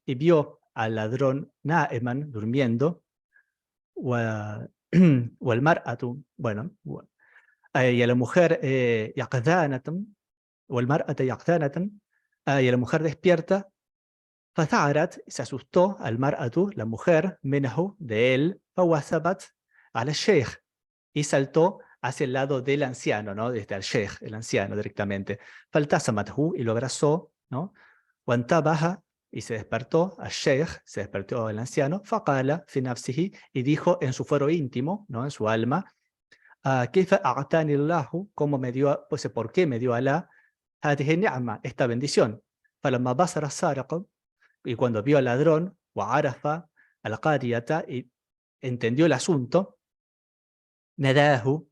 y vio al ladrón نائما, durmiendo, والمرأة, bueno, y a la mujer يقظانة, والمرأة يقظانة, y a la mujer despierta, فثارت, se asustó, المرأة, la mujer, منه, de él, فوثبت على الشيخ, y saltó hacia el lado del anciano, ¿no? Desde el sheikh, el anciano directamente. فالتزمته, y lo abrazó, ¿no? وانتبه, y se despertó, al sheikh, se despertó el anciano, فقال في نفسه, y dijo en su fuero íntimo, ¿no? En su alma, كيف أعطاني الله, cómo me dio, pues por qué me dio Alá, هذه النعمة, esta bendición. فلما بصر السارق, y cuando vio al ladrón, وعرف القارية, y entendió el asunto, ناداه,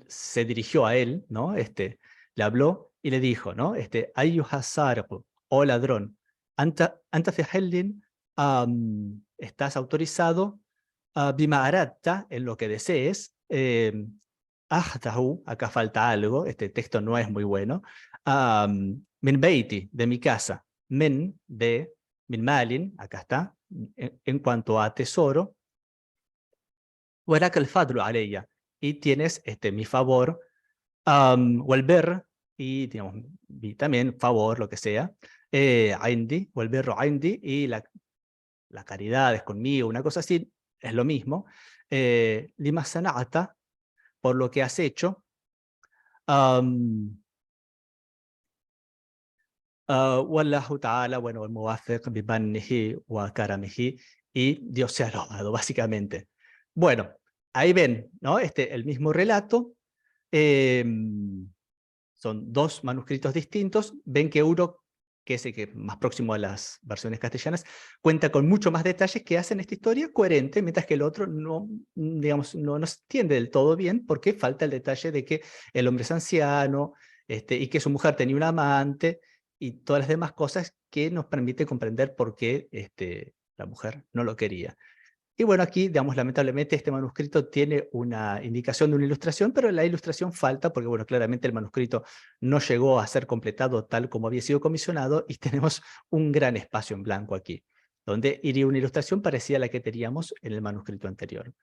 se dirigió a él, ¿no? Le habló y le dijo, ¿no? أيها السارق, oh ladrón, أنت في حل, estás autorizado, بما أردت, en lo que desees, أخذه, acá falta algo, este texto no es muy bueno, من بيتي, de mi casa, من, de, min malin, acá está, en cuanto a tesoro, ولك الفضل علي, y tienes mi favor, والبر, y digamos, y también favor, lo que sea, عندي, والبر عندي, y la caridad es conmigo, una cosa así, es lo mismo, لما صنعت, por lo que has hecho, والله تعالى, bueno, الموافق بمنه وكرمه, y Dios sea alabado, básicamente. Bueno, ahí ven, ¿no? El mismo relato, son dos manuscritos distintos, ven que uno, que es el que más próximo a las versiones castellanas, cuenta con mucho más detalles que hacen esta historia coherente, mientras que el otro no, digamos, no se entiende del todo bien, porque falta el detalle de que el hombre es anciano, y que su mujer tenía un amante, y todas las demás cosas que nos permiten comprender por qué la mujer no lo quería. Y bueno, aquí, digamos, lamentablemente este manuscrito tiene una indicación de una ilustración, pero la ilustración falta porque, bueno, claramente el manuscrito no llegó a ser completado tal como había sido comisionado, y tenemos un gran espacio en blanco aquí, donde iría una ilustración parecida a la que teníamos en el manuscrito anterior.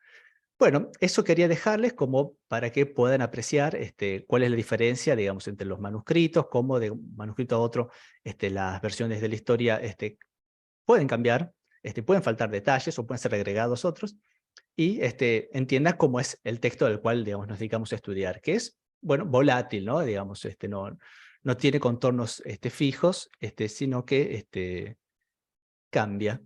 Bueno, eso quería dejarles como para que puedan apreciar cuál es la diferencia, digamos, entre los manuscritos, cómo de un manuscrito a otro las versiones de la historia pueden cambiar, pueden faltar detalles o pueden ser agregados otros, y entiendan cómo es el texto del cual, digamos, nos dedicamos a estudiar, que es, bueno, volátil, ¿no? Digamos, no tiene contornos fijos, sino que cambia.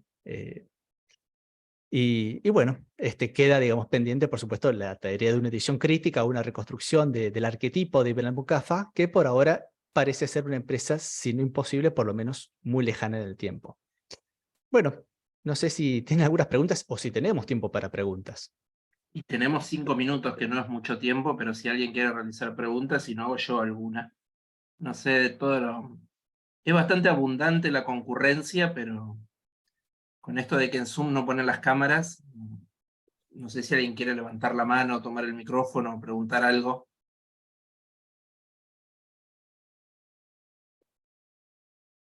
Y bueno, queda, digamos, pendiente, por supuesto, la tarea de una edición crítica, una reconstrucción del arquetipo de Ibn al-Muqaffa, que por ahora parece ser una empresa, si no imposible, por lo menos muy lejana en el tiempo. Bueno, no sé si tienen algunas preguntas o si tenemos tiempo para preguntas. Y tenemos 5 minutos, que no es mucho tiempo, pero si alguien quiere realizar preguntas, si no hago yo alguna. No sé, de todo lo... Es bastante abundante la concurrencia, pero con esto de que en Zoom no ponen las cámaras, no sé si alguien quiere levantar la mano, tomar el micrófono, preguntar algo.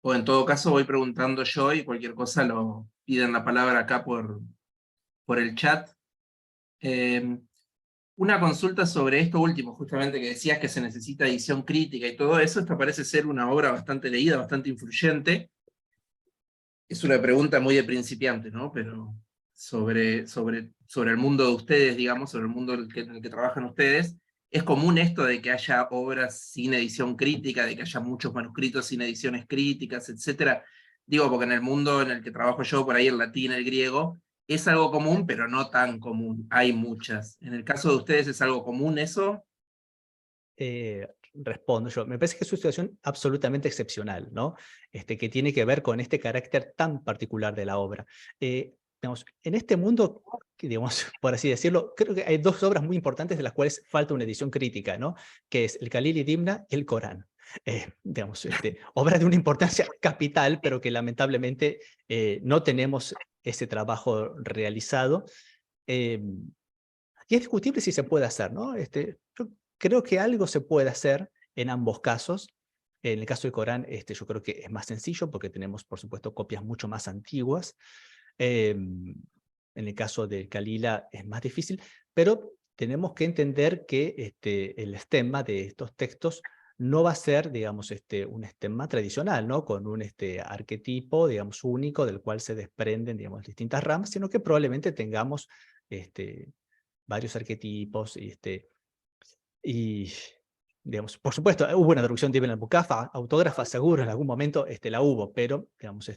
O en todo caso voy preguntando yo y cualquier cosa lo piden la palabra acá por el chat. Una consulta sobre esto último, justamente que decías que se necesita edición crítica y todo eso. Esta parece ser una obra bastante leída, bastante influyente. Es una pregunta muy de principiante, ¿no? Pero sobre el mundo de ustedes, digamos, sobre el mundo en el que trabajan ustedes. ¿Es común esto de que haya obras sin edición crítica, de que haya muchos manuscritos sin ediciones críticas, etcétera? Digo, porque en el mundo en el que trabajo yo, por ahí el latín, el griego, es algo común, pero no tan común. Hay muchas. ¿En el caso de ustedes es algo común eso? Respondo yo. Me parece que es una situación absolutamente excepcional, ¿no? Que tiene que ver con este carácter tan particular de la obra. digamos, en este mundo, digamos, por así decirlo, creo que hay dos obras muy importantes de las cuales falta una edición crítica, ¿no? Que es el Khalil y Dimna y el Corán. Digamos, obras de una importancia capital, pero que lamentablemente no tenemos ese trabajo realizado. Y es discutible si se puede hacer, ¿no? Yo creo que algo se puede hacer en ambos casos. En el caso del Corán, yo creo que es más sencillo porque tenemos, por supuesto, copias mucho más antiguas. En el caso de Kalila es más difícil, pero tenemos que entender que el estemma de estos textos no va a ser, digamos, un estemma tradicional, ¿no? Con un arquetipo, digamos, único, del cual se desprenden, digamos, distintas ramas, sino que probablemente tengamos varios arquetipos y digamos, por supuesto, hubo una traducción de Ibn al-Muqaffa, autógrafa seguro en algún momento la hubo, pero digamos,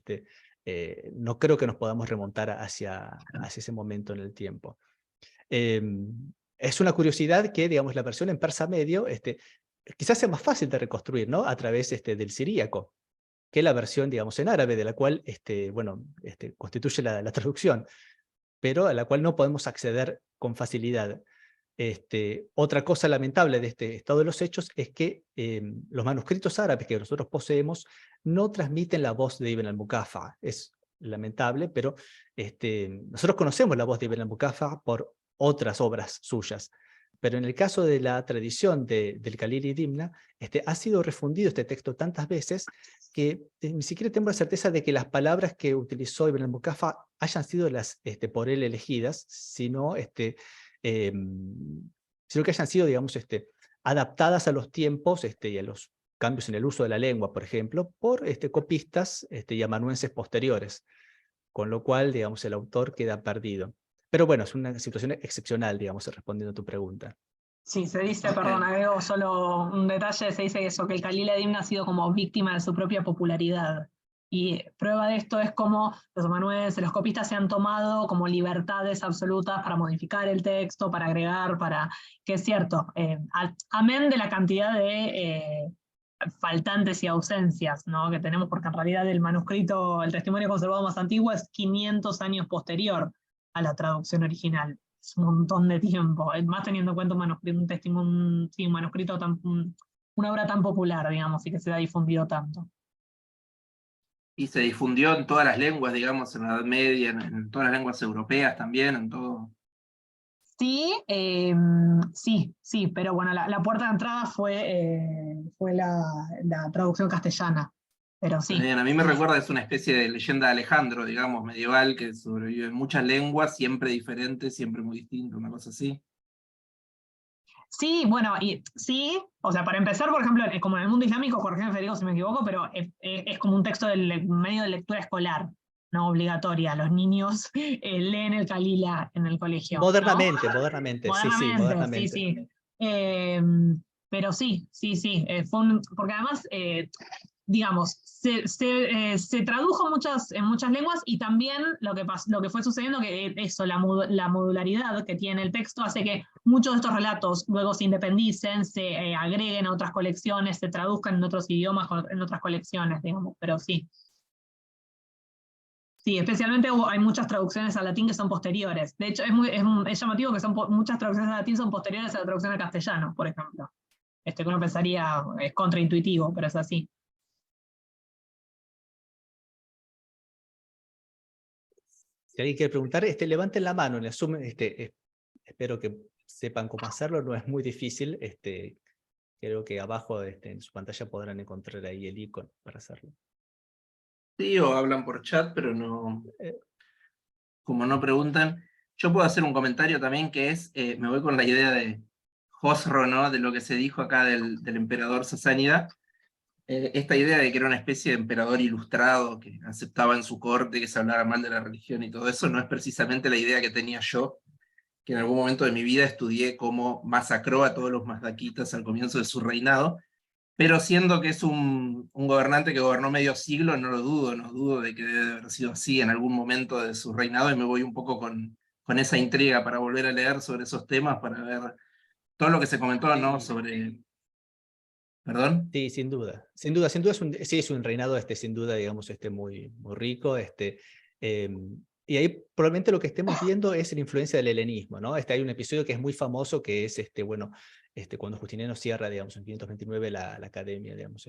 no creo que nos podamos remontar hacia ese momento en el tiempo. Es una curiosidad que, digamos, la versión en persa medio quizás sea más fácil de reconstruir, ¿no? A través del siríaco, que la versión, digamos, en árabe, de la cual, bueno, constituye la traducción, pero a la cual no podemos acceder con facilidad. Otra cosa lamentable de este estado de los hechos es que los manuscritos árabes que nosotros poseemos no transmiten la voz de Ibn al-Muqaffa. Es lamentable, pero nosotros conocemos la voz de Ibn al-Muqaffa por otras obras suyas. Pero en el caso de la tradición del Khalil y Dimna, ha sido refundido este texto tantas veces que ni siquiera tengo la certeza de que las palabras que utilizó Ibn al-Muqaffa hayan sido las por él elegidas, sino que hayan sido, digamos, adaptadas a los tiempos y a los cambios en el uso de la lengua, por ejemplo, por copistas y amanuenses posteriores, con lo cual, digamos, el autor queda perdido. Pero bueno, es una situación excepcional, digamos, respondiendo a tu pregunta. Sí, se dice, perdón, agrego solo un detalle, se dice eso, que el Khalil Edim ha sido como víctima de su propia popularidad. Y prueba de esto es como los amanuenses, los copistas se han tomado como libertades absolutas para modificar el texto, para agregar, que es cierto, amén de la cantidad de faltantes y ausencias, ¿no? Que tenemos, porque en realidad el manuscrito, el testimonio conservado más antiguo es 500 años posterior a la traducción original. Es un montón de tiempo, más teniendo en cuenta un manuscrito una obra tan popular, digamos, y que se ha difundido tanto. Y se difundió en todas las lenguas, digamos, en la Edad Media, en todas las lenguas europeas también, en todo. Sí, sí, pero bueno, la puerta de entrada fue la traducción castellana, pero sí. Bien, a mí me recuerda, es una especie de leyenda de Alejandro, digamos, medieval, que sobrevive en muchas lenguas, siempre diferente, siempre muy distinto, una cosa así. Sí, bueno, y sí, o sea, para empezar, por ejemplo, como en el mundo islámico, corrígeme Federico si me equivoco, pero es como un texto del medio de lectura escolar, no obligatoria. Los niños leen el Kalila en el colegio. Modernamente, ¿no? modernamente, sí, Modernamente, sí. Pero sí, porque además, digamos, se tradujo en muchas lenguas y también lo que fue sucediendo, que eso, la modularidad que tiene el texto hace que muchos de estos relatos luego se independicen, se agreguen a otras colecciones, se traduzcan en otros idiomas, en otras colecciones, digamos, pero sí. Sí, especialmente hay muchas traducciones al latín que son posteriores. De hecho, es llamativo que muchas traducciones al latín son posteriores a la traducción al castellano, por ejemplo. Que uno pensaría es contraintuitivo, pero es así. Si alguien quiere preguntar, levanten la mano. En el Zoom, espero que sepan cómo hacerlo, no es muy difícil. Creo que abajo en su pantalla podrán encontrar ahí el icono para hacerlo. Sí, o hablan por chat, pero no, Eh, como no preguntan. Yo puedo hacer un comentario también que es, me voy con la idea de Josro, ¿no? De lo que se dijo acá del emperador sasánida. Esta idea de que era una especie de emperador ilustrado, que aceptaba en su corte que se hablara mal de la religión y todo eso, no es precisamente la idea que tenía yo, que en algún momento de mi vida estudié cómo masacró a todos los mazdaquitas al comienzo de su reinado, pero siendo que es un gobernante que gobernó medio siglo, no dudo de que debe haber sido así en algún momento de su reinado, y me voy un poco con esa intriga para volver a leer sobre esos temas, para ver todo lo que se comentó, ¿no? Sobre... ¿Perdón? Sí, sin duda. Sin duda, sin duda sí, es un reinado, sin duda, digamos, muy, muy rico. Y ahí probablemente lo que estemos viendo es la influencia del helenismo, ¿no? Hay un episodio que es muy famoso, que es cuando Justiniano cierra, digamos, en 529 la academia, digamos,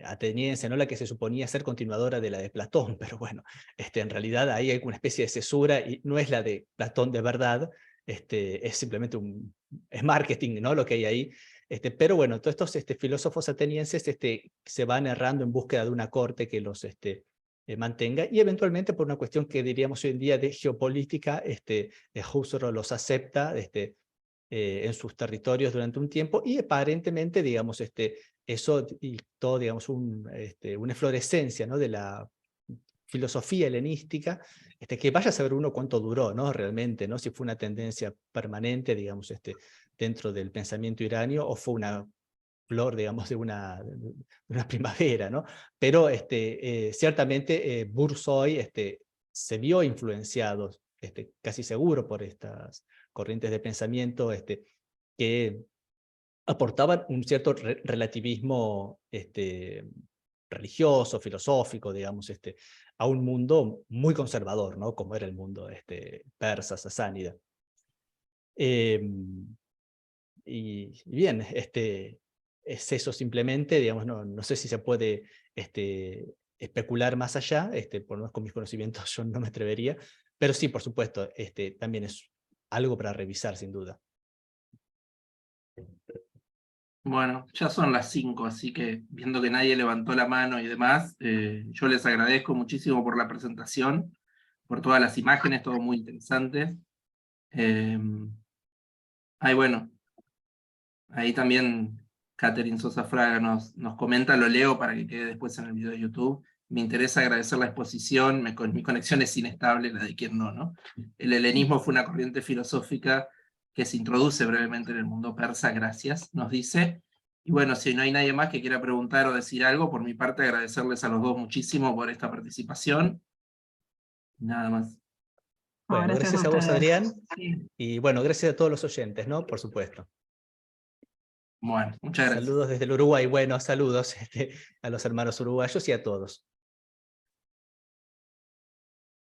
ateniense, ¿no? La que se suponía ser continuadora de la de Platón, pero bueno, en realidad ahí hay una especie de cesura y no es la de Platón de verdad, es simplemente es marketing, ¿no? Lo que hay ahí. Pero bueno, todos estos filósofos atenienses se van errando en búsqueda de una corte que los mantenga, y eventualmente por una cuestión que diríamos hoy en día de geopolítica, Husserl los acepta en sus territorios durante un tiempo, y aparentemente, digamos, eso y todo, digamos, una eflorescencia, ¿no? De la filosofía helenística, que vaya a saber uno cuánto duró, ¿no? Realmente, ¿no? Si fue una tendencia permanente, digamos, dentro del pensamiento iranio, o fue una flor, digamos, de una primavera, ¿no? Pero ciertamente Bourdieu se vio influenciado, casi seguro, por estas corrientes de pensamiento que aportaban un cierto relativismo religioso, filosófico, digamos, a un mundo muy conservador, ¿no? Como era el mundo persa, sasánida. Y bien, es eso simplemente, digamos, no sé si se puede especular más allá, por lo menos con mis conocimientos yo no me atrevería, pero sí, por supuesto, también es algo para revisar, sin duda. Bueno, ya son las 5, así que viendo que nadie levantó la mano y demás, yo les agradezco muchísimo por la presentación, por todas las imágenes, todo muy interesante. Bueno, ahí también Catherine Sosa Fraga nos comenta, lo leo para que quede después en el video de YouTube. Me interesa agradecer la exposición, mi conexión es inestable, la de quien no, ¿no? El helenismo fue una corriente filosófica que se introduce brevemente en el mundo persa, gracias, nos dice. Y bueno, si no hay nadie más que quiera preguntar o decir algo, por mi parte agradecerles a los dos muchísimo por esta participación. Nada más. Bueno, Gracias gracias a vos, ustedes. Adrián, Sí. y bueno, gracias a todos los oyentes, ¿no? Por supuesto. Bueno, muchas gracias. Saludos desde el Uruguay, bueno, saludos a los hermanos uruguayos y a todos.